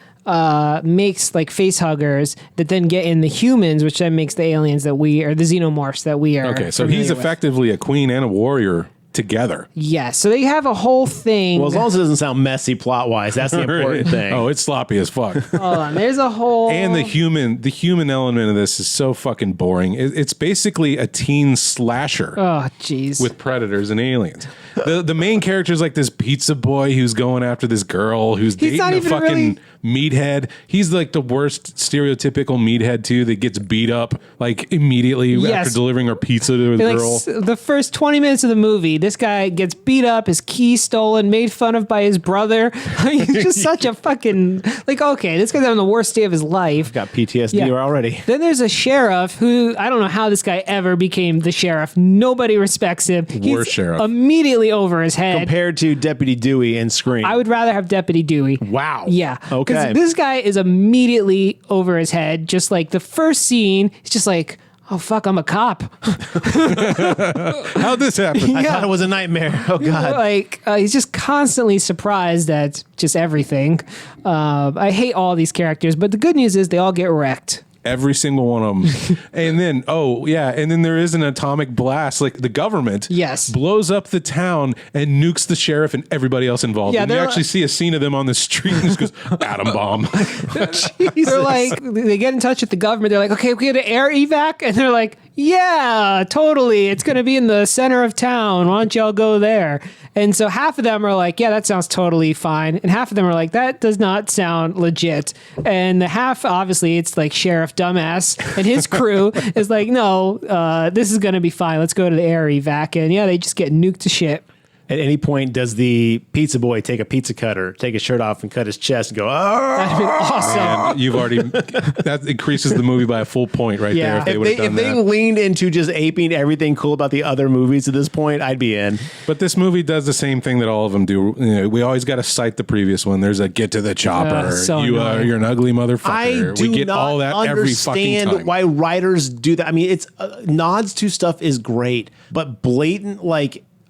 C: makes like face huggers that then get in the humans, which then makes the aliens that we are, the xenomorphs that we are.
B: Okay, so
C: familiar
B: he's
C: with.
B: effectively a queen and a warrior together.
C: Yeah, so they have a whole thing.
A: Well, as long as it doesn't sound messy plot wise, that's the important thing.
B: Oh, it's sloppy as fuck.
C: Hold on, there's a whole...
B: And the human element of this is so fucking boring. It's basically a teen slasher.
C: Oh, jeez.
B: With predators and aliens. The main character is like this pizza boy who's going after this girl who's dating
C: not
B: a
C: even
B: fucking meathead. He's like the worst stereotypical meathead too that gets beat up like immediately after delivering her pizza to the girl.
C: The first 20 minutes of the movie, this guy gets beat up, his keys stolen, made fun of by his brother. He's just such a fucking okay, this guy's having the worst day of his life.
A: Got PTSD already.
C: Then there's a sheriff who, I don't know how this guy ever became the sheriff. Nobody respects him. He's
B: sheriff.
C: Immediately over his head.
A: Compared to Deputy Dewey in Scream.
C: I would rather have Deputy Dewey.
A: Wow.
C: Yeah.
A: Okay.
C: This guy is immediately over his head. Just like the first scene, he's just like, oh, fuck, I'm a cop.
B: How'd this happen?
A: I thought it was a nightmare. Oh, God.
C: He's just constantly surprised at just everything. I hate all these characters, but the good news is they all get wrecked.
B: Every single one of them. And then there is an atomic blast. Like the government blows up the town and nukes the sheriff and everybody else involved. And you actually see a scene of them on the street and just goes, atom bomb.
C: They're like, they get in touch with the government. They're like, okay, we get an air evac. And they're like, yeah, totally. It's going to be in the center of town. Why don't y'all go there? And so half of them are like, yeah, that sounds totally fine. And half of them are like, that does not sound legit. And the half, obviously, it's like Sheriff Dumbass and his crew is like, no, this is going to be fine. Let's go to the air evac. And yeah, they just get nuked to shit.
A: At any point, does the pizza boy take a pizza cutter, take his shirt off and cut his chest and go, oh,
C: that'd be awesome.
B: Man, you've already, that increases the movie by a full point right there. If they would have done
A: if they leaned into just aping everything cool about the other movies at this point, I'd be in.
B: But this movie does the same thing that all of them do. You know, we always got to cite the previous one. There's a get to the chopper. You're an ugly motherfucker.
A: I do
B: we get
A: not
B: all that every fucking time.
A: understand why writers do that. I mean, it's nods to stuff is great, but blatant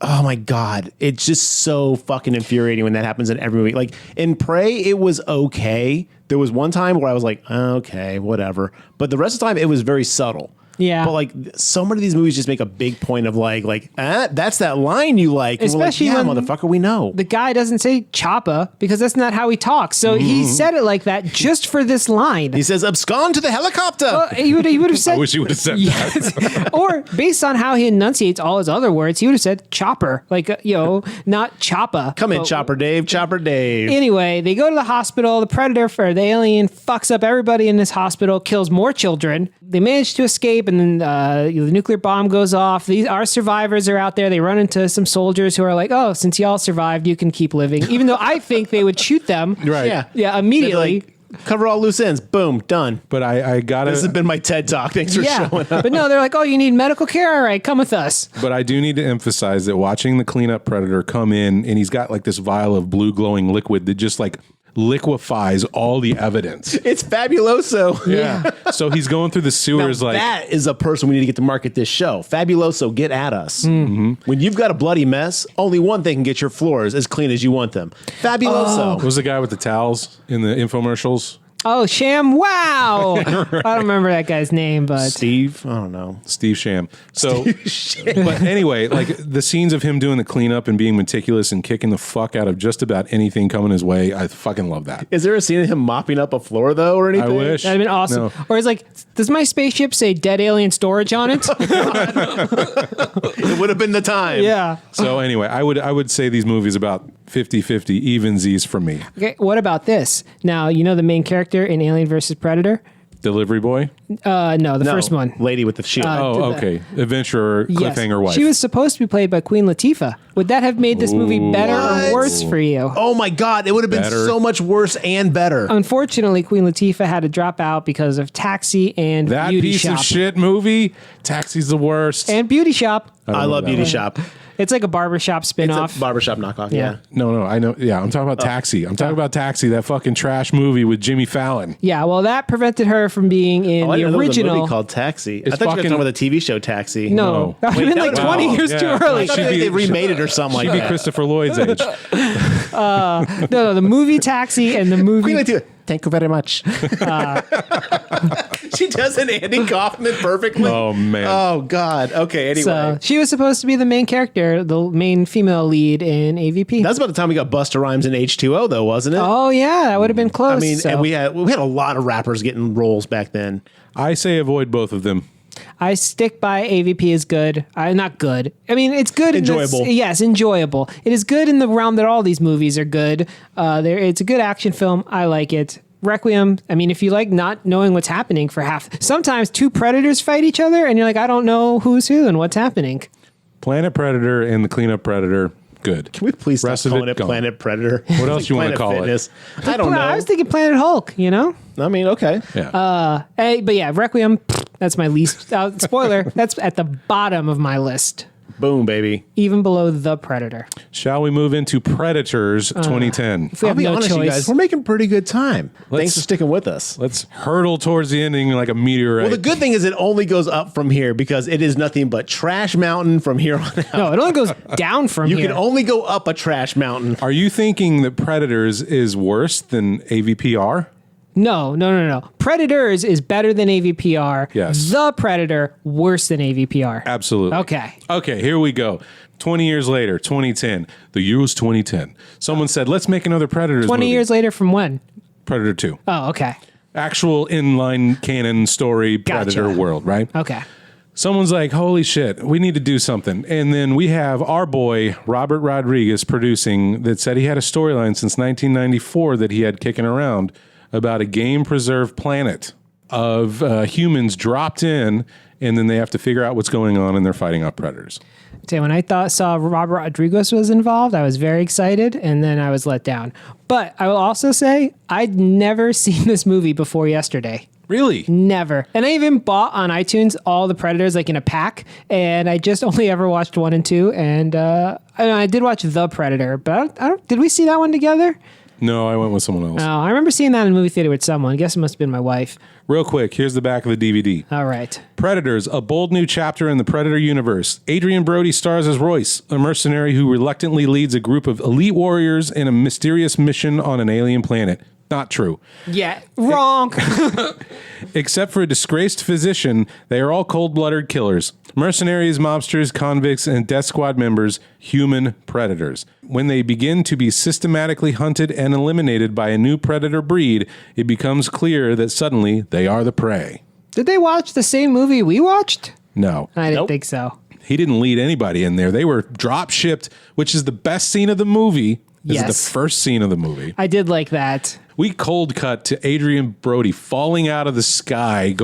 A: oh my God, it's just so fucking infuriating when that happens in every movie. Like in Prey, it was okay. There was one time where I was like, okay, whatever. But the rest of the time, it was very subtle.
C: Yeah.
A: But so many of these movies just make a big point of that's that line you like. And
C: especially
A: we're like,
C: when
A: motherfucker, we know.
C: The guy doesn't say choppa because that's not how he talks. So he said it like that just for this line.
A: He says, abscond to the helicopter.
C: Well, he would have said.
B: I wish he would have said that.
C: Or based on how he enunciates all his other words, he would have said chopper, not choppa.
A: Come in, Chopper Dave, Chopper Dave.
C: Anyway, they go to the hospital. The predator, the alien, fucks up everybody in this hospital, kills more children. They manage to escape, and then the nuclear bomb goes off. Our survivors are out there. They run into some soldiers who are like, oh, since y'all survived, you can keep living. Even though I think they would shoot them.
A: Right.
C: Yeah, immediately.
A: Cover all loose ends. Boom, done.
B: But I gotta.
A: This has been my TED Talk. Thanks for showing up.
C: But no, they're like, oh, you need medical care? All right, come with us.
B: But I do need to emphasize that watching the cleanup predator come in, and he's got this vial of blue glowing liquid that just liquefies all the evidence.
A: It's fabuloso.
B: Yeah. So he's going through the sewers
A: that is a person we need to get to market this show. Fabuloso, get at us. Mm-hmm. When you've got a bloody mess, only one thing can get your floors as clean as you want them. Fabuloso.
B: What was the guy with the towels in the infomercials?
C: Oh, Sham! Wow, I don't remember that guy's name, but
A: Steve. I don't know.
B: Steve Sham. So, but anyway, the scenes of him doing the cleanup and being meticulous and kicking the fuck out of just about anything coming his way, I fucking love that.
A: Is there a scene of him mopping up a floor though, or anything?
B: I wish
C: that'd been awesome. No. Or it's like, does my spaceship say dead alien storage on it?
A: It would have been the time.
C: Yeah.
B: So anyway, I would say these movies about 50-50 evensies from me.
C: Okay, what about this? Now, the main character in Alien vs. Predator?
B: Delivery boy?
C: No, the first one.
A: Lady with the shield.
B: Okay. Adventurer, cliffhanger wife.
C: She was supposed to be played by Queen Latifah. Would that have made this movie better or worse for you?
A: Oh my God, it would have been so much worse and better.
C: Unfortunately, Queen Latifah had to drop out because of Taxi and
B: that
C: Beauty
B: piece
C: Shop.
B: of shit movie. Taxi's the worst.
C: And Beauty Shop.
A: I love Beauty Shop.
C: It's like a barbershop spinoff.
A: It's a barbershop knockoff, yeah.
B: No, I know. Yeah, I'm talking about Taxi. I'm talking about Taxi, that fucking trash movie with Jimmy Fallon.
C: Yeah, well, that prevented her from being in the original.
A: There was a movie called Taxi. I thought you were talking about the TV show Taxi.
C: No. That would have been 20 years too early.
A: They remade it or something like that.
B: She'd be Christopher Lloyd's age.
C: No, the movie Taxi and the movie...
A: Thank you very much. She does an Andy Kaufman perfectly.
B: Oh, man.
A: Oh God. Okay. Anyway,
C: So she was supposed to be the main character, the main female lead in AVP.
A: that's about the time we got Busta Rhymes in H2O, though, wasn't it?
C: Oh yeah, that would have been close.
A: I mean,
C: so.
A: and we had a lot of rappers getting roles back then.
B: I say avoid both of them.
C: I stick by AVP is good. Not good. I mean, it's good.
A: Enjoyable.
C: Yes, enjoyable. It is good in the realm that all these movies are good. It's a good action film. I like it. Requiem. I mean, if you like not knowing what's happening for half, sometimes two predators fight each other, and you're like, I don't know who's who and what's happening.
B: Planet Predator and the Cleanup Predator, good.
A: Can we please stop
B: Rest of
A: calling
B: it
A: it
B: gone.
A: Planet Predator?
B: What else you wanna
A: Planet
B: call it?
A: Fitness. I don't know.
C: I was thinking Planet Hulk. You know.
A: I mean, okay.
B: Yeah.
C: But yeah, Requiem. That's my least. Spoiler. That's at the bottom of my list,
A: Boom, baby.
C: even below The Predator.
B: Shall we move into Predators 2010?
C: If we
A: I'll
C: have
A: be
C: no
A: honest,
C: choice.
A: you guys, we're making pretty good time. Thanks for sticking with us.
B: Let's hurtle towards the ending like a meteorite.
A: Well, the good thing is it only goes up from here because it is nothing but trash mountain from here on out.
C: No, it only goes down from
A: You
C: here.
A: can only go up a trash mountain.
B: Are you thinking that Predators is worse than AVPR?
C: No. Predators is better than AVPR.
B: Yes.
C: The Predator worse than AVPR.
B: Absolutely.
C: Okay.
B: Okay, here we go. 20 years later, 2010. The year was 2010. Someone said, let's make another Predators
C: 20
B: movie.
C: years later from when?
B: Predator 2.
C: Oh, okay.
B: Actual inline canon story Predator world, right?
C: Okay.
B: Someone's like, holy shit, we need to do something. And then we have our boy, Robert Rodriguez, producing that said he had a storyline since 1994 that he had kicking around about a game-preserved planet of humans dropped in, and then they have to figure out what's going on, and they're fighting off predators.
C: So when I saw Robert Rodriguez was involved, I was very excited, and then I was let down. But I will also say I'd never seen this movie before yesterday.
B: Really?
C: Never. And I even bought on iTunes all the Predators like in a pack, and I just only ever watched 1 and 2. And I did watch The Predator, but did we see that one together?
B: No, I went with someone else.
C: Oh, I remember seeing that in the movie theater with someone. I guess it must have been my wife.
B: Real quick, here's the back of the DVD.
C: All right.
B: Predators, a bold new chapter in the Predator universe. Adrian Brody stars as Royce, a mercenary who reluctantly leads a group of elite warriors in a mysterious mission on an alien planet. Not true.
C: Yeah, wrong.
B: Except for a disgraced physician, they are all cold-blooded killers. Mercenaries, mobsters, convicts, and death squad members, human predators. When they begin to be systematically hunted and eliminated by a new predator breed, it becomes clear that suddenly they are the prey.
C: Did they watch the same movie we watched?
B: No.
C: I didn't
A: Nope.
C: think so.
B: He didn't lead anybody in there. They were drop-shipped, which is the best scene of the movie. This
C: Yes.
B: is the first scene of the movie.
C: I did like that.
B: We cold cut to Adrian Brody falling out of the sky,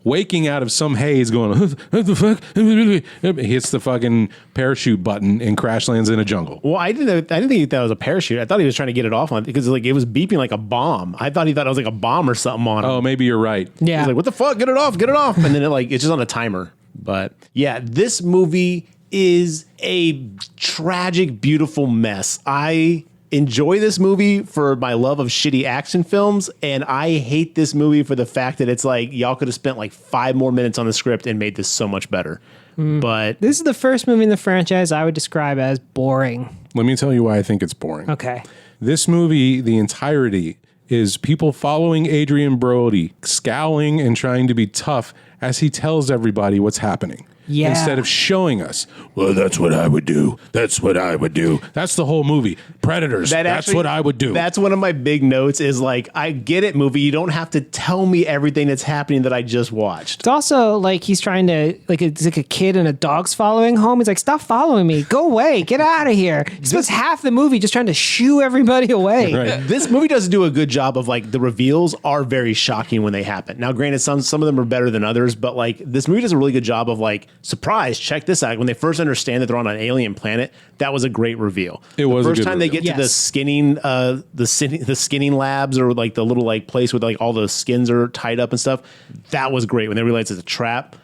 B: waking out of some haze, going, what the fuck? He hits the fucking parachute button and crash lands in a jungle.
A: Well, I didn't think that was a parachute. I thought he was trying to get it off on because it was beeping like a bomb. I thought he thought it was like a bomb or something on him.
B: Oh, maybe you're right.
A: He
C: Yeah.
A: was like, what the fuck? Get it off. And then it's just on a timer. But yeah, this movie is a tragic, beautiful mess. I enjoy this movie for my love of shitty action films, and I hate this movie for the fact that it's like y'all could have spent like 5 more minutes on the script and made this so much better. But
C: This is the first movie in the franchise I would describe as boring.
B: Let me tell you why I think it's boring.
C: Okay.
B: This movie, the entirety, is people following Adrian Brody, scowling and trying to be tough as he tells everybody what's happening.
C: Yeah.
B: Instead of showing us, well, that's what I would do. That's what I would do. That's the whole movie. Predators. That's what I would do.
A: That's one of my big notes is like, I get it, movie. You don't have to tell me everything that's happening that I just watched.
C: It's also like he's trying to, it's like a kid and a dog's following home. He's like, stop following me. Go away. Get out of here. He spends half the movie just trying to shoo everybody away.
B: Right.
A: This movie doesn't do a good job of like the reveals are very shocking when they happen. Now, granted, some of them are better than others, but like this movie does a really good job of like, surprise, check this out. When they first understand that they're on an alien planet, that was a great reveal.
B: It was a
A: the first
B: good
A: time they
B: reveal.
A: get to the
C: Yes.
A: skinning, the skinning labs or like the little like place where like all the skins are tied up and stuff. That was great when they realized it's a trap.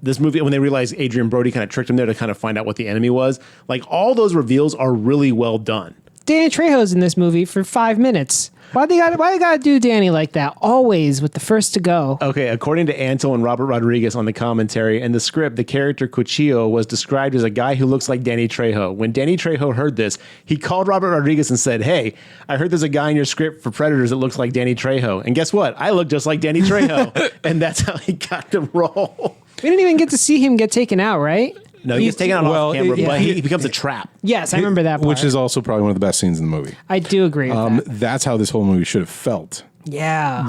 A: This movie, when they realized Adrian Brody kind of tricked him there to kind of find out what the enemy was, like all those reveals are really well done.
C: Danny Trejo's in this movie for 5 minutes. Why they gotta do Danny like that? Always with the first to go.
A: Okay, according to Anto and Robert Rodriguez on the commentary and the script, the character Cuchillo was described as a guy who looks like Danny Trejo. When Danny Trejo heard this, he called Robert Rodriguez and said, "Hey, I heard there's a guy in your script for Predators that looks like Danny Trejo. And guess what? I look just like Danny Trejo." And that's how he got the role.
C: We didn't even get to see him get taken out, right?
A: No, he gets taken out off camera,
C: yeah.
A: but he becomes a trap.
C: Yes, I remember that part.
B: Which is also probably one of the best scenes in the movie.
C: I do agree with that.
B: That's how this whole movie should have felt.
C: Yeah.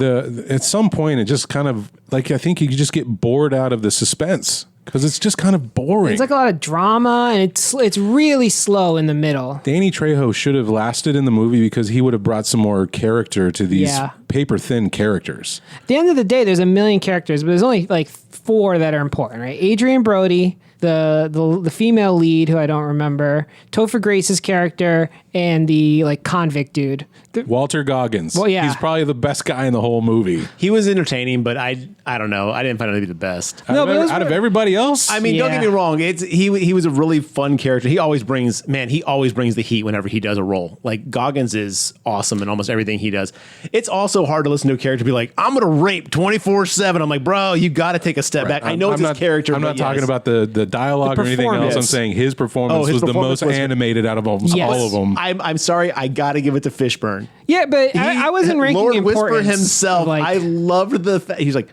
B: At some point, it just kind of, like, I think you just get bored out of the suspense because it's just kind of boring.
C: It's like a lot of drama, and it's really slow in the middle.
B: Danny Trejo should have lasted in the movie because he would have brought some more character to these
C: Yeah.
B: paper-thin characters.
C: At the end of the day, there's a million characters, but there's only like 4 that are important, right? Adrian Brody, the female lead, who I don't remember, Topher Grace's character, and the like convict dude.
B: Walter Goggins.
C: Well, yeah.
B: He's probably the best guy in the whole movie.
A: He was entertaining, but I don't know. I didn't find him to be the best.
C: No, but those
B: Out of
C: were-
B: everybody else?
A: I mean, don't
C: Yeah.
A: get me wrong. He was a really fun character. He always brings the heat whenever he does a role. Like Goggins is awesome in almost everything he does. It's also hard to listen to a character be like, "I'm gonna rape 24/7." I'm like, bro, you got to take a step back. I know it's his character.
B: I'm
A: but
B: not talking
A: yes.
B: about the dialogue or anything else.
C: performance.
B: I'm saying his performance
A: his
B: was the
A: performance
B: most
A: was-
B: animated out of almost
C: Yes.
B: all of them.
A: I'm sorry. I got to give it to Fishburne.
C: Yeah, but I wasn't ranking
A: Lord Whisper
C: importance.
A: himself.
C: Like,
A: I loved the fact he's like,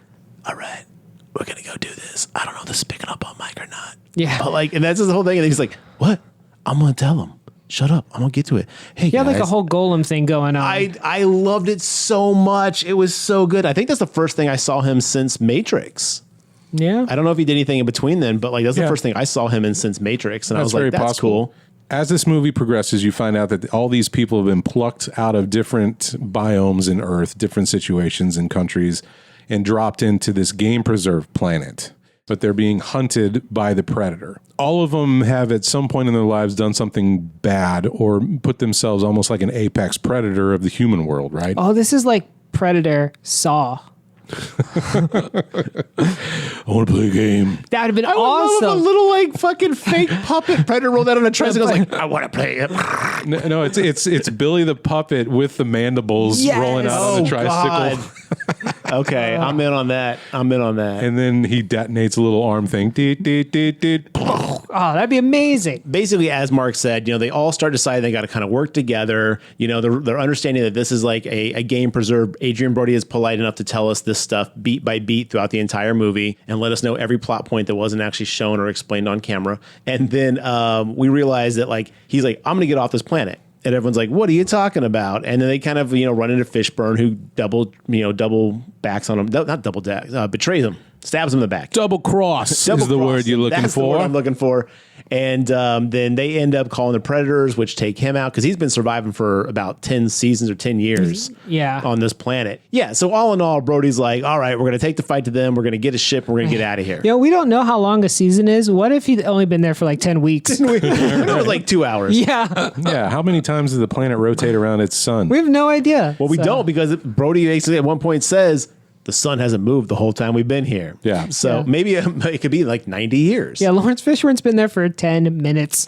A: "All right, we're gonna go do this. I don't know if this is picking up on mic or not."
C: Yeah.
A: But like, and that's his whole thing. And he's like, "What? I'm gonna tell him. Shut up. I'm gonna get to it." Hey,
C: he had like a
A: guys,
C: whole golem thing going on.
A: I loved it so much. It was so good. I think that's the first thing I saw him since Matrix.
C: yeah.
A: I don't know if he did anything in between then, but like that's
B: Yeah.
A: the first thing I saw him in since Matrix, and I was
B: very
A: like, "That's
B: possible.
A: cool."
B: As this movie progresses, you find out that all these people have been plucked out of different biomes in Earth, different situations and countries, and dropped into this game preserve planet. But they're being hunted by the Predator. All of them have at some point in their lives done something bad or put themselves almost like an apex predator of the human world, right?
C: Oh, this is like Predator Saw.
B: I want to play a game.
C: That would have been
A: I would love
C: awesome.
A: a little like fucking fake puppet predator rolled out on a tricycle. I was like, "I want to play it."
B: No, it's Billy the puppet with the mandibles
C: Yes.
B: rolling out on
A: Oh,
B: the tricycle.
A: Okay, I'm in on that.
B: And then he detonates a little arm thing. Deet, deet, deet, deet.
C: Oh, that'd be amazing.
A: Basically, as Mark said, they all start deciding they got to kind of work together. They're understanding that this is like a game preserve. Adrian Brody is polite enough to tell us this stuff beat by beat throughout the entire movie and let us know every plot point that wasn't actually shown or explained on camera. And then we realize that like he's like, "I'm going to get off this planet." And everyone's like, "What are you talking about?" And then they kind of, run into Fishburne, who double backs on him. Not double back, betrays him, stabs him in the back.
B: Double cross is the
A: Double-cross
B: word you're
A: him.
B: looking
A: That's the
B: for.
A: word I'm looking for. And then they end up calling the Predators, which take him out because he's been surviving for about 10 seasons or 10 years
C: Yeah.
A: on this planet. Yeah. So all in all, Brody's like, "All right, we're going to take the fight to them. We're going to get a ship. And we're going to get out of here."
C: We don't know how long a season is. What if he'd only been there for like 10 weeks?
A: It was like 2 hours.
C: Yeah.
B: Yeah, how many times does the planet rotate around its sun?
C: We have no idea.
A: Well, we
C: So-
A: don't because Brody basically at one point says, "The sun hasn't moved the whole time we've been here."
B: Yeah.
A: So
C: Yeah.
A: maybe it could be like 90 years.
C: Yeah, Lawrence Fishburne's been there for 10 minutes.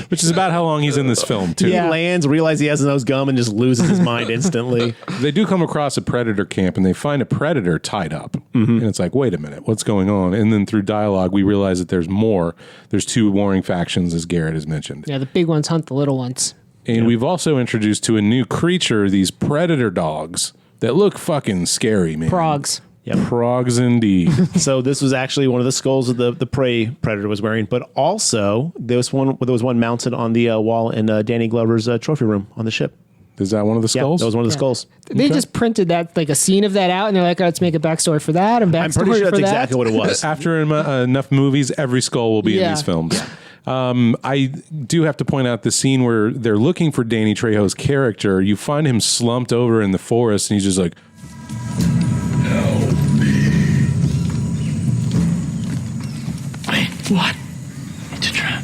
B: Which is about how long he's in this film, too.
A: He
C: Yeah.
A: lands, realizes he has a nose gum, and just loses his mind instantly.
B: They do come across a predator camp and they find a predator tied up. And it's like, wait a minute, what's going on? And then through dialogue, we realize that there's more. There's 2 warring factions, as Garrett has mentioned.
C: Yeah, the big ones hunt the little ones.
B: And we've also introduced to a new creature, these predator dogs that look fucking scary, man.
C: Frogs.
B: Frogs indeed.
A: So this was actually one of the skulls that the prey predator was wearing, but also there was one mounted on the wall in Danny Glover's trophy room on the ship.
B: Is that one of the skulls?
A: Yeah, that was one of the skulls.
C: They just printed that, like a scene of that out, and they're like, "Oh, let's make a backstory for that and backstory
A: I'm pretty sure
C: for
A: that's
C: that."
A: exactly what it was.
B: After enough movies, every skull will be in
C: Yeah.
B: these films. I do have to point out the scene where they're looking for Danny Trejo's character. You find him slumped over in the forest, and he's just like,
I: Wait, what? It's a trap.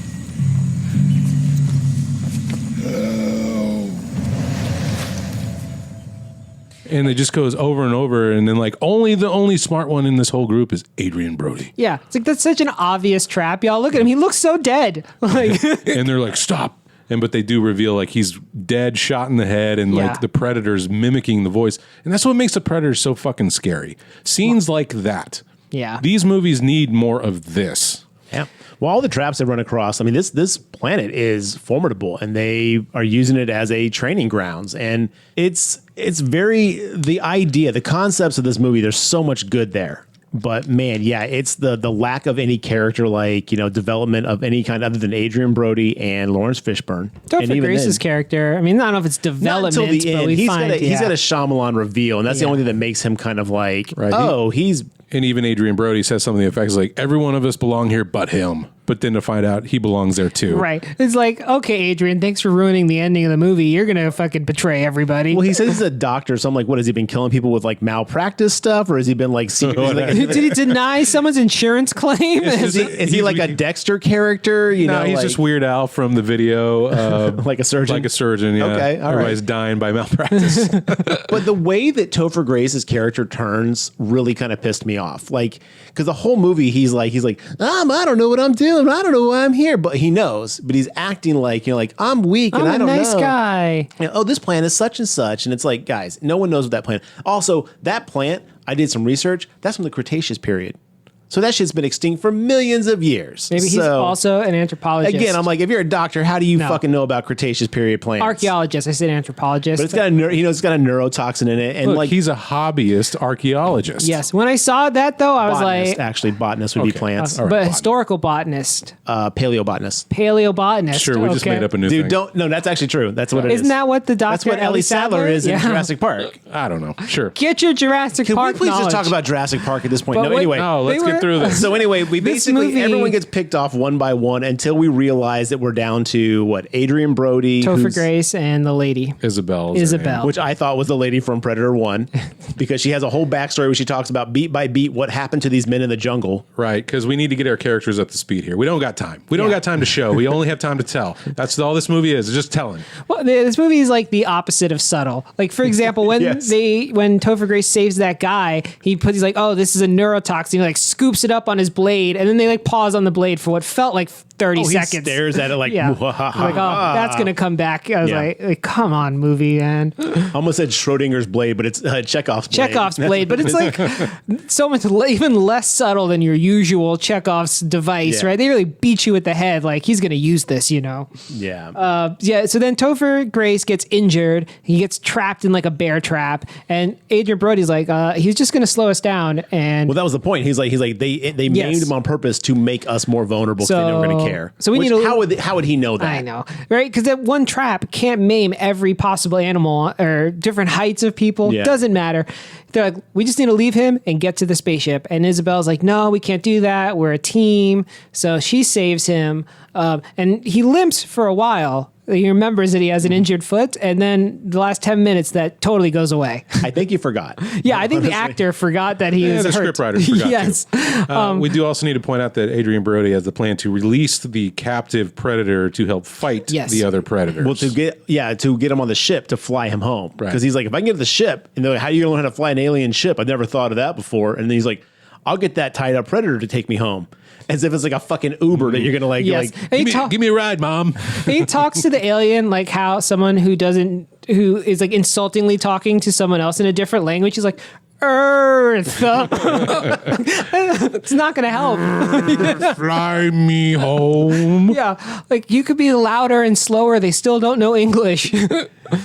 B: and it just goes over and over. And then like the only smart one in this whole group is Adrian Brody.
C: Yeah, it's like that's such an obvious trap, y'all. Look at him; he looks so dead. Like,
B: And they're like, stop. but they do reveal like he's dead, shot in the head, and
C: Yeah.
B: like the Predator's mimicking the voice. And that's what makes the Predator so fucking scary. Scenes like that.
C: Yeah.
B: These movies need more of this.
A: Yeah. Well, all the traps they run across, I mean, this planet is formidable, and they are using it as a training grounds. And it's very, the idea, the concepts of this movie, there's so much good there. But man, yeah, it's the lack of any character like, you know, development of any kind other than Adrian Brody and Lawrence Fishburne.
C: Topher
A: And even
C: Grace's
A: then,
C: character, I mean, I don't know if it's
A: not
C: development,
A: until the
C: but
A: end.
C: we
A: He's
C: find
A: got a Shyamalan reveal, and that's the
C: Yeah.
A: only thing that makes him kind of like,
B: Right.
A: oh, he's
B: And even Adrian Brody says something to the effect like, every one of us belong here but him. But then to find out he belongs there too.
C: Right. It's like, okay, Adrian, thanks for ruining the ending of the movie. You're going to fucking betray everybody.
A: well, he says he's a doctor, so I'm like, what, has he been killing people with like malpractice stuff, or has he been like secretly like,
C: Did he deny someone's insurance claim?
A: is he like a Dexter character? You
B: No,
A: know,
B: he's
A: like,
B: just Weird Al from the video.
A: like a surgeon.
B: Like a surgeon, yeah.
A: Okay, all right.
B: Everybody's dying by malpractice.
A: But the way that Topher Grace's character turns really kind of pissed me off. Like, because the whole movie, he's like, I don't know what I'm doing. I don't know why I'm here. But he knows. But he's acting like, you know, like I'm weak and I
C: I'm a
A: don't
C: nice
A: know.
C: guy.
A: And, oh, this plant is such and such. And it's like, guys, no one knows what that plant. Also, that plant, I did some research. That's from the Cretaceous period. So that shit's been extinct for millions of years.
C: Maybe he's
A: So,
C: also an anthropologist.
A: again, I'm like, if you're a doctor, how do you
C: No.
A: fucking know about Cretaceous period plants?
C: Archaeologist. I said anthropologist.
A: But it's got it's got a neurotoxin in it, and
B: Look,
A: like
B: he's a hobbyist archaeologist.
C: Yes. When I saw that, though, I was
A: botanist,
C: like,
A: actually, botanist would be
B: Okay.
A: plants.
B: All right,
C: but
B: botanist.
C: historical botanist,
A: Paleobotanist.
C: paleobotanist.
B: Sure, we just
C: okay.
B: made up a new
A: Dude,
B: thing.
A: don't. No, that's actually true. That's what it is.
C: Isn't that what the doctor
A: That's what Ellie Sadler is in
C: Yeah.
A: Jurassic Park.
B: I don't know. Sure.
C: Get your Jurassic
A: Can
C: Park
A: we please just
C: knowledge.
A: talk about Jurassic Park at this point?
C: But
A: No,
C: what-
A: anyway.
B: No, let's
C: They
B: get
C: were-
B: through this.
A: So anyway, we
C: This
A: basically
C: movie-
A: everyone gets picked off one by one until we realize that we're down to what Adrian Brody,
C: Topher
A: who's-
C: Grace and the lady.
B: Isabel. is her name.
C: Isabel.
A: which I thought was the lady from Predator 1, because she has a whole backstory where she talks about beat by beat what happened to these men in the jungle.
B: Right, because we need to get our characters up to speed here. We don't got time. We don't
C: Yeah.
B: got time to show. We only have time to tell. That's all this movie is just telling.
C: Well, this movie is like the opposite of subtle. Like, for example, when
A: Yes.
C: when Topher Grace saves that guy, he's like, oh, this is a neurotoxin. He like scoops it up on his blade, and then they like pause on the blade for what felt like 30
A: Oh, he
C: seconds.
A: stares at it like,
C: yeah.
A: "Mwahaha."
C: I'm like, oh, that's gonna come back. I was
A: Yeah.
C: like, come on, movie, man.
A: I almost said Schrodinger's blade, but it's Chekhov's blade.
C: Chekhov's blade, but it's like so much even less subtle than your usual Chekhov's device,
A: Yeah.
C: right? They really beat you with the head, like he's gonna use this, you know.
A: Yeah.
C: Yeah, so then Topher Grace gets injured. He gets trapped in like a bear trap, and Adrian Brody's like, he's just going to slow us down. And
A: Well, that was the point. He's like they
C: Yes.
A: maimed him on purpose to make us more vulnerable because they knew we were going to care.
C: So we
A: Which,
C: need a-
A: how would he know that?
C: I know, right? Because that one trap can't maim every possible animal or different heights of people.
A: Yeah.
C: Doesn't matter. They're like, we just need to leave him and get to the spaceship. And Isabel's like, no, we can't do that. We're a team. So she saves him, and he limps for a while. He remembers that he has an injured foot, and then the last 10 minutes that totally goes away.
A: I think you forgot.
C: Yeah, I think the actor forgot that he was
B: the
C: hurt.
B: scriptwriter forgot
C: yes.
B: We do also need to point out that Adrian Brody has the plan to release the captive predator to help fight
C: Yes.
B: the other predators.
A: Well, to get him on the ship to fly him home,
B: Right.
A: because he's like, if I can get to the ship, and they're like, how are you gonna learn how to fly an alien ship? I've never thought of that before. And then he's like, I'll get that tied up predator to take me home, as if it's like a fucking Uber that you're gonna like.
C: Yes.
A: Like
C: And he
B: give me a ride, Mom.
C: he talks to the alien like how someone who is like insultingly talking to someone else in a different language. He's like, Earth. It's not going to help.
B: Fly me home.
C: Yeah. Like you could be louder and slower. They still don't know English.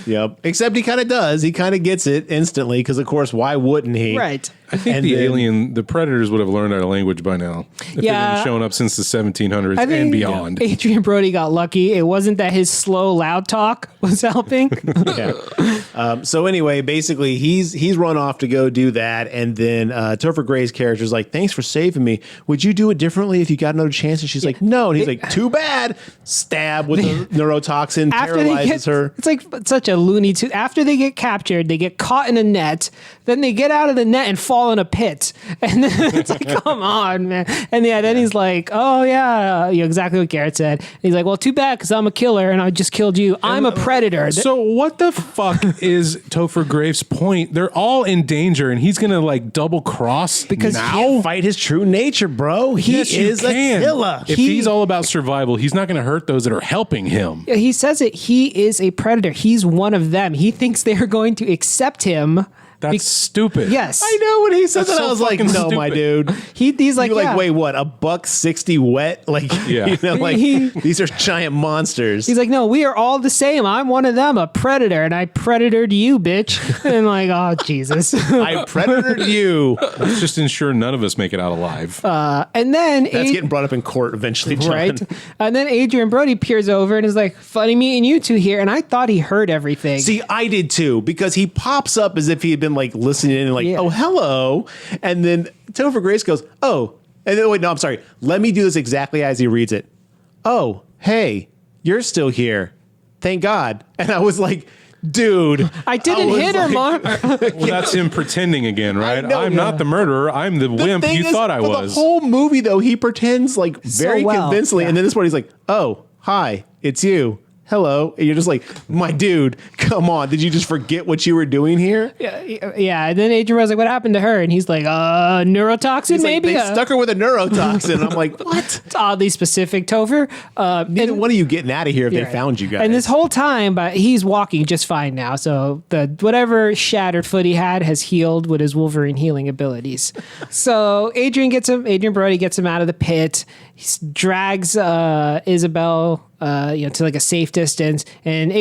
A: Yep. Except he kind of does. He kind of gets it instantly because, of course, why wouldn't he?
C: Right.
B: I think
A: And then-
B: the predators would have learned our language by now. If
C: Yeah.
B: they've been showing up since the 1700s
C: I think
B: and beyond.
C: Adrian Brody got lucky. It wasn't that his slow, loud talk was helping.
A: Yeah. So anyway, basically, he's run off to go do that, and then Topher Grace's character's like, "Thanks for saving me. Would you do it differently if you got another chance?" And she's like, "No." And he's like, "Too bad." Stab with the neurotoxin, paralyzes her.
C: It's like such a Looney Tune. After they get captured, they get caught in a net. Then they get out of the net and fall in a pit. And then it's like, come on, man. And yeah, then he's like, oh yeah, exactly what Garrett said. And he's like, well, too bad because I'm a killer and I just killed you. I'm a predator.
B: So what the fuck is Topher Grace's point? They're all in danger, and he's gonna like double cross
C: Because
B: now.
A: Fight his true nature, bro. He
B: Yes, you
A: is a
B: can.
A: killer.
B: If he's all about survival, he's not going to hurt those that are helping him.
C: He says it. He is a predator. He's one of them. He thinks they are going to accept him.
B: That's stupid.
C: Yes.
A: I know when he said
B: That's
A: that, I
B: so
A: was like, no,
B: fucking
A: my
B: stupid.
A: dude.
C: He's like,
A: You're like,
C: yeah.
A: wait, what? $1.60 wet? Like,
B: Yeah.
A: you know, like
C: He-
A: these are giant monsters.
C: He's like, no, we are all the same. I'm one of them, a predator, and I predatored you, bitch. And I'm like, oh, Jesus.
A: I predatored you.
B: Let's just ensure none of us make it out alive.
C: And then
A: That's getting brought up in court eventually, John.
C: right. And then Adrian Brody peers over and is like, funny meeting you two here. And I thought he heard everything.
A: See, I did too, because he pops up as if he had been like listening in and like,
C: Yeah.
A: oh, hello. And then Topher Grace goes, oh. And then, wait, no, I'm sorry. Let me do this exactly as he reads it. Oh, hey, you're still here. Thank God. And I was like, dude.
C: I didn't
A: was
C: hit her,
A: like-
C: Mark.
B: Well, that's him pretending again, right?
A: know,
B: I'm not the murderer. I'm the wimp
A: thing
B: you
A: is,
B: thought I
A: for
B: was.
A: The whole movie, though, he pretends like very
C: well,
A: convincingly,
C: yeah.
A: and then this one he's like, "Oh, hi, it's you. Hello." And you're just like, "My dude, come on! Did you just forget what you were doing here?"
C: Yeah. And then Adrian Brody's like, what happened to her? And he's like, neurotoxin,
A: He's like,
C: maybe?
A: they stuck her with a neurotoxin. And I'm like, what?
C: It's oddly specific, Topher.
A: Neither one of you getting out of here if they
C: Right.
A: found you guys.
C: And this whole time, but he's walking just fine now. So the whatever shattered foot he had has healed with his Wolverine healing abilities. So Adrian Brody gets him out of the pit. He drags Isabel to like a safe distance, and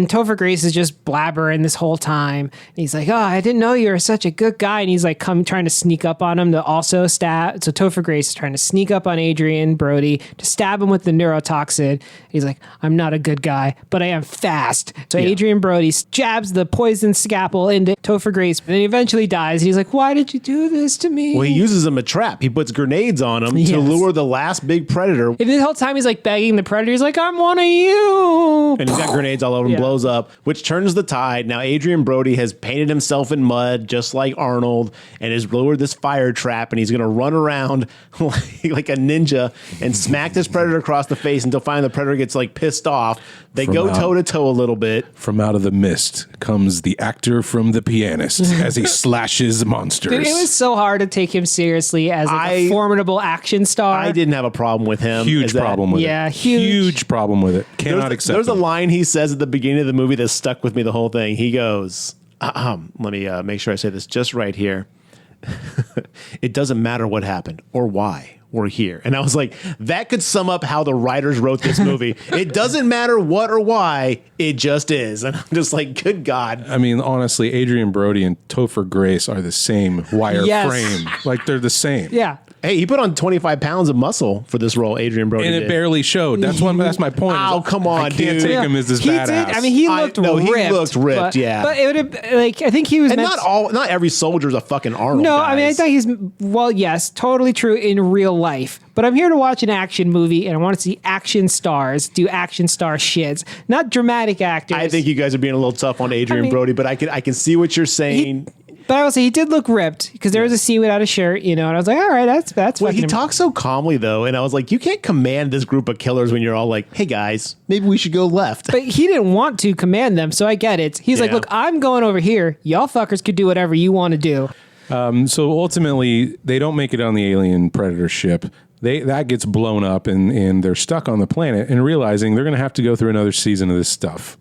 C: Topher Grace is just blabbering this whole time. And he's like, "Oh, I didn't know you were such a good guy." And he's like, trying to sneak up on him to also stab. So Topher Grace is trying to sneak up on Adrian Brody to stab him with the neurotoxin. He's like, "I'm not a good guy, but I am fast." So Adrian Brody jabs the poison scalpel into Topher Grace, and he eventually dies. And he's like, "Why did you do this to me?"
A: well, he uses him a trap. He puts grenades on him
C: Yes.
A: to lure the last big predator.
C: And the whole time he's like begging the predator. He's like, "I'm one of you."
A: And he's got grenades all over him,
C: Yeah.
A: blows up, which turns the tide. Now Adrian Brody has painted himself in mud, just like Arnold, and has lowered this fire trap, and he's going to run around like a ninja and smack this predator across the face until finally the predator gets like pissed off. They
B: From
A: go
B: out-
A: toe to toe a little bit.
B: From out of the mist comes the actor from The Pianist as he slashes monsters.
C: Dude, it was so hard to take him seriously as like a formidable action star.
A: I didn't have a problem with him.
B: Huge
A: as that-
B: problem with
C: Yeah,
B: it.
C: huge.
B: problem with it. Cannot accept
A: There's a
B: it.
A: line he says at the beginning of the movie that stuck with me the whole thing. He goes, let me make sure I say this just right here. It doesn't matter what happened or why we're here. And I was like, that could sum up how the writers wrote this movie. It doesn't matter what or why, it just is. And I'm just like, good God.
B: I mean, honestly, Adrian Brody and Topher Grace are the same wire
C: Yes.
B: frame. Like, they're the same.
C: Yeah.
A: Hey, he put on 25 pounds of muscle for this role, Adrian Brody
B: And it
A: did.
B: barely showed. That's my point.
A: Oh, come on,
B: I can't
A: dude.
B: take him as this
C: He
B: badass.
C: did. I mean, he looked
A: no,
C: ripped.
A: he looked ripped,
C: but,
A: yeah.
C: But it would have like I think he was
A: And
C: meant
A: not every soldier's a fucking Arnold.
C: No,
A: guys.
C: I mean I thought he's well, yes, totally true in real life. But I'm here to watch an action movie, and I want to see action stars do action star shits, not dramatic actors.
A: I think you guys are being a little tough on Adrian
C: I mean,
A: Brody, but I can see what you're saying.
C: But I will say he did look ripped because there was a scene without a shirt, and I was like, all right, that's
A: Well, he
C: fucking
A: talks so calmly though, and I was like, you can't command this group of killers when you're all like, "Hey guys, maybe we should go left."
C: But he didn't want to command them, so I get it. He's like,
A: Yeah.
C: look, I'm going over here. Y'all fuckers could do whatever you want to do.
B: So ultimately, they don't make it on the alien predator ship. That gets blown up, and they're stuck on the planet and realizing they're going to have to go through another season of this stuff.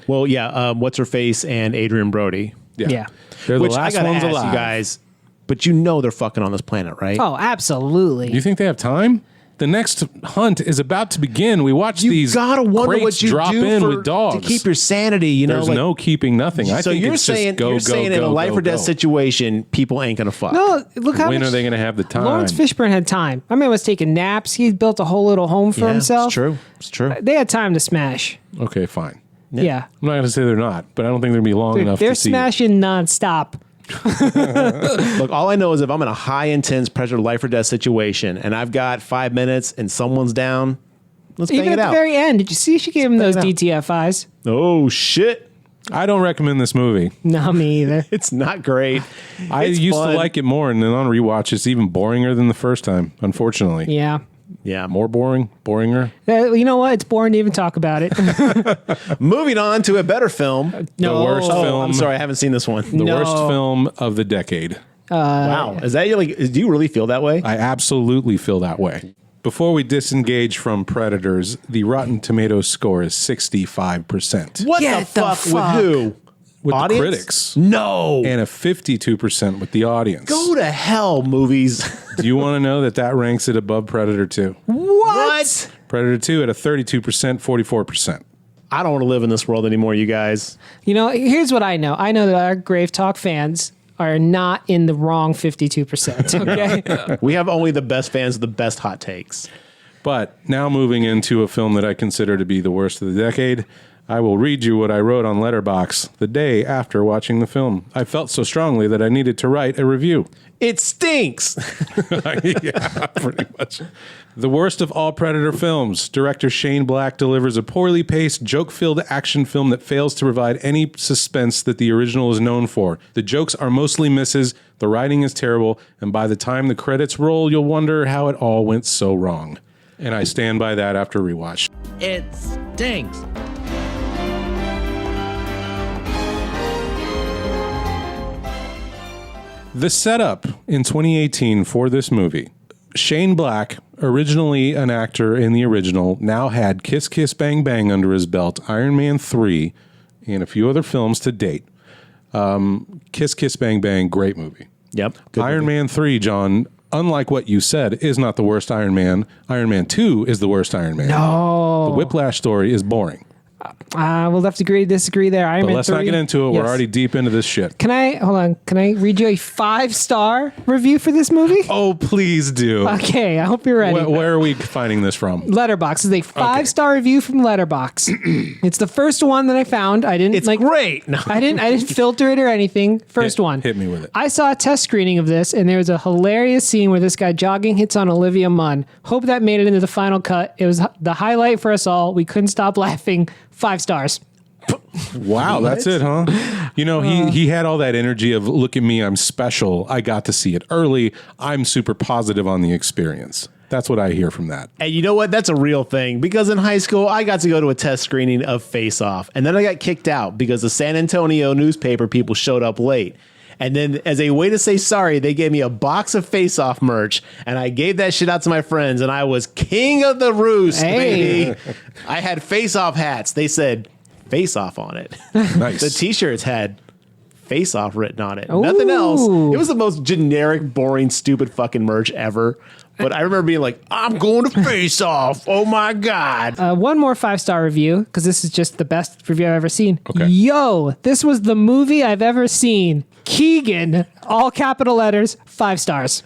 A: Well, yeah, what's her face and Adrian Brody,
C: Yeah.
B: They're the
A: which I
B: last
A: gotta
B: ones
A: ask
B: alive.
A: you guys, but you know they're fucking on this planet, right?
C: Oh, absolutely.
B: Do you think they have time? The next hunt is about to begin. We watch
A: You
B: these
A: gotta wonder
B: crates
A: what you
B: drop
A: do
B: in
A: for,
B: with dogs
A: to keep your sanity. You know,
B: There's
A: like,
B: no keeping nothing. I
A: so
B: think
A: you're
B: it's
A: saying
B: just go,
A: you're
B: go,
A: saying
B: go,
A: in a life
B: go,
A: or death
B: go.
A: situation, people ain't gonna fuck.
C: No, look how
B: When
C: much
B: are they going to have the time?
C: Lawrence Fishburne had time. My man was taking naps. He built a whole little home for
A: Yeah,
C: himself.
A: It's true. It's true.
C: They had time to smash.
B: Okay, fine.
C: Yeah.
B: I'm not going to say they're not, but I don't think they're going to be long
C: Dude,
B: enough
C: they're
B: to see it.
C: smashing nonstop.
A: Look, all I know is if I'm in a high intense pressure life or death situation and I've got 5 minutes and someone's down, let's
C: Even
A: bang
C: at
A: it
C: the
A: out.
C: very end, did you see she gave him those
A: bang it out.
C: DTFIs?
A: Oh shit.
B: I don't recommend this movie.
C: No, me either.
A: It's not great.
B: I
A: It's
B: used
A: fun.
B: to like it more, and then on rewatch, it's even boringer than the first time, unfortunately.
C: Yeah.
A: Yeah.
B: More boring? Boringer?
C: You know what? It's boring to even talk about it.
A: Moving on to a better film.
C: No.
B: The worst
A: Oh,
B: film.
A: I'm sorry, I haven't seen this one.
B: The
C: No.
B: worst film of the decade.
A: Wow. Is that like? Do you really feel that way?
B: I absolutely feel that way. Before we disengage from Predators, the Rotten Tomatoes score is 65%.
A: What
C: Get
A: the
C: the
A: fuck?
C: fuck.
A: With who?
B: With
A: Audience?
B: the critics.
A: No.
B: And a 52% with the audience.
A: Go to hell, movies.
B: Do you want to know that ranks it above Predator 2?
A: What?
B: Predator 2 at a 32%, 44%.
A: I don't want to live in this world anymore, you guys.
C: You know, here's what I know. I know that our Grave Talk fans are not in the wrong 52%. Okay.
A: We have only the best fans with the best hot takes.
B: But now moving into a film that I consider to be the worst of the decade, I will read you what I wrote on Letterboxd the day after watching the film. I felt so strongly that I needed to write a review.
A: It stinks.
B: Yeah, pretty much. The worst of all Predator films. Director Shane Black delivers a poorly paced, joke-filled action film that fails to provide any suspense that the original is known for. The jokes are mostly misses, the writing is terrible, and by the time the credits roll, you'll wonder how it all went so wrong. And I stand by that after rewatch.
I: It stinks.
B: The setup in 2018 for this movie. Shane Black, originally an actor in the original, now had Kiss Kiss Bang Bang under his belt, Iron Man 3, and a few other films to date. Kiss Kiss Bang Bang, great movie.
A: Yep.
B: Iron Man 3, John, unlike what you said, is not the worst Iron Man. Iron Man 2 is the worst Iron Man.
C: No.
B: The Whiplash story is boring.
C: We'll have to agree to disagree there. Iron
B: But
C: Man
B: let's not
C: 3.
B: get into it.
C: Yes.
B: We're already deep into this shit.
C: Can I read you a 5-star review for this movie?
B: Oh, please do.
C: Okay, I hope you're ready.
B: Where are we finding this from?
C: Letterbox is a 5-star review from Letterbox. It's the first one that I found. I didn't
A: It's great. No.
C: I didn't filter it or anything. First one.
B: Hit me with it.
C: I saw a test screening of this, and there was a hilarious scene where this guy jogging hits on Olivia Munn. Hope that made it into the final cut. It was the highlight for us all. We couldn't stop laughing. 5 stars.
B: Wow, that's it, huh? You know, he had all that energy of, look at me, I'm special. I got to see it early. I'm super positive on the experience. That's what I hear from that.
A: And you know what? That's a real thing, because in high school, I got to go to a test screening of Face Off, and then I got kicked out because the San Antonio newspaper people showed up late. And then as a way to say sorry, they gave me a box of Face Off merch, and I gave that shit out to my friends, and I was king of the roost,
C: Hey.
A: baby. I had Face Off hats. They said Face Off on it.
B: Nice.
A: The t-shirts had Face Off written on it. Nothing else. It was the most generic, boring, stupid fucking merch ever. But I remember being like, I'm going to Face Off. Oh my God.
C: One more 5-star review, because this is just the best review I've ever seen.
B: Okay.
C: Yo, this was the movie I've ever seen. Keegan, all capital letters, 5 stars.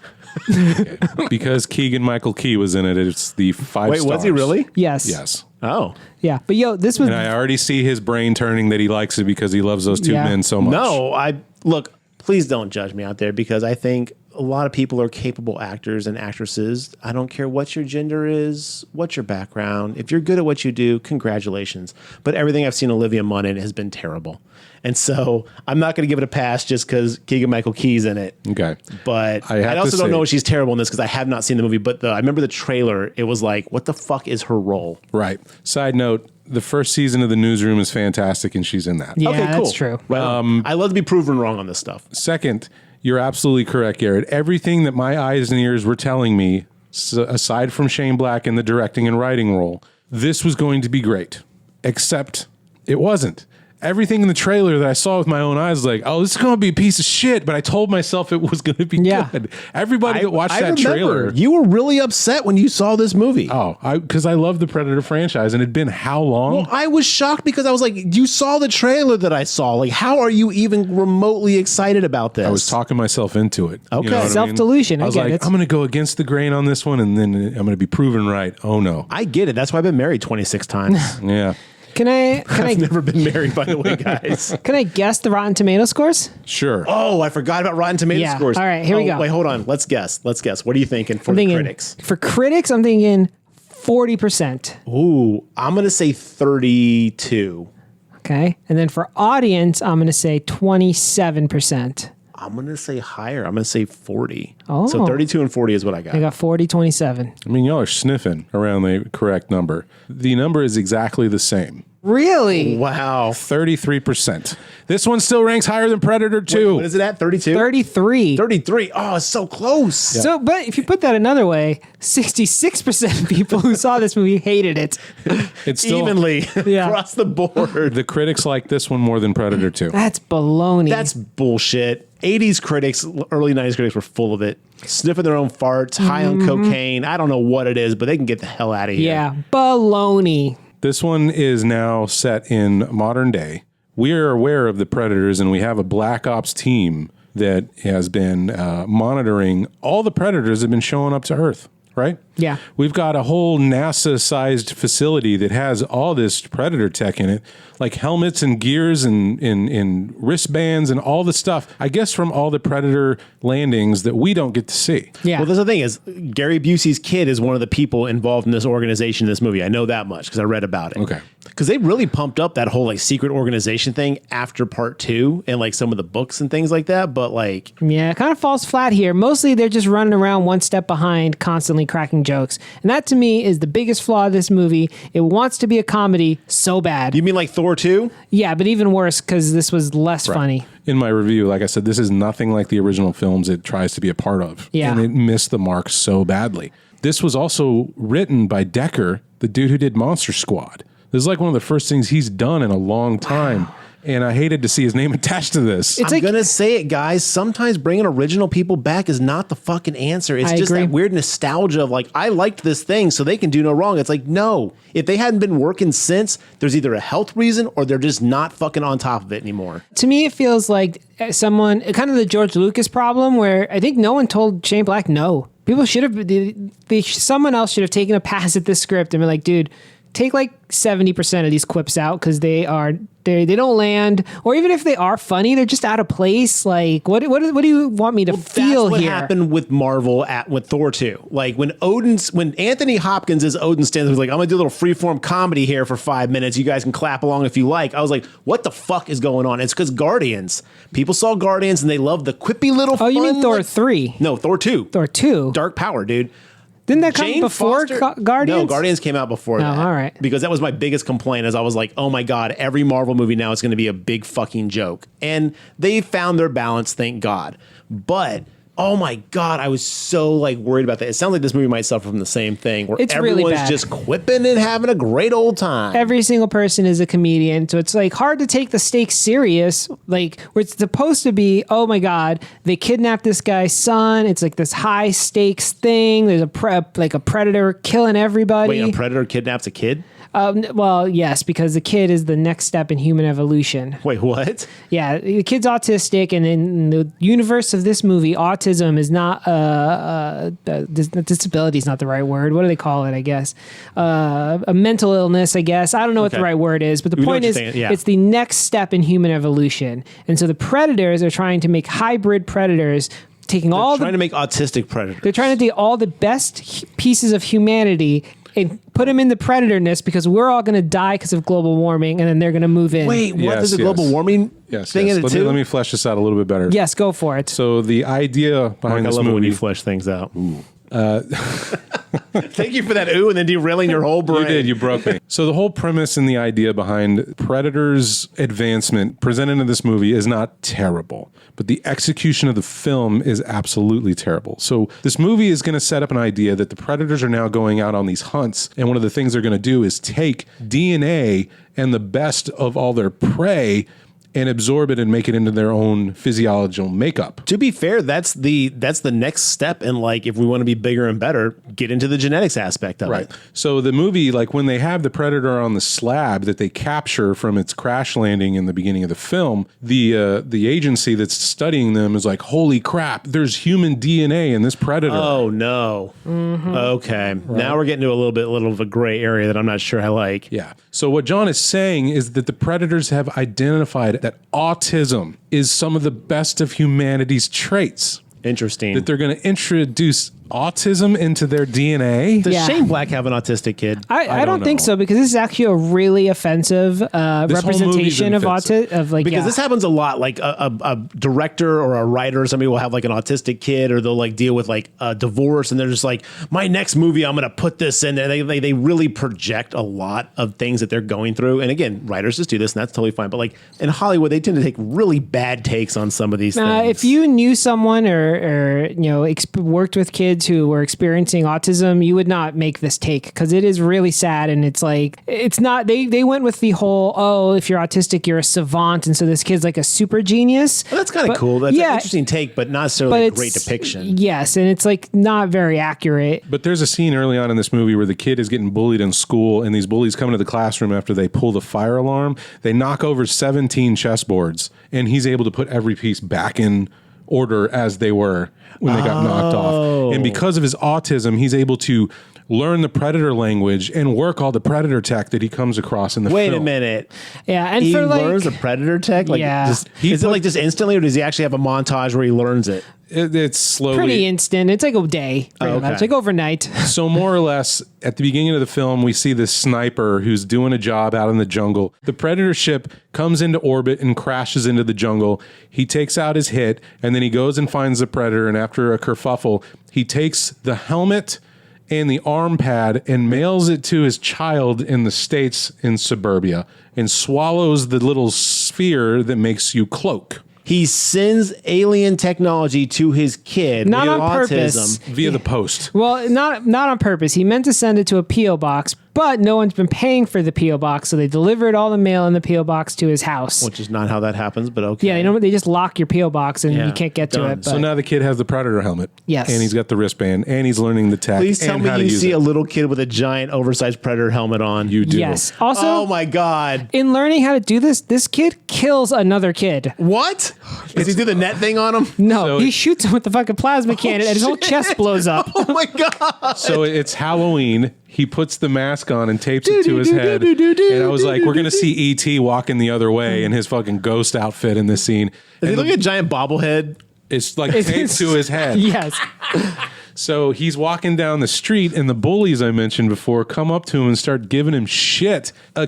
B: Because Keegan Michael Key was in it, it's the 5
A: Wait,
B: stars.
A: was he really?
C: Yes.
B: Yes.
A: Oh.
C: Yeah. But yo, this was
B: And I already see his brain turning that he likes it because he loves those two
C: Yeah.
B: men so much.
A: No, look, please don't judge me out there, because I think a lot of people are capable actors and actresses. I don't care what your gender is, what your background. If you're good at what you do, congratulations. But everything I've seen Olivia Munn in has been terrible. And so I'm not going to give it a pass just because Keegan-Michael Key's in it.
B: Okay.
A: But
B: I have
A: I
B: to
A: also don't
B: say-
A: know if she's terrible in this because I have not seen the movie. But I remember the trailer. It was like, what the fuck is her role?
B: Right. Side note, the first season of The Newsroom is fantastic and she's in that.
C: Yeah,
A: Okay, cool.
C: that's true.
A: Well, I love to be proven wrong on this stuff.
B: Second, you're absolutely correct, Garrett. Everything that my eyes and ears were telling me, aside from Shane Black in the directing and writing role, this was going to be great. Except it wasn't. Everything in the trailer that I saw with my own eyes was like, oh, this is going to be a piece of shit. But I told myself it was going to be
C: Yeah.
B: good. Everybody that watched
A: I
B: that
A: remember
B: trailer.
A: you were really upset when you saw this movie.
B: Oh, because I love the Predator franchise, and it'd been how long?
A: Well, I was shocked because I was like, you saw the trailer that I saw. Like, how are you even remotely excited about this?
B: I was talking myself into it.
A: Okay.
B: what I mean?
C: Self-delusion,
B: I was
C: I get
B: like,
C: it.
B: I'm going to go against the grain on this one, and then I'm going to be proven right. Oh, no.
A: I get it. That's why I've been married 26 times.
B: Yeah.
C: Can I
A: I've never been married, by the way, guys.
C: can I guess the Rotten Tomato scores?
B: Sure.
A: Oh, I forgot about Rotten Tomato
C: Yeah.
A: scores.
C: All right, here we go.
A: Wait, hold on. Let's guess. What are you thinking for
C: I'm
A: the
C: thinking,
A: critics?
C: For critics, I'm thinking 40%.
A: Ooh, I'm going to say 32.
C: Okay. And then for audience, I'm going to say 27%.
A: I'm going to say higher. I'm going to say 40.
C: Oh.
A: So 32 and 40 is what I got.
C: I got 40, 27.
B: I mean, y'all are sniffing around the correct number. The number is exactly the same.
C: Really?
A: Wow.
B: 33%. This one still ranks higher than Predator 2.
A: What is it at? 32?
C: 33.
A: 33. Oh, it's so close.
C: So, but if you put that another way, 66% of people who saw this movie hated it.
B: It's still
A: Evenly
C: Yeah.
A: across the board.
B: The critics like this one more than Predator 2.
C: That's baloney.
A: That's bullshit. 80s critics, early 90s critics were full of it. Sniffing their own farts, high on cocaine. I don't know what it is, but they can get the hell out of here.
C: yeah, baloney.
B: This one is now set in modern day. We are aware of the Predators, and we have a Black Ops team that has been monitoring all the Predators that have been showing up to Earth, right?
C: Yeah.
B: We've got a whole NASA-sized facility that has all this Predator tech in it, like helmets and gears and wristbands and all the stuff, I guess from all the Predator landings that we don't get to see.
C: Yeah.
A: Well, that's the thing is, Gary Busey's kid is one of the people involved in this organization in this movie. I know that much because I read about it.
B: Okay.
A: Because they really pumped up that whole like secret organization thing after part 2 and like some of the books and things like that. But like,
C: Yeah, it kind of falls flat here. Mostly they're just running around one step behind, constantly cracking jokes. And that to me is the biggest flaw of this movie. It wants to be a comedy so bad.
A: you mean like Thor 2?
C: Yeah, but even worse because this was less funny.
B: In my review, like I said, this is nothing like the original films it tries to be a part of.
C: Yeah.
B: And it missed the mark so badly. This was also written by Decker, the dude who did Monster Squad. This is like one of the first things he's done in a long time. And I hated to see his name attached to this.
C: It's
A: I'm
C: like-
A: going to say it, guys. Sometimes bringing original people back is not the fucking answer. It's
C: I
A: just
C: agree.
A: that weird nostalgia of like, I liked this thing, so they can do no wrong. It's like, no. If they hadn't been working since, there's either a health reason or they're just not fucking on top of it anymore.
C: To me, it feels like someone, kind of the George Lucas problem where I think no one told Shane Black no. People should have, someone else should have taken a pass at this script and been like, dude, take like 70% of these quips out because they don't land, or even if they are funny, they're just out of place. Like, what do you want me to feel
A: That's what
C: here?
A: happened with Marvel with Thor 2. Like when Anthony Hopkins as Odin stands, was like, I'm gonna do a little freeform comedy here for 5 minutes. You guys can clap along if you like. I was like, what the fuck is going on? It's because Guardians. People saw Guardians and they loved the quippy little.
C: Oh, you
A: fun,
C: mean Thor
A: like-
C: 3?
A: No, Thor 2.
C: Thor 2?
A: Dark Power, dude.
C: Didn't that come
A: Jane
C: before
A: Foster-
C: Guardians?
A: No, Guardians came out before that.
C: all right.
A: Because that was my biggest complaint is I was like, oh my God, every Marvel movie now is going to be a big fucking joke. And they found their balance, thank God. But oh my God, I was so like worried about that. It sounds like this movie might suffer from the same thing where
C: It's really
A: everyone's
C: bad.
A: just quipping and having a great old time.
C: Every single person is a comedian, so it's like hard to take the stakes serious. Like where it's supposed to be, oh my God, they kidnapped this guy's son. It's like this high stakes thing. There's a predator killing everybody.
A: Wait, a predator kidnaps a kid?
C: Well, yes, because the kid is the next step in human evolution.
A: Wait, what?
C: Yeah, the kid's autistic, and in the universe of this movie, autism is not disability is not the right word. What do they call it? I guess a mental illness. I guess I don't know what the
A: Okay.
C: right word is, but the
A: We know
C: point
A: what
C: is,
A: you're saying, yeah.
C: it's the next step in human evolution, and so the predators are trying to make hybrid predators, taking all
A: Trying
C: the
A: to make autistic predators.
C: they're trying to take all the best pieces of humanity and put them in the predatorness because we're all going to die because of global warming, and then they're going to move in.
A: Wait, what?
B: Yes,
A: There's a
B: yes.
A: global warming
B: Yes,
A: thing
B: yes.
A: in it
B: Let
A: too?
B: me flesh this out a little bit better.
C: Yes, go for it.
B: So the idea behind
A: I
B: this
A: love it when
B: movie,
A: you flesh things out. Thank you for that ooh and then derailing your whole brain.
B: you did, you broke me. So the whole premise and the idea behind Predator's advancement presented in this movie is not terrible, but the execution of the film is absolutely terrible. So this movie is going to set up an idea that the Predators are now going out on these hunts, and one of the things they're going to do is take DNA and the best of all their prey and absorb it and make it into their own physiological makeup.
A: To be fair, that's the next step in like if we want to be bigger and better, get into the genetics aspect of
B: Right.
A: it.
B: So the movie, like when they have the Predator on the slab that they capture from its crash landing in the beginning of the film, the agency that's studying them is like, holy crap, there's human DNA in this Predator.
A: Oh no. Okay. Now we're getting to a little of a gray area that I'm not sure I like.
B: Yeah. So what John is saying is that the Predators have identified that autism is some of the best of humanity's traits.
A: Interesting.
B: That they're going to introduce autism into their DNA.
A: Does
C: Yeah.
A: Shane Black have an autistic kid?
C: I don't think
B: know.
C: so, because this is actually a really offensive representation of
B: offensive.
A: Because this happens a lot. Like a director or a writer or somebody will have like an autistic kid, or they'll like deal with like a divorce, and they're just like, my next movie, I'm going to put this in there. They really project a lot of things that they're going through. And again, writers just do this, and that's totally fine. But like in Hollywood, they tend to take really bad takes on some of these things.
C: If you knew someone or worked with kids who were experiencing autism, you would not make this take, because it is really sad. And it's like, it's not, they went with the whole, oh, if you're autistic, you're a savant, and so this kid's like a super genius.
A: Well, that's kind of cool. That's an interesting take, but not necessarily a great depiction.
C: Yes, and it's like not very accurate.
B: But there's a scene early on in this movie where the kid is getting bullied in school, and these bullies come into the classroom after they pull the fire alarm. They knock over 17 chessboards, and he's able to put every piece back in order as they were when they got knocked off. And because of his autism, he's able to learn the Predator language and work all the Predator tech that he comes across in the film.
A: Wait a minute.
C: Yeah, and
A: He
C: for like,
A: learns the Predator tech? Like,
C: Yeah.
A: is it like just instantly, or does he actually have a montage where he learns it?
B: It's slowly.
C: pretty instant. It's like a day, pretty much, like overnight.
B: So more or less, at the beginning of the film, we see this sniper who's doing a job out in the jungle. The Predator ship comes into orbit and crashes into the jungle. He takes out his hit, and then he goes and finds the Predator, and after a kerfuffle, he takes the helmet and the arm pad and mails it to his child in the States in suburbia, and swallows the little sphere that makes you cloak.
A: He sends alien technology to his kid
C: Not
A: with
C: on purpose.
A: autism.
B: Via the post.
C: Well, not on purpose. He meant to send it to a P.O. box, but no one's been paying for the P.O. box, so they delivered all the mail in the P.O. box to his house.
A: Which is not how that happens, but okay.
C: Yeah, they just lock your P.O. box and
A: Yeah,
C: you can't get to
A: done.
C: it. But
B: So now the kid has the Predator helmet.
C: Yes.
B: And he's got the wristband, and he's learning the tech.
A: Please tell
B: and
A: me
B: how to
A: you
B: use
A: see
B: it.
A: a little kid with a giant oversized Predator helmet on.
B: You do.
C: yes. Also,
A: Oh my God.
C: in learning how to do this kid kills another kid.
A: What? Does he do the net thing on him?
C: No,
B: So
C: he
B: it-
C: shoots him with the fucking plasma cannon, and his whole
A: shit.
C: chest blows up.
A: Oh my God.
B: So it's Halloween. He puts the mask on and tapes it to his head. And I was like, we're going to see E.T. walking the other way in his fucking ghost outfit in this scene.
A: Does he
B: And
A: look like a giant bobblehead?
B: it's like taped to his head.
C: Yes.
B: So he's walking down the street, and the bullies I mentioned before come up to him and start giving him shit. A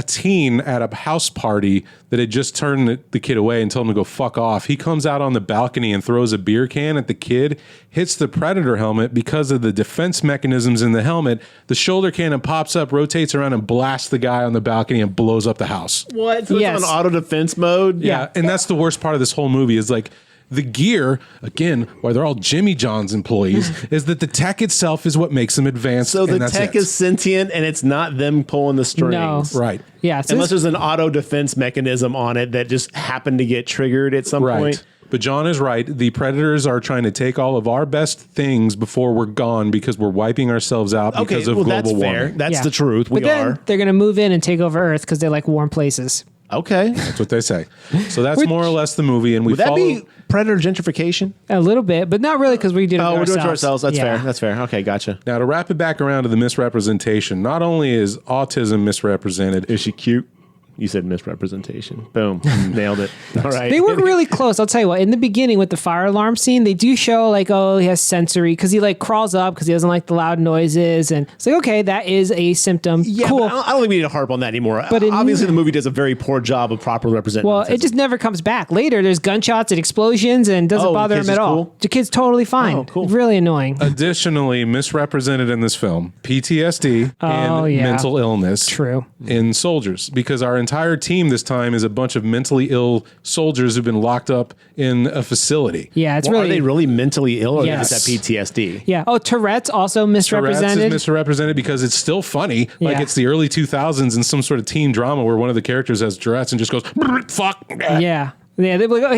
B: teen at a house party that had just turned the kid away and told him to go fuck off. He comes out on the balcony and throws a beer can at the kid, hits the Predator helmet. Because of the defense mechanisms in the helmet, the shoulder cannon pops up, rotates around, and blasts the guy on the balcony and blows up the house.
A: What? So
C: Yes.
A: it's on auto defense mode?
B: Yeah, and that's the worst part of this whole movie is like the gear, again, why they're all Jimmy John's employees, is that the tech itself is what makes them advanced.
A: So the
B: and that's
A: tech
B: it.
A: is sentient, and it's not them pulling the strings.
C: No.
B: right.
C: Yeah. So
A: Unless
C: this-
A: there's an auto defense mechanism on it that just happened to get triggered at some
B: Right.
A: point.
B: But John is right. The Predators are trying to take all of our best things before we're gone because we're wiping ourselves out
A: Okay,
B: because of
A: well,
B: global
A: that's fair.
B: warming.
A: That's
C: yeah.
A: the truth.
C: But
A: We
C: then
A: are.
C: they're going to move in and take over Earth because they like warm places.
A: Okay.
B: That's what they say. So that's
C: Which-
B: more or less the movie. And we
A: Would that
B: follow.
A: be predator gentrification?
C: A little bit, but not really because we did it
A: Oh, we're
C: ourselves.
A: doing it to ourselves. That's
C: Yeah.
A: fair. That's fair. Okay, gotcha.
B: Now, to wrap it back around to the misrepresentation, not only is autism misrepresented,
A: Is she cute? You said misrepresentation. Boom. Nailed it. All right.
C: They work really close. I'll tell you what, in the beginning with the fire alarm scene, they do show like, oh, he has sensory because he like crawls up because he doesn't like the loud noises. And it's like, okay, that is a symptom.
A: Yeah,
C: cool.
A: but I don't think we need to harp on that anymore.
C: But
A: Obviously, the movie does a very poor job of properly representing
C: Well,
A: autism.
C: it just never comes back. Later, there's gunshots and explosions and doesn't
A: Oh, the
C: bother
A: kid's
C: him at
A: just
C: all.
A: cool?
C: The kid's totally fine.
A: Oh, cool.
C: Really annoying.
B: additionally misrepresented in this film, PTSD and
C: yeah.
B: mental illness
C: True.
B: in soldiers, because our entire team this time is a bunch of mentally ill soldiers who've been locked up in a facility.
C: Yeah, it's
A: Well,
C: really.
A: are they really mentally ill, or
C: Yes.
A: is that PTSD?
C: Yeah. Oh, Tourette's also
B: Tourette's
C: misrepresented.
B: is misrepresented because it's still funny. Like
C: Yeah.
B: it's the early 2000s in some sort of teen drama where one of the characters has Tourette's and just goes, fuck.
C: Yeah. Yeah, they're like, oh,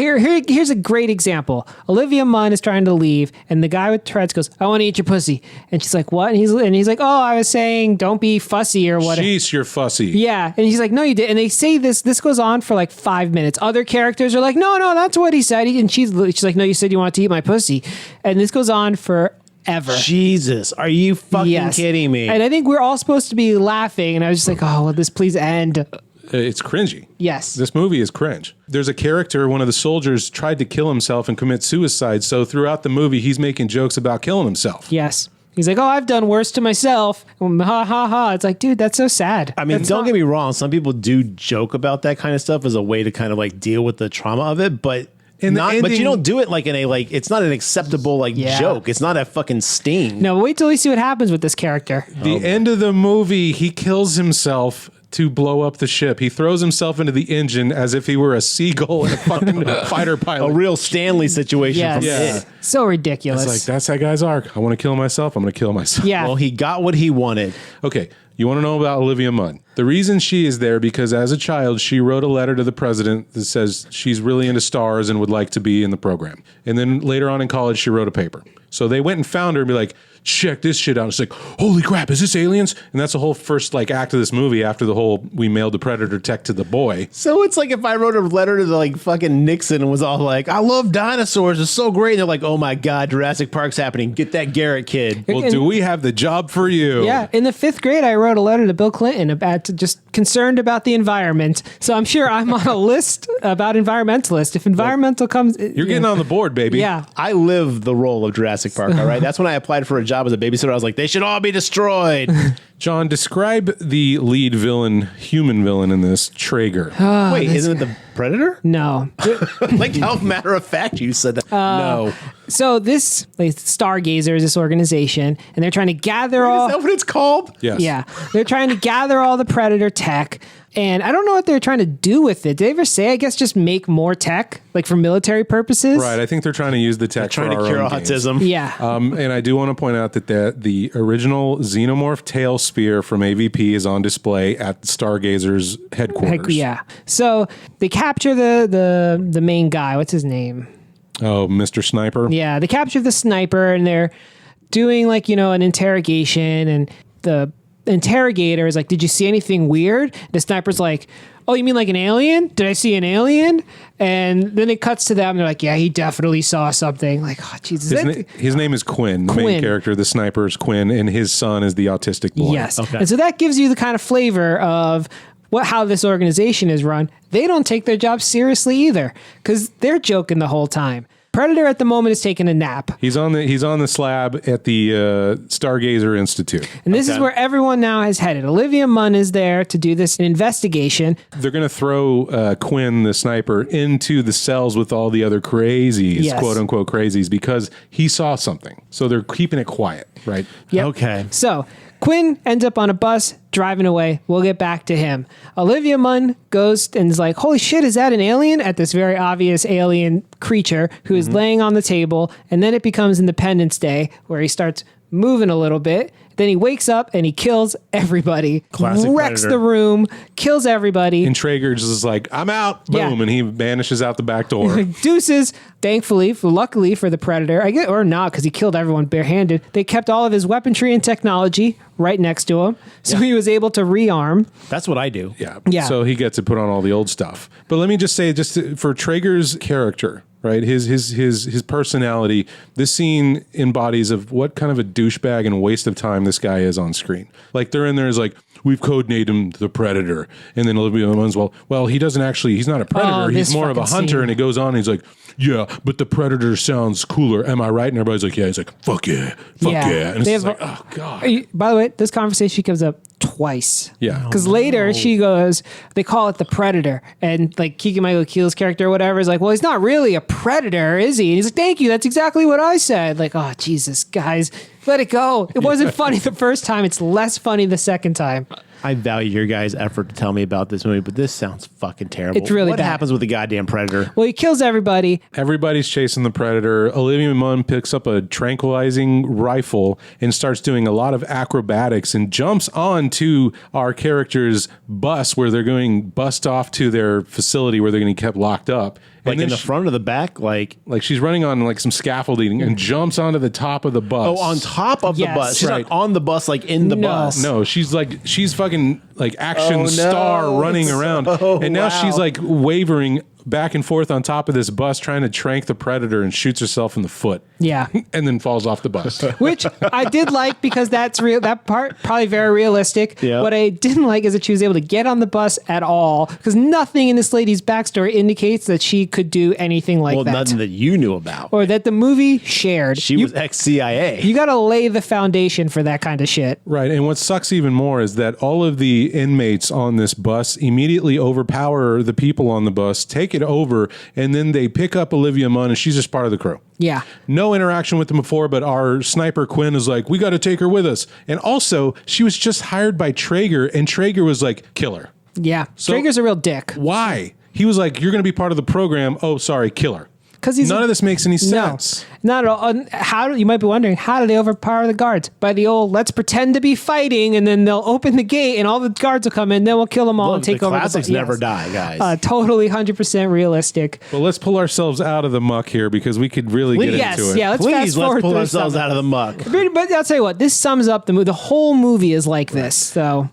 C: here's a great example. Olivia Munn is trying to leave, and the guy with Tourette's goes, "I want to eat your pussy," and she's like, "What?" And he's like, "Oh, I was saying, don't be fussy or what."
B: Sheesh, you're fussy.
C: Yeah, and he's like, "No, you did." And they say this goes on for like 5 minutes. Other characters are like, "No, that's what he said," and she's like, "No, you said you wanted to eat my pussy," and this goes on forever.
A: Jesus, are you fucking kidding me?
C: And I think we're all supposed to be laughing, and I was just like, "Oh, will this please end?"
B: it's cringy.
C: Yes.
B: This movie is cringe. There's a character, one of the soldiers tried to kill himself and commit suicide. So throughout the movie, he's making jokes about killing himself.
C: Yes. He's like, oh, I've done worse to myself. Ha ha ha. It's like, dude, that's so sad.
A: I mean, don't get me wrong. Some people do joke about that kind of stuff as a way to kind of like deal with the trauma of it, but but you don't do it like in a like. It's not an acceptable like joke. It's not a fucking sting.
C: No, wait till we see what happens with this character.
B: The end of the movie, he kills himself to blow up the ship. He throws himself into the engine as if he were a seagull and a fucking fighter pilot.
A: A real Stanley situation from
C: Yes.
A: it.
C: So ridiculous.
B: It's like, that's that guy's arc. I want to kill myself. I'm going to kill myself.
C: Yeah.
A: Well, he got what he wanted.
B: Okay. You want to know about Olivia Munn? The reason she is there because as a child, she wrote a letter to the president that says she's really into stars and would like to be in the program. And then later on in college, she wrote a paper. So they went and found her and be like, check this shit out. It's like, holy crap, is this aliens? And that's the whole first like act of this movie after the whole we mailed the Predator tech to the boy.
A: So it's like if I wrote a letter to the, like fucking Nixon and was all like, I love dinosaurs. It's so great. And they're like, oh my God, Jurassic Park's happening. Get that Garrett kid.
B: Well, do we have the job for you?
C: Yeah, in the 5th grade, I wrote a letter to Bill Clinton about just concerned about the environment. So I'm sure I'm on a list about environmentalists. If environmental comes,
B: You're getting on the board, baby.
C: Yeah,
A: I live the role of Jurassic Park, all right? That's when I applied for a job as a babysitter. I was like, they should all be destroyed.
B: John, describe the lead villain, human villain in this, Traeger.
A: Wait, isn't it the Predator?
C: no.
A: Like how matter of fact you said that. No.
C: So this like, Stargazer is this organization, and they're trying to gather
A: Is
C: all.
A: that what it's called?
B: Yes.
C: Yeah, they're trying to gather all the Predator tech, and I don't know what they're trying to do with it. Did they ever say? I guess just make more tech, like for military purposes.
B: Right. I think they're trying to use the tech
A: Trying
B: for
A: to
B: our
A: cure
B: own gains.
A: autism.
C: Yeah.
B: And I do want to point out that the original Xenomorph tail spear from AVP is on display at Stargazer's headquarters.
C: Yeah. So they capture the main guy. What's his name?
B: Oh, Mr. Sniper.
C: Yeah, they capture the sniper, and they're doing like an interrogation, and the interrogator is like, "Did you see anything weird?" The sniper's like, "Oh, you mean like an alien? Did I see an alien?" And then it cuts to them. They're like, "Yeah, he definitely saw something." Like, oh, Jesus.
B: His name is Quinn. The main
C: Quinn.
B: character, the sniper is Quinn, and his son is the autistic boy.
C: Yes.
A: Okay.
C: And so that gives you the kind of flavor of how this organization is run. They don't take their job seriously either, because they're joking the whole time. Predator at the moment is taking a nap.
B: He's on the slab at the Stargazer Institute.
C: And this is where everyone now has headed. Olivia Munn is there to do this investigation.
B: They're going to throw Quinn, the sniper, into the cells with all the other crazies,
C: Yes.
B: quote unquote crazies, because he saw something. So they're keeping it quiet, right?
C: Yep.
A: Okay.
C: So Quinn ends up on a bus driving away. We'll get back to him. Olivia Munn goes and is like, holy shit, is that an alien? At this very obvious alien creature who is laying on the table. And then it becomes Independence Day, where he starts moving a little bit. Then he wakes up and he kills everybody.
A: Classic
C: wrecks
A: Predator.
C: the room, kills everybody.
B: And Traeger just is like, I'm out, boom,
C: Yeah.
B: and he vanishes out the back door.
C: Deuces. Thankfully, luckily for the Predator, I guess, or not, because he killed everyone barehanded. They kept all of his weaponry and technology right next to him, so he was able to rearm.
A: That's what I do.
B: Yeah.
C: Yeah.
B: So he gets to put on all the old stuff. But let me just say, for Traeger's character, right? His personality, this scene embodies of what kind of a douchebag and waste of time this guy is on screen. Like they're in there is like, we've codenamed him the Predator. And then Olivia Munn's, well, he doesn't actually, he's not a predator.
C: this
B: He's more of a
C: fucking
B: hunter.
C: scene.
B: And it goes on and he's like, yeah, but the Predator sounds cooler. Am I right? And everybody's like, yeah. He's like, fuck yeah. Fuck yeah. And it's
C: They
B: just
C: have-
B: like, oh God.
C: By the way, this conversation comes up twice.
B: Yeah.
C: Because later she goes, they call it the Predator. And like Keegan-Michael Keel's character or whatever is like, well, he's not really a predator, is he? And he's like, thank you. That's exactly what I said. Like, oh, Jesus, guys, let it go. It wasn't funny the first time. It's less funny the second time.
A: I value your guys' effort to tell me about this movie, but this sounds fucking terrible.
C: It's really
A: what
C: bad.
A: happens with the goddamn Predator?
C: Well, he kills everybody.
B: Everybody's chasing the Predator. Olivia Munn picks up a tranquilizing rifle and starts doing a lot of acrobatics and jumps onto our character's bus where they're going bust off to their facility where they're going to be kept locked up.
A: Like
B: And then
A: in the front or the back? Like
B: she's running on like some scaffolding and jumps onto the top of the bus.
A: on top of
C: Yes.
A: the bus. She's
B: Right.
A: not on the bus, like in the
C: No.
A: bus.
B: No, she's fucking like action star running around. And now she's like wavering back and forth on top of this bus trying to trank the Predator and shoots herself in the foot.
C: Yeah.
B: And then falls off the bus.
C: Which I did like because that's real. That part probably very realistic.
A: Yeah.
C: What I didn't like is that she was able to get on the bus at all because nothing in this lady's backstory indicates that she could do anything like that.
A: Nothing that you knew about.
C: Or that the movie shared.
A: She was ex-CIA.
C: You got to lay the foundation for that kind of shit.
B: Right. And what sucks even more is that all of the inmates on this bus immediately overpower the people on the bus, take it over, and then they pick up Olivia Munn and she's just part of the crew.
C: Yeah.
B: No interaction with them before, but our sniper Quinn is like, we got to take her with us. And also, she was just hired by Traeger, and Traeger was like, kill her.
C: Yeah.
B: So-
C: Traeger's a real dick.
B: Why? He was like, you're going to be part of the program. Oh, sorry, kill her.
C: Because he's
B: None of this makes any sense.
C: No, not at all. How you might be wondering, how do they overpower the guards? By the old, let's pretend to be fighting, and then they'll open the gate, and all the guards will come in. Then we'll kill them all and take
A: the
C: over.
A: classics
C: Yes.
A: never die, guys.
C: Totally, 100% realistic.
B: But let's pull ourselves out of the muck here because we could really get
C: Yes,
B: into it.
C: yeah. Let's fast
A: Please,
C: forward
A: let's pull
C: through
A: ourselves
C: some
A: out of the muck.
C: But I'll tell you what, this sums up the movie. The whole movie is like this.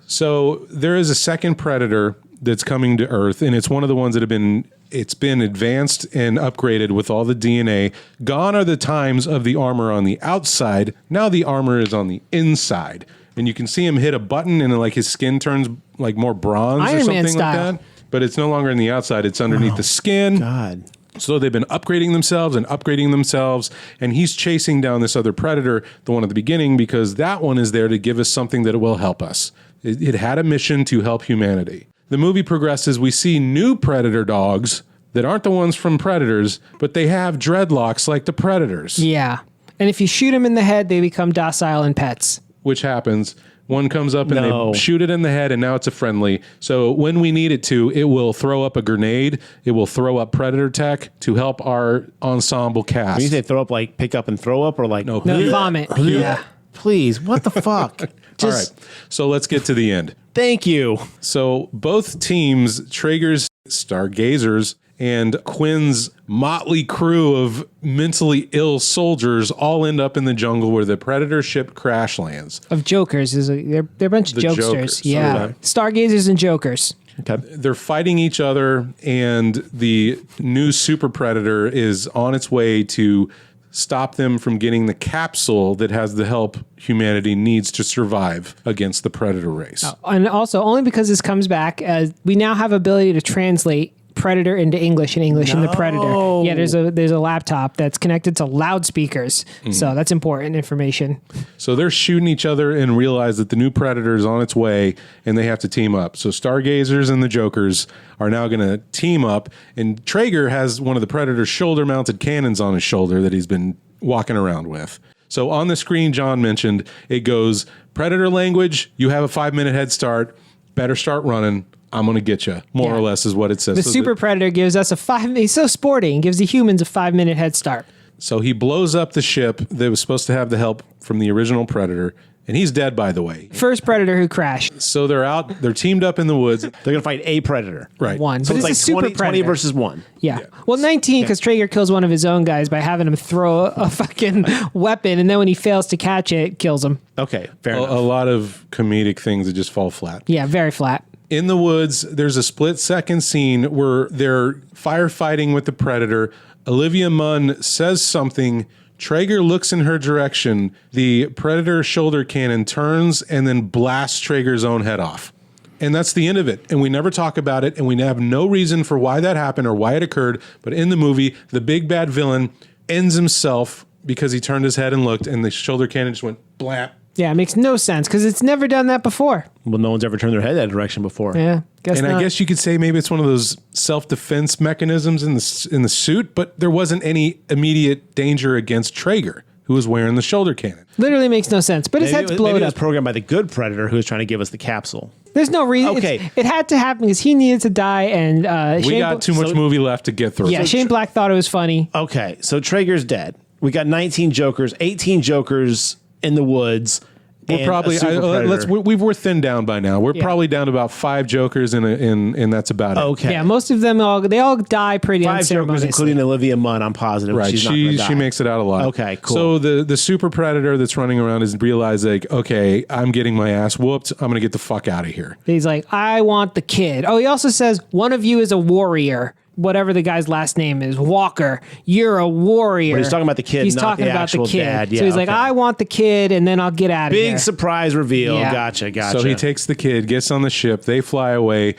C: So
B: There is a second Predator that's coming to Earth, and it's one of the ones that have been advanced and upgraded with all the DNA. Gone are the times of the armor on the outside. Now the armor is on the inside. And you can see him hit a button and like his skin turns like more bronze
C: Iron
B: or
C: Man
B: something
C: style.
B: like that. But it's no longer on the outside, it's underneath the skin.
A: God.
B: So they've been upgrading themselves, and he's chasing down this other Predator, the one at the beginning, because that one is there to give us something that will help us. It had a mission to help humanity. The movie progresses. We see new Predator dogs that aren't the ones from Predators, but they have dreadlocks like the Predators,
C: yeah. And if you shoot them in the head, they become docile and pets.
B: which happens. One comes up and
A: No.
B: they shoot it in the head, and now it's a friendly. So when we need it to, it will throw up a grenade. It will throw up Predator tech to help our ensemble cast.
A: When you say throw up, like pick up and throw up, or like
B: No,
C: No, vomit. Yeah.
A: please, what the fuck?
B: All
A: Just
B: right, so let's get to the end.
A: thank you.
B: So both teams, Traeger's Stargazers and Quinn's motley crew of mentally ill soldiers, all end up in the jungle where the Predator ship crash lands.
C: Of jokers. They're a bunch of
B: The
C: jokesters.
B: jokers,
C: Yeah.
B: okay.
C: Stargazers and jokers.
A: Okay.
B: They're fighting each other, and the new Super Predator is on its way to stop them from getting the capsule that has the help humanity needs to survive against the Predator race.
C: And also, only because this comes back, we now have ability to translate Predator into English and English into Predator. Yeah, there's a laptop that's connected to loudspeakers. So that's important information.
B: So they're shooting each other and realize that the new Predator is on its way and they have to team up. So Stargazers and the Jokers are now going to team up, and Traeger has one of the Predator's shoulder-mounted cannons on his shoulder that he's been walking around with. So on the screen, John mentioned, it goes, Predator language, you have a 5-minute head start, better start running. I'm going to get you, more or less is what it says.
C: The
B: So
C: Super Predator gives us he's so sporty and gives the humans a 5-minute head start.
B: So he blows up the ship that was supposed to have the help from the original Predator, and he's dead, by the way.
C: First Predator who crashed.
B: So they're teamed up in the woods.
A: They're gonna fight a predator.
B: Right.
C: One.
A: So
C: But
A: it's like
C: a Super
A: 20
C: Predator.
A: versus 1.
C: Yeah. Well, 19 because Traeger kills one of his own guys by having him throw a fucking weapon, and then when he fails to catch it, kills him.
A: Okay, fair
B: A
A: enough.
B: lot of comedic things that just fall flat.
C: Yeah, very flat.
B: In the woods, there's a split-second scene where they're firefighting with the Predator. Olivia Munn says something. Traeger looks in her direction. The Predator shoulder cannon turns and then blasts Traeger's own head off. And that's the end of it. And we never talk about it, and we have no reason for why that happened or why it occurred. But in the movie, the big bad villain ends himself because he turned his head and looked, and the shoulder cannon just went blap.
C: Yeah, it makes no sense because it's never done that before.
A: Well, no one's ever turned their head that direction before.
C: Yeah, guess
B: And
C: not.
B: I guess you could say maybe it's one of those self-defense mechanisms in the suit, but there wasn't any immediate danger against Traeger, who was wearing the shoulder cannon.
C: Literally makes no sense. But his
A: Maybe
C: head's
A: it
C: blown
A: was
C: up.
A: programmed by the good predator who was trying to give us the capsule.
C: There's no reason.
A: Okay.
C: It had to happen because he needed to die, and
B: We
C: Shane
B: got too much movie left to get through.
C: Yeah, Shane Black thought it was funny.
A: Okay, so Traeger's dead. We got 19 Jokers, 18 Jokers in the woods,
B: We're
A: and
B: probably
A: a super predator.
B: we're thinned down by now. We're probably down to about 5 Jokers and that's about it.
A: Okay.
C: Yeah, most of them all die pretty
A: 5 Jokers,
C: unceremoniously.
A: including Olivia Munn, I'm positive.
B: Right,
A: She's not gonna die.
B: she makes it out alive.
A: Okay, cool.
B: So the super predator that's running around is realized like, okay, I'm getting my ass whooped. I'm gonna get the fuck out of here.
C: He's like, I want the kid. Oh, he also says, one of you is a warrior. Whatever the guy's last name is, Walker, you're a warrior.
A: But he's talking about the kid,
C: He's
A: not
C: talking
A: the
C: about
A: actual
C: the kid.
A: dad. Yeah,
C: so he's like,
A: okay.
C: I want the kid, and then I'll get out of here.
A: Big surprise reveal.
C: Yeah.
A: Gotcha.
B: So he takes the kid, gets on the ship. They fly away.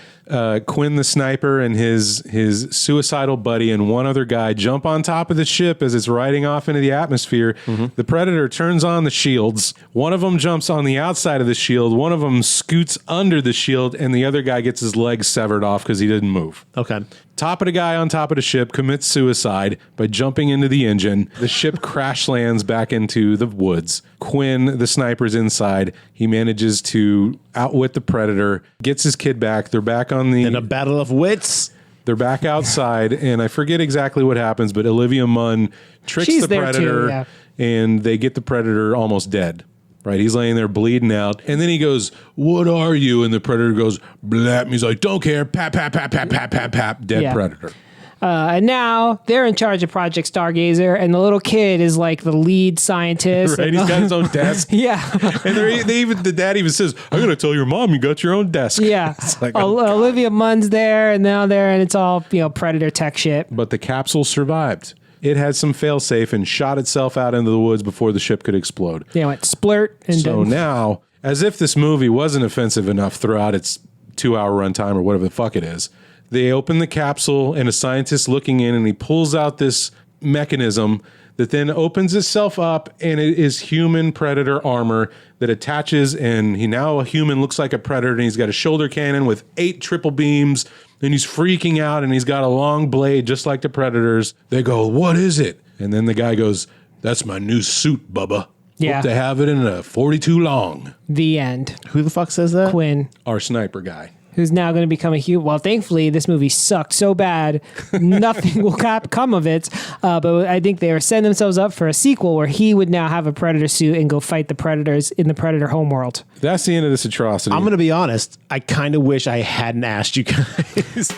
B: Quinn the sniper and his suicidal buddy and one other guy jump on top of the ship as it's riding off into the atmosphere. The Predator turns on the shields. One of them jumps on the outside of the shield. One of them scoots under the shield, and the other guy gets his legs severed off because he didn't move.
A: Okay.
B: Top of the guy on top of the ship commits suicide by jumping into the engine. The ship crash lands back into the woods. Quinn, the sniper's inside. He manages to outwit the Predator, gets his kid back. They're back on the...
A: In a battle of wits.
B: They're back outside, and I forget exactly what happens, but Olivia Munn tricks
C: She's
B: the
C: there
B: Predator,
C: too, yeah.
B: and they get the Predator almost dead. Right, he's laying there bleeding out, and then he goes, "What are you?" And the Predator goes, "Blap." He's like, "Don't care." Pap, pap, pap, pap, pap, pap, pap. Dead
C: Yeah.
B: Predator.
C: And now they're in charge of Project Stargazer, and the little kid is like the lead scientist.
B: Right,
C: and
B: he's got his own desk.
C: Yeah.
B: And the dad even says, "I'm gonna tell your mom you got your own desk."
C: Yeah.
B: It's like, oh, God.
C: Olivia Munn's there, and now there, and it's all, Predator tech shit.
B: But the capsule survived. It had some failsafe and shot itself out into the woods before the ship could explode.
C: Yeah, went splurt. And
B: So now, as if this movie wasn't offensive enough throughout its 2-hour runtime or whatever the fuck it is, they open the capsule and a scientist looking in, and he pulls out this mechanism that then opens itself up, and it is human predator armor that attaches, and he now a human looks like a predator, and he's got a shoulder cannon with 8 triple beams, and he's freaking out, and he's got a long blade just like the Predators. They go, "What is it?" And then the guy goes, "That's my new suit, Bubba.
C: Yeah.
B: Hope to have it in a 42 long."
C: the end.
A: Who the fuck says that?
C: Quinn,
B: Our sniper guy.
C: who's now going to become a human. Well, thankfully, this movie sucked so bad, nothing will come of it. But I think they were setting themselves up for a sequel where he would now have a Predator suit and go fight the Predators in the Predator homeworld.
B: That's the end of this atrocity.
A: I'm going to be honest. I kind of wish I hadn't asked you guys.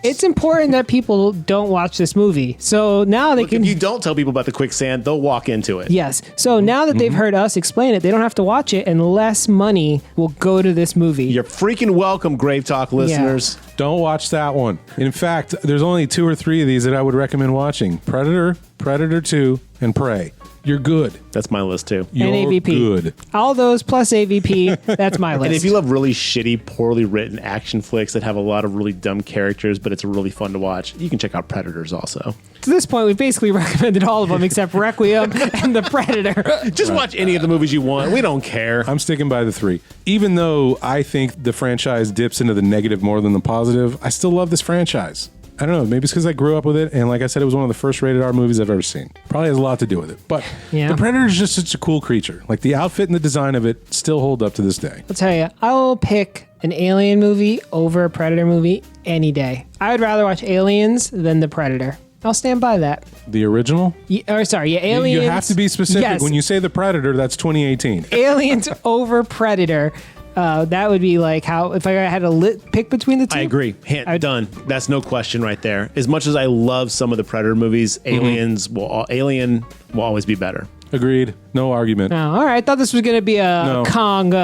C: It's important that people don't watch this movie. So now they
A: Look,
C: can...
A: if you don't tell people about the quicksand, they'll walk into it.
C: Yes. So now that they've heard us explain it, they don't have to watch it, and less money will go to this movie.
A: You're freaking welcome, Grave Talk listeners.
B: Don't watch that one. In fact, there's only 2 or 3 of these that I would recommend watching. Predator, Predator 2, and Prey. You're good.
A: That's my list too.
B: You're
C: And AVP.
B: good.
C: All those plus AVP. That's my list.
A: And if you love really shitty, poorly written action flicks that have a lot of really dumb characters, but it's really fun to watch, you can check out Predators also.
C: To this point, we've basically recommended all of them except Requiem and The Predator.
A: Just watch any of the movies you want. We don't care.
B: I'm sticking by the 3. Even though I think the franchise dips into the negative more than the positive, I still love this franchise. I don't know, maybe it's because I grew up with it, and like I said, it was one of the first rated R movies I've ever seen. Probably has a lot to do with it. But
C: Yeah.
B: the Predator is just such a cool creature. Like, the outfit and the design of it still hold up to this day.
C: I'll tell you, I will pick an Alien movie over a Predator movie any day. I would rather watch Aliens than The Predator. I'll stand by that.
B: The original?
C: Aliens.
B: You have to be specific.
C: Yes.
B: When you say the Predator, that's 2018.
C: Aliens over Predator. That would be like how if I had to pick between the two.
A: I agree. Done. That's no question right there. As much as I love some of the Predator movies, Alien will always be better.
B: Agreed. No argument.
C: Oh, all right. I thought this was going to be a
B: No.
C: Kong.
B: No.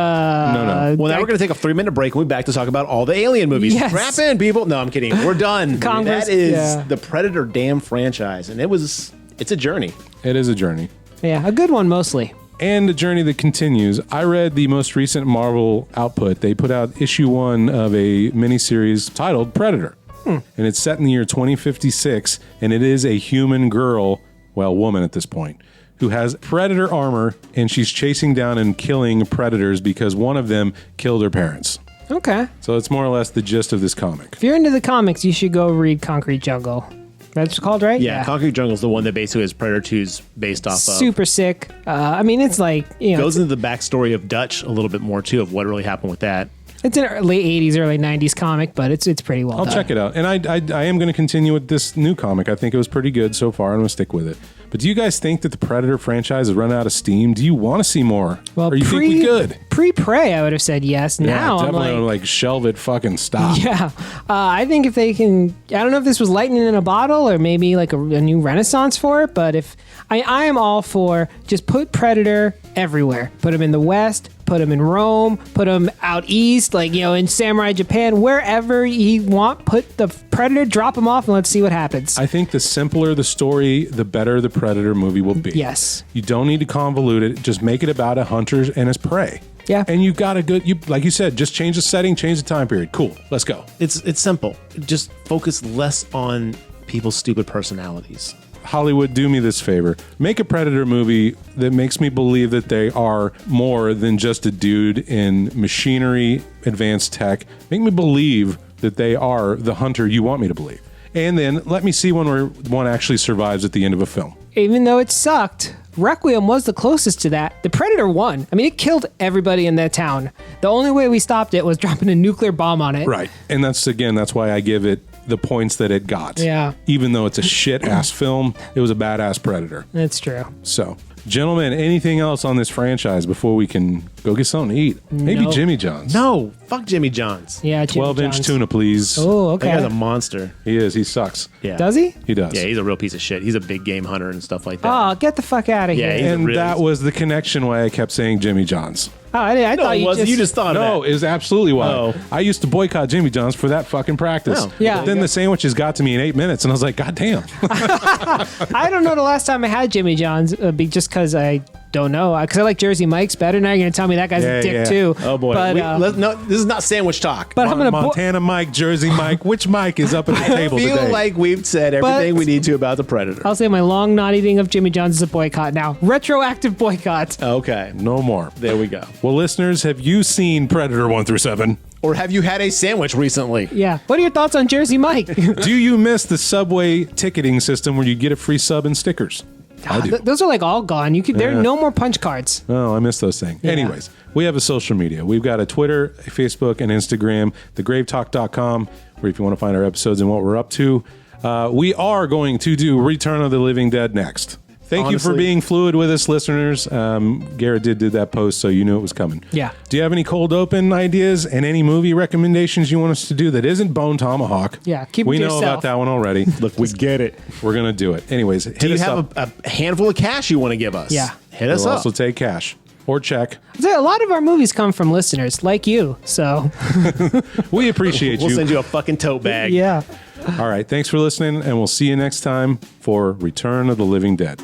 A: Well, now we're going to take a 3-minute break and we'll be back to talk about all the Alien movies.
C: Yes.
A: Wrap in, people. No, I'm kidding. We're done.
C: Kong
A: That
C: versus-
A: is
C: yeah.
A: the Predator damn franchise, and it's a journey.
B: It is a journey.
C: Yeah, a good one mostly.
B: And a journey that continues. I read the most recent Marvel output. They put out issue 1 of a miniseries titled Predator. And it's set in the year 2056, and it is a human girl, well, woman at this point, who has predator armor, and she's chasing down and killing predators because one of them killed her parents.
C: Okay.
B: So it's more or less the gist of this comic.
C: If you're into the comics, you should go read Concrete Jungle. That's called, right?
A: Yeah, Concrete Jungle is the one that basically is Predator 2's based off of.
C: Super sick. I mean, it's like,
A: Goes into the backstory of Dutch a little bit more, too, of what really happened with that.
C: It's an late 80s, early 90s comic, but it's pretty well
B: I'll
C: done.
B: check it out. And I am going to continue with this new comic. I think it was pretty good so far. I'm going to stick with it. But do you guys think that the Predator franchise has run out of steam? Do you want to see more?
C: Well,
B: or you think we good?
C: Pre-Prey, I would have said yes. Now I'm
B: definitely like shelve it, fucking stop.
C: yeah. I think if they can, I don't know if this was lightning in a bottle or maybe like a new renaissance for it, but if I am all for just put Predator everywhere. Put him in the West, put him in Rome, put him out east, like, in Samurai Japan, wherever you want, put the Predator, drop him off, and let's see what happens.
B: I think the simpler the story, the better the Predator movie will be.
C: Yes.
B: You don't need to convolute it. Just make it about a hunter and his prey.
C: Yeah.
B: And you've got a good, like you said, just change the setting, change the time period. Cool. Let's go.
A: It's simple. Just focus less on people's stupid personalities.
B: Hollywood, do me this favor. Make a Predator movie that makes me believe that they are more than just a dude in machinery, advanced tech. Make me believe that they are the hunter you want me to believe. And then let me see when one actually survives at the end of a film.
C: Even though it sucked, Requiem was the closest to that. The Predator won. I mean, it killed everybody in that town. The only way we stopped it was dropping a nuclear bomb on it.
B: Right. And that's why I give it the points that it got.
C: Yeah.
B: Even though it's a shit-ass film, it was a badass Predator.
C: That's true.
B: So, gentlemen, anything else on this franchise before we can go get something to eat? Maybe
C: No.
B: Jimmy John's.
A: No, fuck Jimmy John's.
C: Yeah, Jimmy
B: 12-inch
C: John's.
B: tuna, please.
C: Oh,
A: That guy's
C: okay.
A: a monster.
B: He is. He sucks.
A: Yeah.
C: Does he?
B: He does.
A: Yeah, he's a real piece of shit. He's a big game hunter and stuff like that.
C: Oh, get the fuck out of
A: Yeah,
C: here.
A: he's
B: And
A: really-
B: that was the connection why I kept saying Jimmy John's.
C: Oh, I
A: No,
C: thought
A: it
C: you
A: wasn't. You just thought of
B: No,
A: that.
B: it was absolutely why.
A: Oh.
B: I used to boycott Jimmy John's for that fucking practice.
A: Oh.
C: Yeah.
B: But then the sandwiches got to me in 8 minutes, and I was like, God damn.
C: I don't know the last time I had Jimmy John's, just because I don't know. Because I like Jersey Mike's better. Now you're going to tell me that guy's
B: Yeah,
C: a dick
B: yeah.
C: too.
A: Oh boy.
C: But,
A: No, this is not sandwich talk.
C: but I'm going to...
B: Montana Mike, Jersey Mike. Which Mike is up at the
A: I
B: table
A: feel
B: today?
A: like we've said everything
C: But-
A: we need to about the Predator.
C: I'll say my long not eating of Jimmy John's is a boycott now. Retroactive boycott.
A: Okay.
B: No more.
A: There we go.
B: Well, listeners, have you seen Predator 1 through 7?
A: Or have you had a sandwich recently?
C: Yeah. What are your thoughts on Jersey Mike?
B: Do you miss the Subway ticketing system where you get a free sub and stickers? I do.
C: Those are like all gone. There
B: Yeah.
C: are no more punch cards.
B: Oh, I miss those things.
C: Yeah.
B: Anyways, we have a social media. We've got a Twitter, a Facebook, and Instagram, thegravetalk.com, where if you want to find our episodes and what we're up to. We are going to do Return of the Living Dead next. Thank you for
A: Honestly.
B: being fluid with us, listeners. Garrett did that post, so you knew it was coming.
C: Yeah.
B: Do you have any cold open ideas and any movie recommendations you want us to do that isn't Bone Tomahawk?
C: Yeah, keep it
B: we
C: to
B: know
C: yourself.
B: about that one already.
A: Look, we get it.
B: We're going to do it. Anyways, hit
A: Do you
B: us
A: have
B: up.
A: a handful of cash you want to give us?
C: Yeah.
A: Hit us
B: We'll
A: up.
B: also take cash or check.
C: A lot of our movies come from listeners like you. So,
B: We appreciate
A: We'll
B: you.
A: send you a fucking tote bag.
C: yeah.
B: All right. Thanks for listening, and we'll see you next time for Return of the Living Dead.